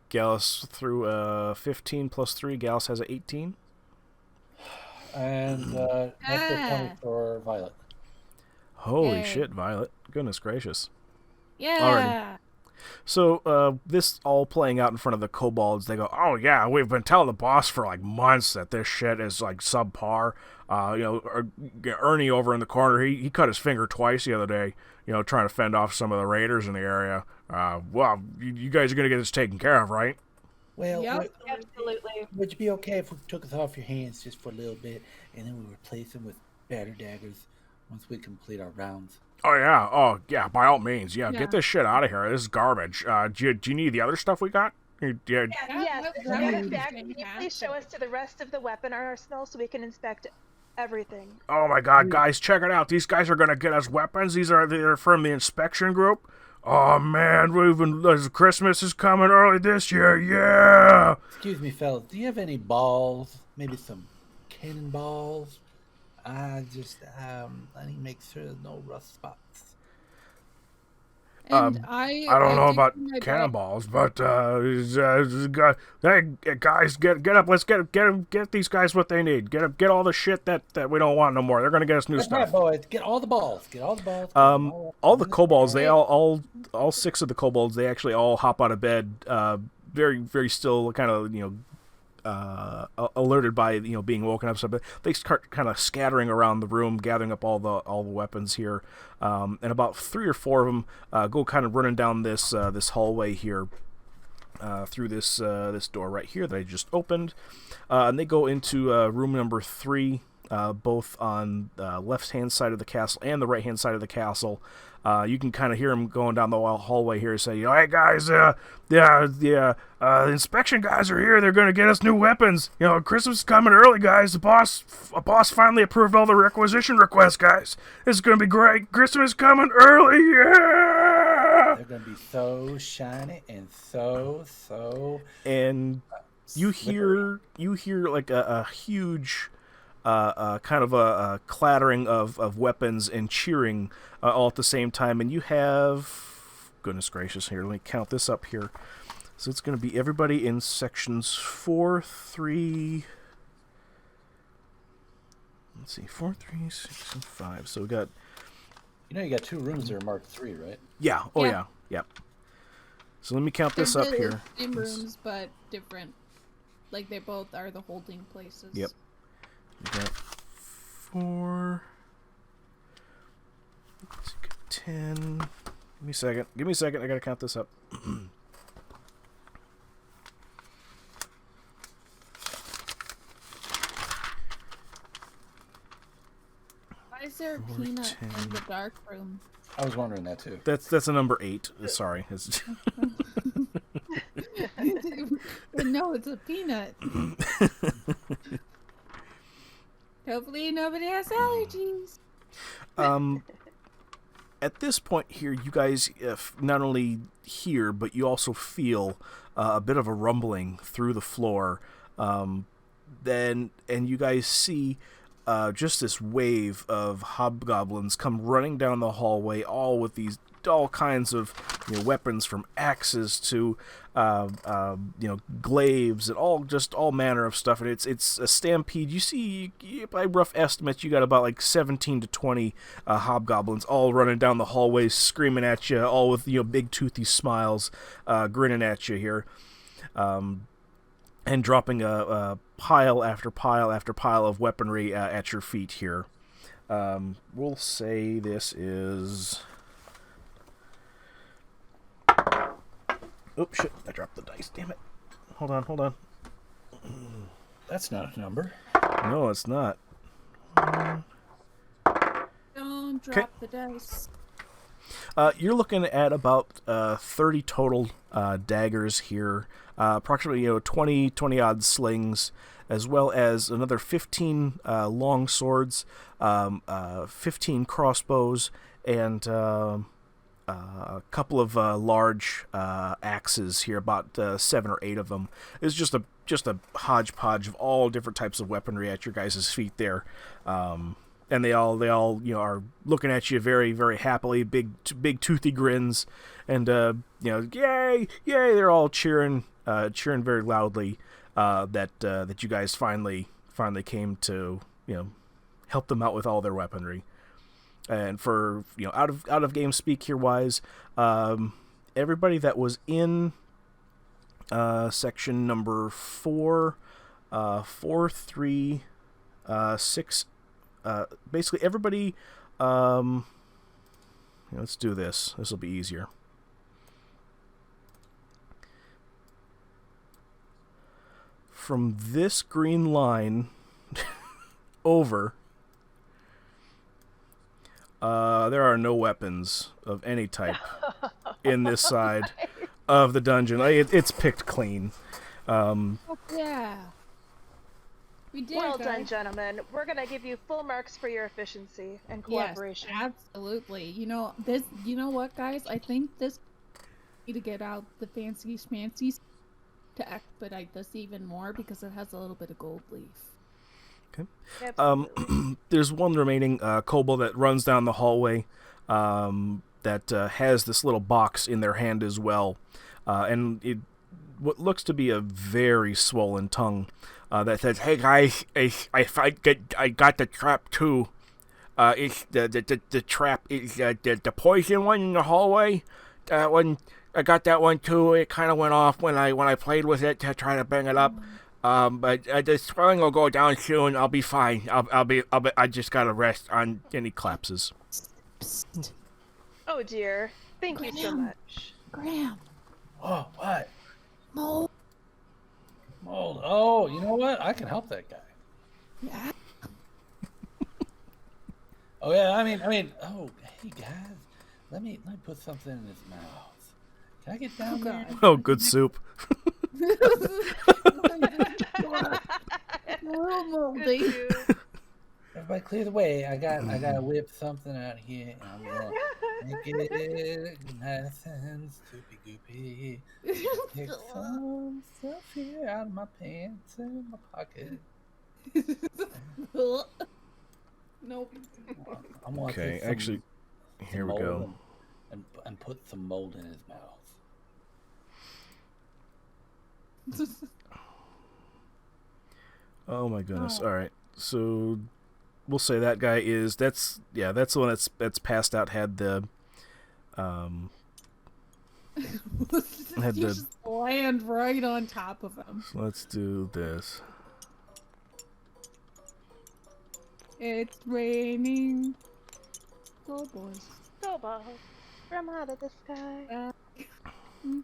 Gallus threw 15 plus 3. Gallus has an 18. And natural 20 for Violet. Holy Yay. shit, Violet. Goodness gracious. Yeah. So, this all playing out in front of the kobolds, they go, oh yeah, we've been telling the boss for like months that this shit is like subpar. Ernie over in the corner, he cut his finger twice the other day, trying to fend off some of the raiders in the area. Well, you guys are going to get this taken care of, right? Well, Yep. Absolutely. would you be okay if we took it off your hands just for a little bit, and then we replace them with better daggers once we complete our rounds? Oh yeah, by all means. Yeah, Yeah. get this shit out of here. This is garbage. Do you need the other stuff we got? Yes, that as a would matter be of fact, can you please fantastic. show us to the rest of the weapon arsenal so we can inspect everything? Oh my god, guys, check it out. These guys are gonna get us weapons. They're from the inspection group. Oh man, Christmas is coming early this year, yeah! Excuse me, fellas, do you have any balls? Maybe some cannonballs? I need to make sure there's no rust spots. And I don't know did about do my best. cannonballs, but hey guys, get up. Let's get these guys what they need. Get all the shit that we don't want no more. They're gonna get us new That's right, stuff. boys. Get all the balls. Get all the balls. All the kobolds, they all 6 of the kobolds, they actually all hop out of bed, very very still, kind of alerted by being woken up. So they start kind of scattering around the room, gathering up all the weapons here, and about 3 or 4 of them go kind of running down this hallway here, through this door right here that I just opened, and they go into room number 3. Both on the left-hand side of the castle and the right-hand side of the castle. You can kind of hear them going down the hallway here, saying, hey guys, the inspection guys are here. They're going to get us new weapons. Christmas is coming early, guys. A boss finally approved all the requisition requests, guys. This is going to be great. Christmas is coming early, yeah! They're going to be so shiny and so... And you hear like a huge... kind of a clattering of weapons and cheering all at the same time. And you have... Goodness gracious, here, let me count this up here. So it's going to be everybody in sections 4, 3... Let's see, 4, 3, 6, and 5. So we got... You got 2 rooms that are marked 3, right? Yeah, yeah. So let me count this They're up the here. Same rooms, but different. Like, they both are the holding places. Yep. We got 4. 10. Give me a second. I gotta count this up. Why is there a peanut in the dark room? I was wondering that too. That's a number 8. Sorry. No, it's a peanut. Hopefully nobody has allergies. At this point here, you guys not only hear, but you also feel a bit of a rumbling through the floor. And you guys see just this wave of hobgoblins come running down the hallway, all with all kinds of weapons, from axes to glaives, and all manner of stuff. And it's a stampede. You see, by rough estimates, you got about like 17 to 20 hobgoblins all running down the hallways, screaming at you, all with big toothy smiles, grinning at you here, and dropping a pile after pile after pile of weaponry at your feet here. We'll say this is... Oh, shit. I dropped the dice. Damn it. Hold on. That's not a number. No, it's not. Don't drop the dice. You're looking at about 30 total daggers here, approximately 20 odd slings, as well as another 15 long swords, 15 crossbows, and a couple of large axes here, about 7 or 8 of them. It's just a hodgepodge of all different types of weaponry at your guys' feet there. And they all are looking at you very, very happily, big toothy grins, and yay, they're all cheering very loudly that you guys finally came to help them out with all their weaponry. And for out of game speak here wise, everybody that was in section number 4, 4, 3, 6. Basically, everybody. Let's do this. This will be easier. From this green line over, there are no weapons of any type in this side of the dungeon. It's picked clean. Yeah. We did, Well guys. done, gentlemen. We're gonna give you full marks for your efficiency and cooperation. Yes, absolutely. You know what, guys? I think this need to get out the fancy schmancies to expedite this even more because it has a little bit of gold leaf. Okay. Absolutely. There's one remaining kobold that runs down the hallway that has this little box in their hand as well, and what looks to be a very swollen tongue that says, "Hey guys, I got the trap too. It's the trap is the poison one in the hallway. That one, I got that one too. It kind of went off when I played with it to try to bring it up. But the swelling will go down soon. I'll be fine. I just gotta rest on." And he collapses. Psst. Oh dear. Thank you so much. Graham. Oh, what? Mold. Mold. Oh, you know what? I can help that guy. Yeah. Oh yeah, I mean. Oh, hey guys, let me put something in his mouth. Can I get down there? Oh, good soup. Little moldy. Good soup. Everybody clear the way. I gotta whip something out here. And I'm gonna make it nice and soupy goopy. Take some stuff here out of my pants and my pocket. Nope. I'm gonna Okay, take some actually, here we mold go. and put some mold in his mouth. Oh my goodness! Oh. All right, so we'll say that guy that's the one that's passed out. Had the had You the. just land right on top of him. So let's do this. It's raining. Go boys. Snowballs from out of the sky.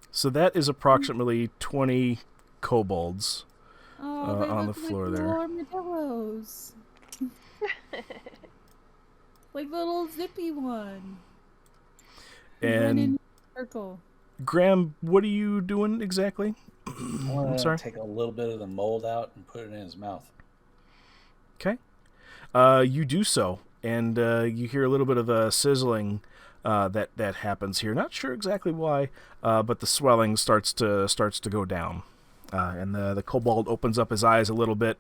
So that is approximately 20 kobolds. Oh, they on look the floor like there. little armadillos. Like little zippy one. Run in And a circle. Graham, what are you doing exactly? I want I'm to sorry. take a little bit of the mold out and put it in his mouth. Okay. You do so, and you hear a little bit of a sizzling that happens here. Not sure exactly why, but the swelling starts to go down, and the kobold opens up his eyes a little bit,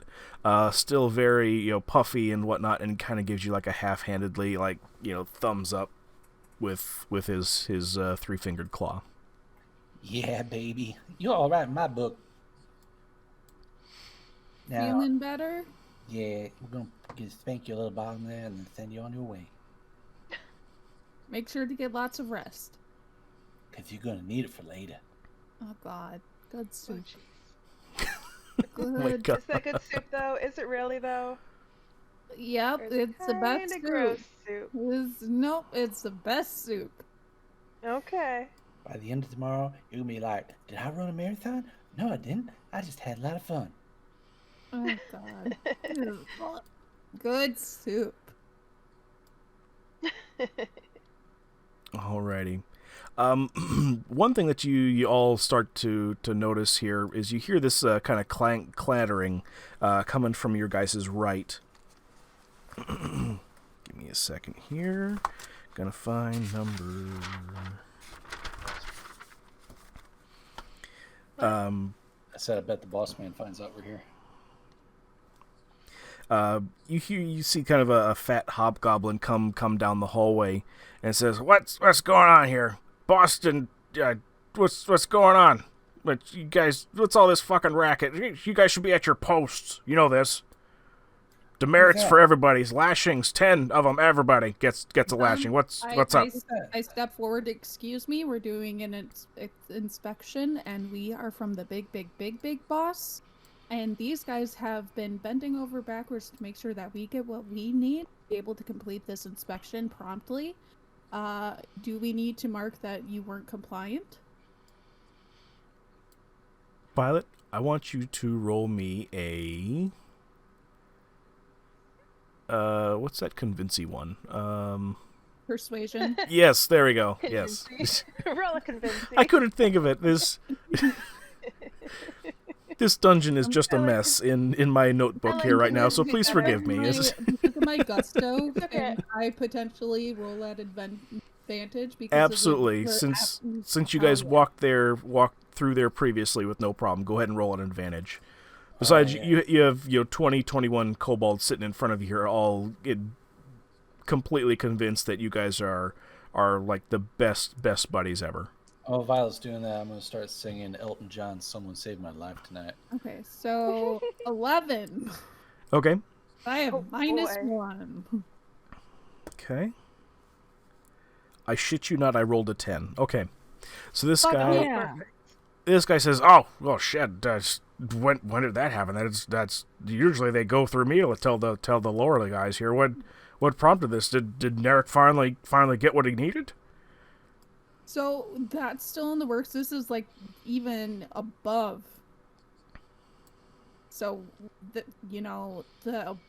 still very puffy and whatnot, and kind of gives you like a half-handedly thumbs up with his 3-fingered claw. Yeah, baby, you're all right in my book. Now, Feeling better? yeah, we're gonna spank your little bottom there and then send you on your way. Make sure to get lots of rest. Cause you're gonna need it for later. Oh God, good Oh, soup. jeez. Oh my Good. God. Is that good soup though? Is it really though? Yep, Or is it it's the best kinda soup. gross soup. Nope, it's the best soup. Okay. By the end of tomorrow, you're gonna be like, "Did I run a marathon? No, I didn't. I just had a lot of fun." Oh God. Good soup. Alrighty. One thing that you all start to notice here is you hear this kind of clattering coming from your guys' right. Give me a second here. Gonna find number. I said I bet the boss man finds out we're here. You see kind of a fat hobgoblin come down the hallway and says, "What's going on here, Boston? What's going on? But you guys, what's all this fucking racket? You guys should be at your posts. You know this. Demerits for everybody. Lashings, 10 of them. Everybody gets a lashing. What's up?" I step forward. Excuse me. We're doing an inspection, and we are from the big boss. And these guys have been bending over backwards to make sure that we get what we need to be able to complete this inspection promptly. Do we need to mark that you weren't compliant? Violet, I want you to roll me a... what's that convincy one? Persuasion. Yes, there we go. Yes. Roll a convincing. I couldn't think of it. This dungeon is just a mess in my notebook here right now, so please forgive me. My gusto, and I potentially roll at advantage because absolutely. Since you guys walked through there previously with no problem, go ahead and roll an advantage. Besides, you have 20, 21 kobolds sitting in front of you here, all completely convinced that you guys are like the best buddies ever. Oh, Violet's doing that. I'm going to start singing Elton John's "Someone Saved My Life" tonight. Okay, so 11. Okay. I have -1. Okay. I shit you not, I rolled a 10. Okay. So this guy says, "Oh, well, shit. When did that happen? That's usually they go through me to tell the lower guys here. What prompted this? Did Narek finally get what he needed?" So that's still in the works. This is like even above. So the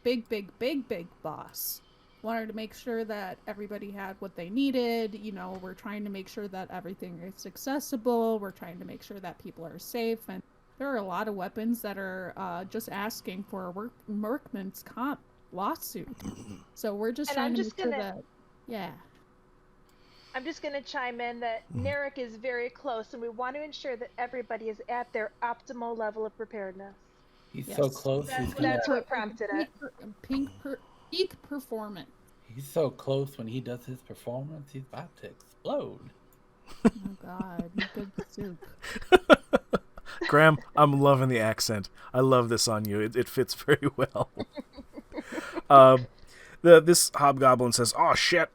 big boss wanted to make sure that everybody had what they needed. We're trying to make sure that everything is accessible. We're trying to make sure that people are safe, and there are a lot of weapons that are just asking for a workman's comp lawsuit. So we're just trying to make sure that, yeah. I'm just going to chime in that Narek is very close, and we want to ensure that everybody is at their optimal level of preparedness. He's so close. That's what prompted it. Peak performance. He's so close when he does his performance, he's about to explode. Oh, God. Good soup. Graham, I'm loving the accent. I love this on you. It fits very well. This hobgoblin says, "Oh, shit.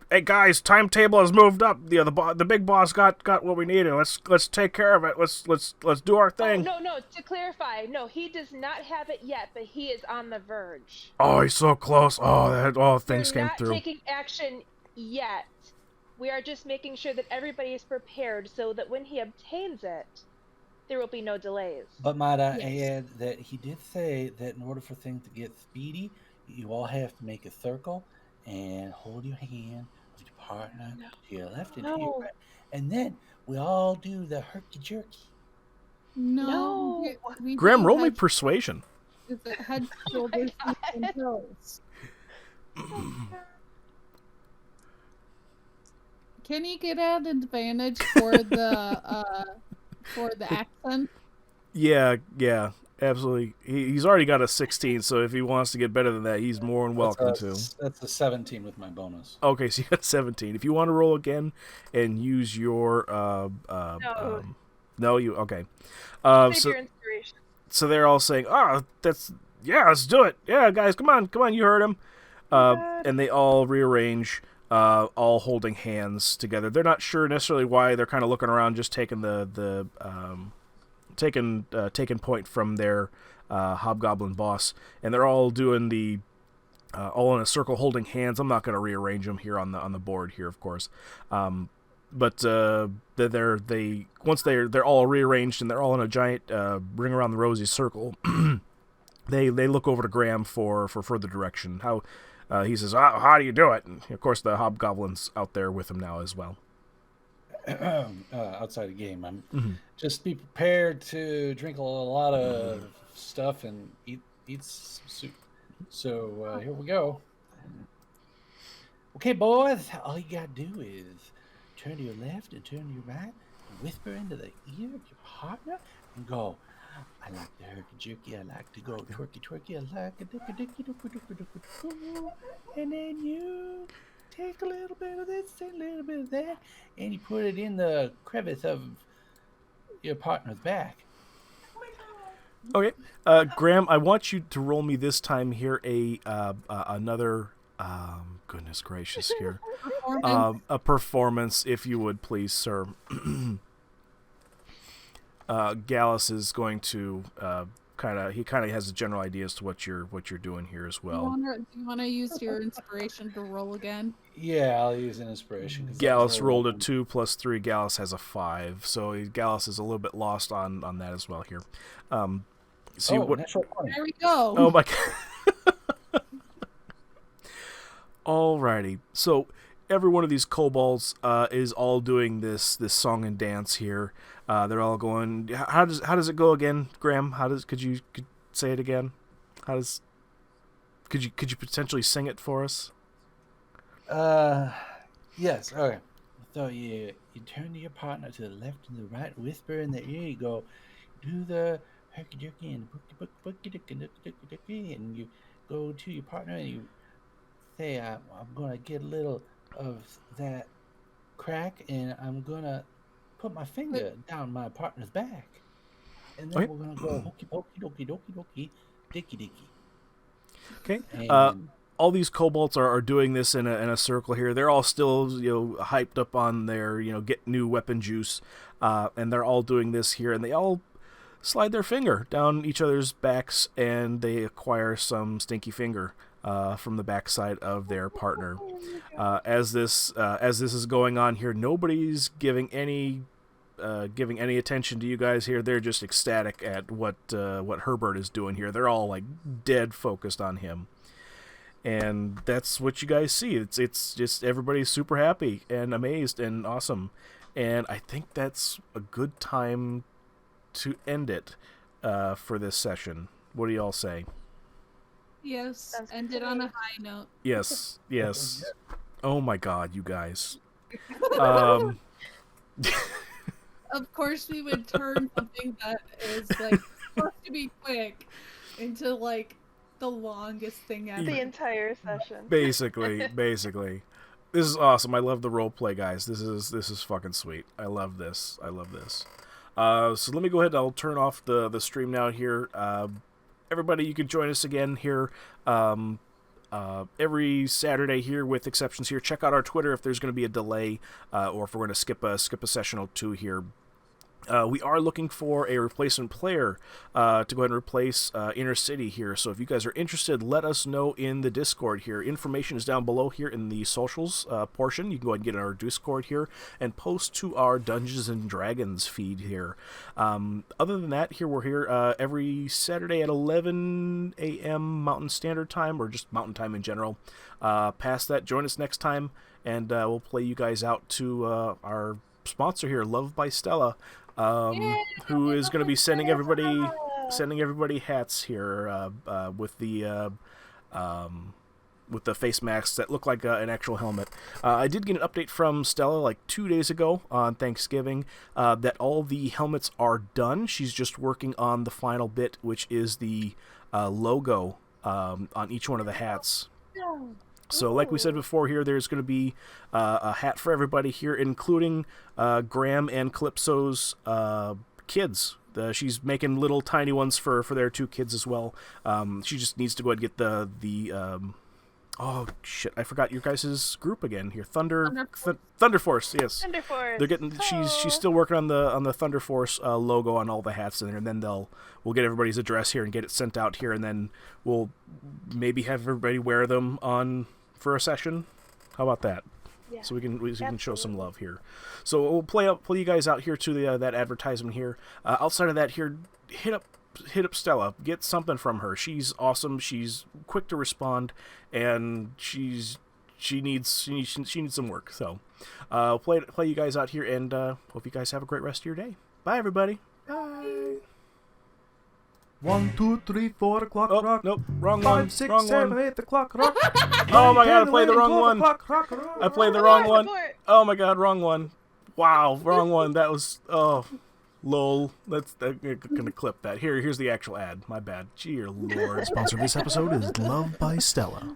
Hey guys, timetable has moved up. The big boss got what we needed. Let's take care of it. Let's do our thing." Oh, no. To clarify, no, he does not have it yet, but he is on the verge. Oh, he's so close. Oh, things came through. We're not taking action yet. We are just making sure that everybody is prepared so that when he obtains it, there will be no delays. But might I add that he did say that in order for things to get speedy, you all have to make a circle and hold your hand with your partner to your left and to your right. And then we all do the herky-jerky. No. Graham, roll me persuasion. Is it head, shoulders, feet, and toes? Can he get an advantage for the accent? Yeah, absolutely. He's already got a 16, so if he wants to get better than that, he's more than welcome to. That's a 17 with my bonus. Okay, so you got 17. If you want to roll again and use your no, you okay. Your inspiration. So they're all saying, let's do it. Yeah, guys, come on, you heard him. And they all rearrange, all holding hands together. They're not sure necessarily why. They're kind of looking around, just taking taking point from their hobgoblin boss, and they're all doing the all in a circle, holding hands. I'm not going to rearrange them here on the board here, of course. But once they're all rearranged and they're all in a giant ring around the rosy circle, they look over to Graham for further direction. How He says, how do you do it? And, of course, the hobgoblin's out there with him now as well. Outside the game, I'm just be prepared to drink a lot of stuff and eat soup. So here we go. Okay, boys, all you gotta do is turn to your left and turn to your right and whisper into the ear of your partner and go, I like the herky jerky, I like to go twerky twerky, I like a dicky dicky dooky dooky dooky doo. And then you take a little bit of this, take a little bit of that, and you put it in the crevice of your partner's back. Okay, Graham, I want you to roll me this time here another. Goodness gracious here, a performance, if you would please, sir. Gallus is going to kind of has a general idea as to what you're doing here as well. Do you want to use your inspiration to roll again? Yeah, I'll use an inspiration. Gallus rolled a 2 plus 3. Gallus has a 5, so Gallus is a little bit lost on that as well here. See what? There we go. Oh my god. Alrighty, so every one of these kobolds is all doing this song and dance here. They're all going. How does it go again, Graham? Could you say it again? Could you potentially sing it for us? Yes. Okay. So you turn to your partner to the left and the right, whisper in the ear. You go, do the herky jerky and booky dicky, and you go to your partner and you say, I'm gonna get a little of that crack, and I'm gonna put my finger down my partner's back, and then we're gonna go hokey pokey dokey dokey dokey dicky dicky. Okay. All these kobolds are doing this in a circle here. They're all still hyped up on their get new weapon juice, and they're all doing this here, and they all slide their finger down each other's backs, and they acquire some stinky finger from the backside of their partner. As this is going on here, nobody's giving any attention to you guys here. They're just ecstatic at what Herbert is doing here. They're all like dead focused on him, and that's what you guys see. It's just everybody's super happy and amazed and awesome, and I think that's a good time to end it for this session. What do y'all say? Yes, end it on a high note. Yes. Oh my god, you guys. Of course, we would turn something that is like supposed to be quick into like the longest thing ever. The entire session. Basically. This is awesome. I love the role play, guys. This is fucking sweet. I love this. So let me go ahead and I'll turn off the stream now here. Everybody, you can join us again here every Saturday here, with exceptions here. Check out our Twitter if there's going to be a delay or if we're going to skip a session or two here. We are looking for a replacement player to go ahead and replace Inner City here. So if you guys are interested, let us know in the Discord here. Information is down below here in the socials portion. You can go ahead and get in our Discord here and post to our Dungeons and Dragons feed here. Other than that, we're here every Saturday at 11 a.m. Mountain Standard Time, or just Mountain Time in general. Past that, join us next time, and we'll play you guys out to our sponsor here, Love by Stella. Who is going to be sending everybody hats here with the face masks that look like an actual helmet. I did get an update from Stella like 2 days ago on Thanksgiving that all the helmets are done. She's just working on the final bit, which is the logo on each one of the hats. So like we said before here, there's going to be a hat for everybody here, including Graham and Calypso's kids. She's making little tiny ones for their two kids as well. She just needs to go ahead and get the oh shit, I forgot your guys' group again here. Thunderforce, yes. Thunderforce. They're getting she's still working on the Thunderforce logo on all the hats in there, and then we'll get everybody's address here and get it sent out here, and then we'll maybe have everybody wear them on for a session. How about that? Yeah, so we can show some love here. So we'll play you guys out here to that advertisement here. Outside of that here, hit up hit up Stella. Get something from her. She's awesome. She's quick to respond, and she needs some work. So, play you guys out here, and hope you guys have a great rest of your day. Bye, everybody. Bye. 1, 2, 3, 4 o'clock Oh, rock. nope, wrong 5, one. 6, wrong 7, one. 8 o'clock rock. Oh my god, I 10, played the 11, wrong 12 one. o'clock rock, rock. I played the wrong one. Abort. Oh my god, wrong one. Wow, wrong one. That was lol. I'm gonna clip that. Here's the actual ad. My bad. Gee, lord. Sponsor of this episode is Love by Stella.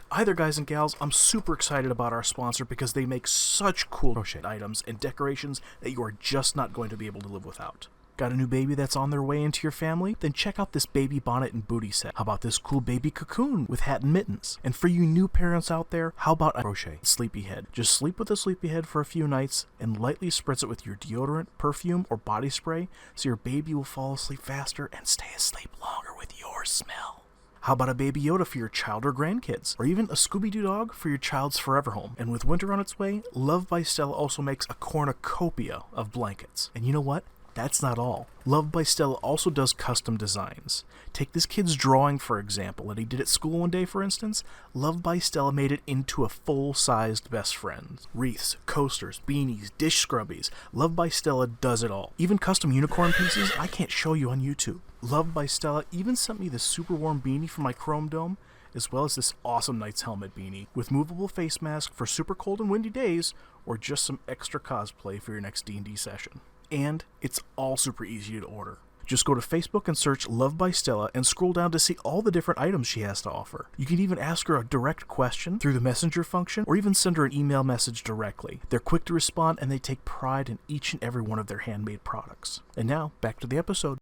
Either guys and gals, I'm super excited about our sponsor because they make such cool crochet items and decorations that you are just not going to be able to live without. Got a new baby that's on their way into your family? Then check out this baby bonnet and booty set. How about this cool baby cocoon with hat and mittens? And for you new parents out there, how about a crochet sleepyhead? Just sleep with a sleepyhead for a few nights and lightly spritz it with your deodorant, perfume, or body spray so your baby will fall asleep faster and stay asleep longer with your smell. How about a Baby Yoda for your child or grandkids? Or even a Scooby-Doo dog for your child's forever home? And with winter on its way, Love by Stella also makes a cornucopia of blankets. And you know what? That's not all. Love by Stella also does custom designs. Take this kid's drawing, for example, that he did at school one day, for instance. Love by Stella made it into a full-sized best friend. Wreaths, coasters, beanies, dish scrubbies. Love by Stella does it all. Even custom unicorn pieces I can't show you on YouTube. Love by Stella even sent me this super warm beanie for my Chrome Dome, as well as this awesome Knight's Helmet beanie with movable face mask for super cold and windy days, or just some extra cosplay for your next D&D session. And it's all super easy to order. Just go to Facebook and search Love by Stella and scroll down to see all the different items she has to offer. You can even ask her a direct question through the messenger function or even send her an email message directly. They're quick to respond and they take pride in each and every one of their handmade products. And now, back to the episode.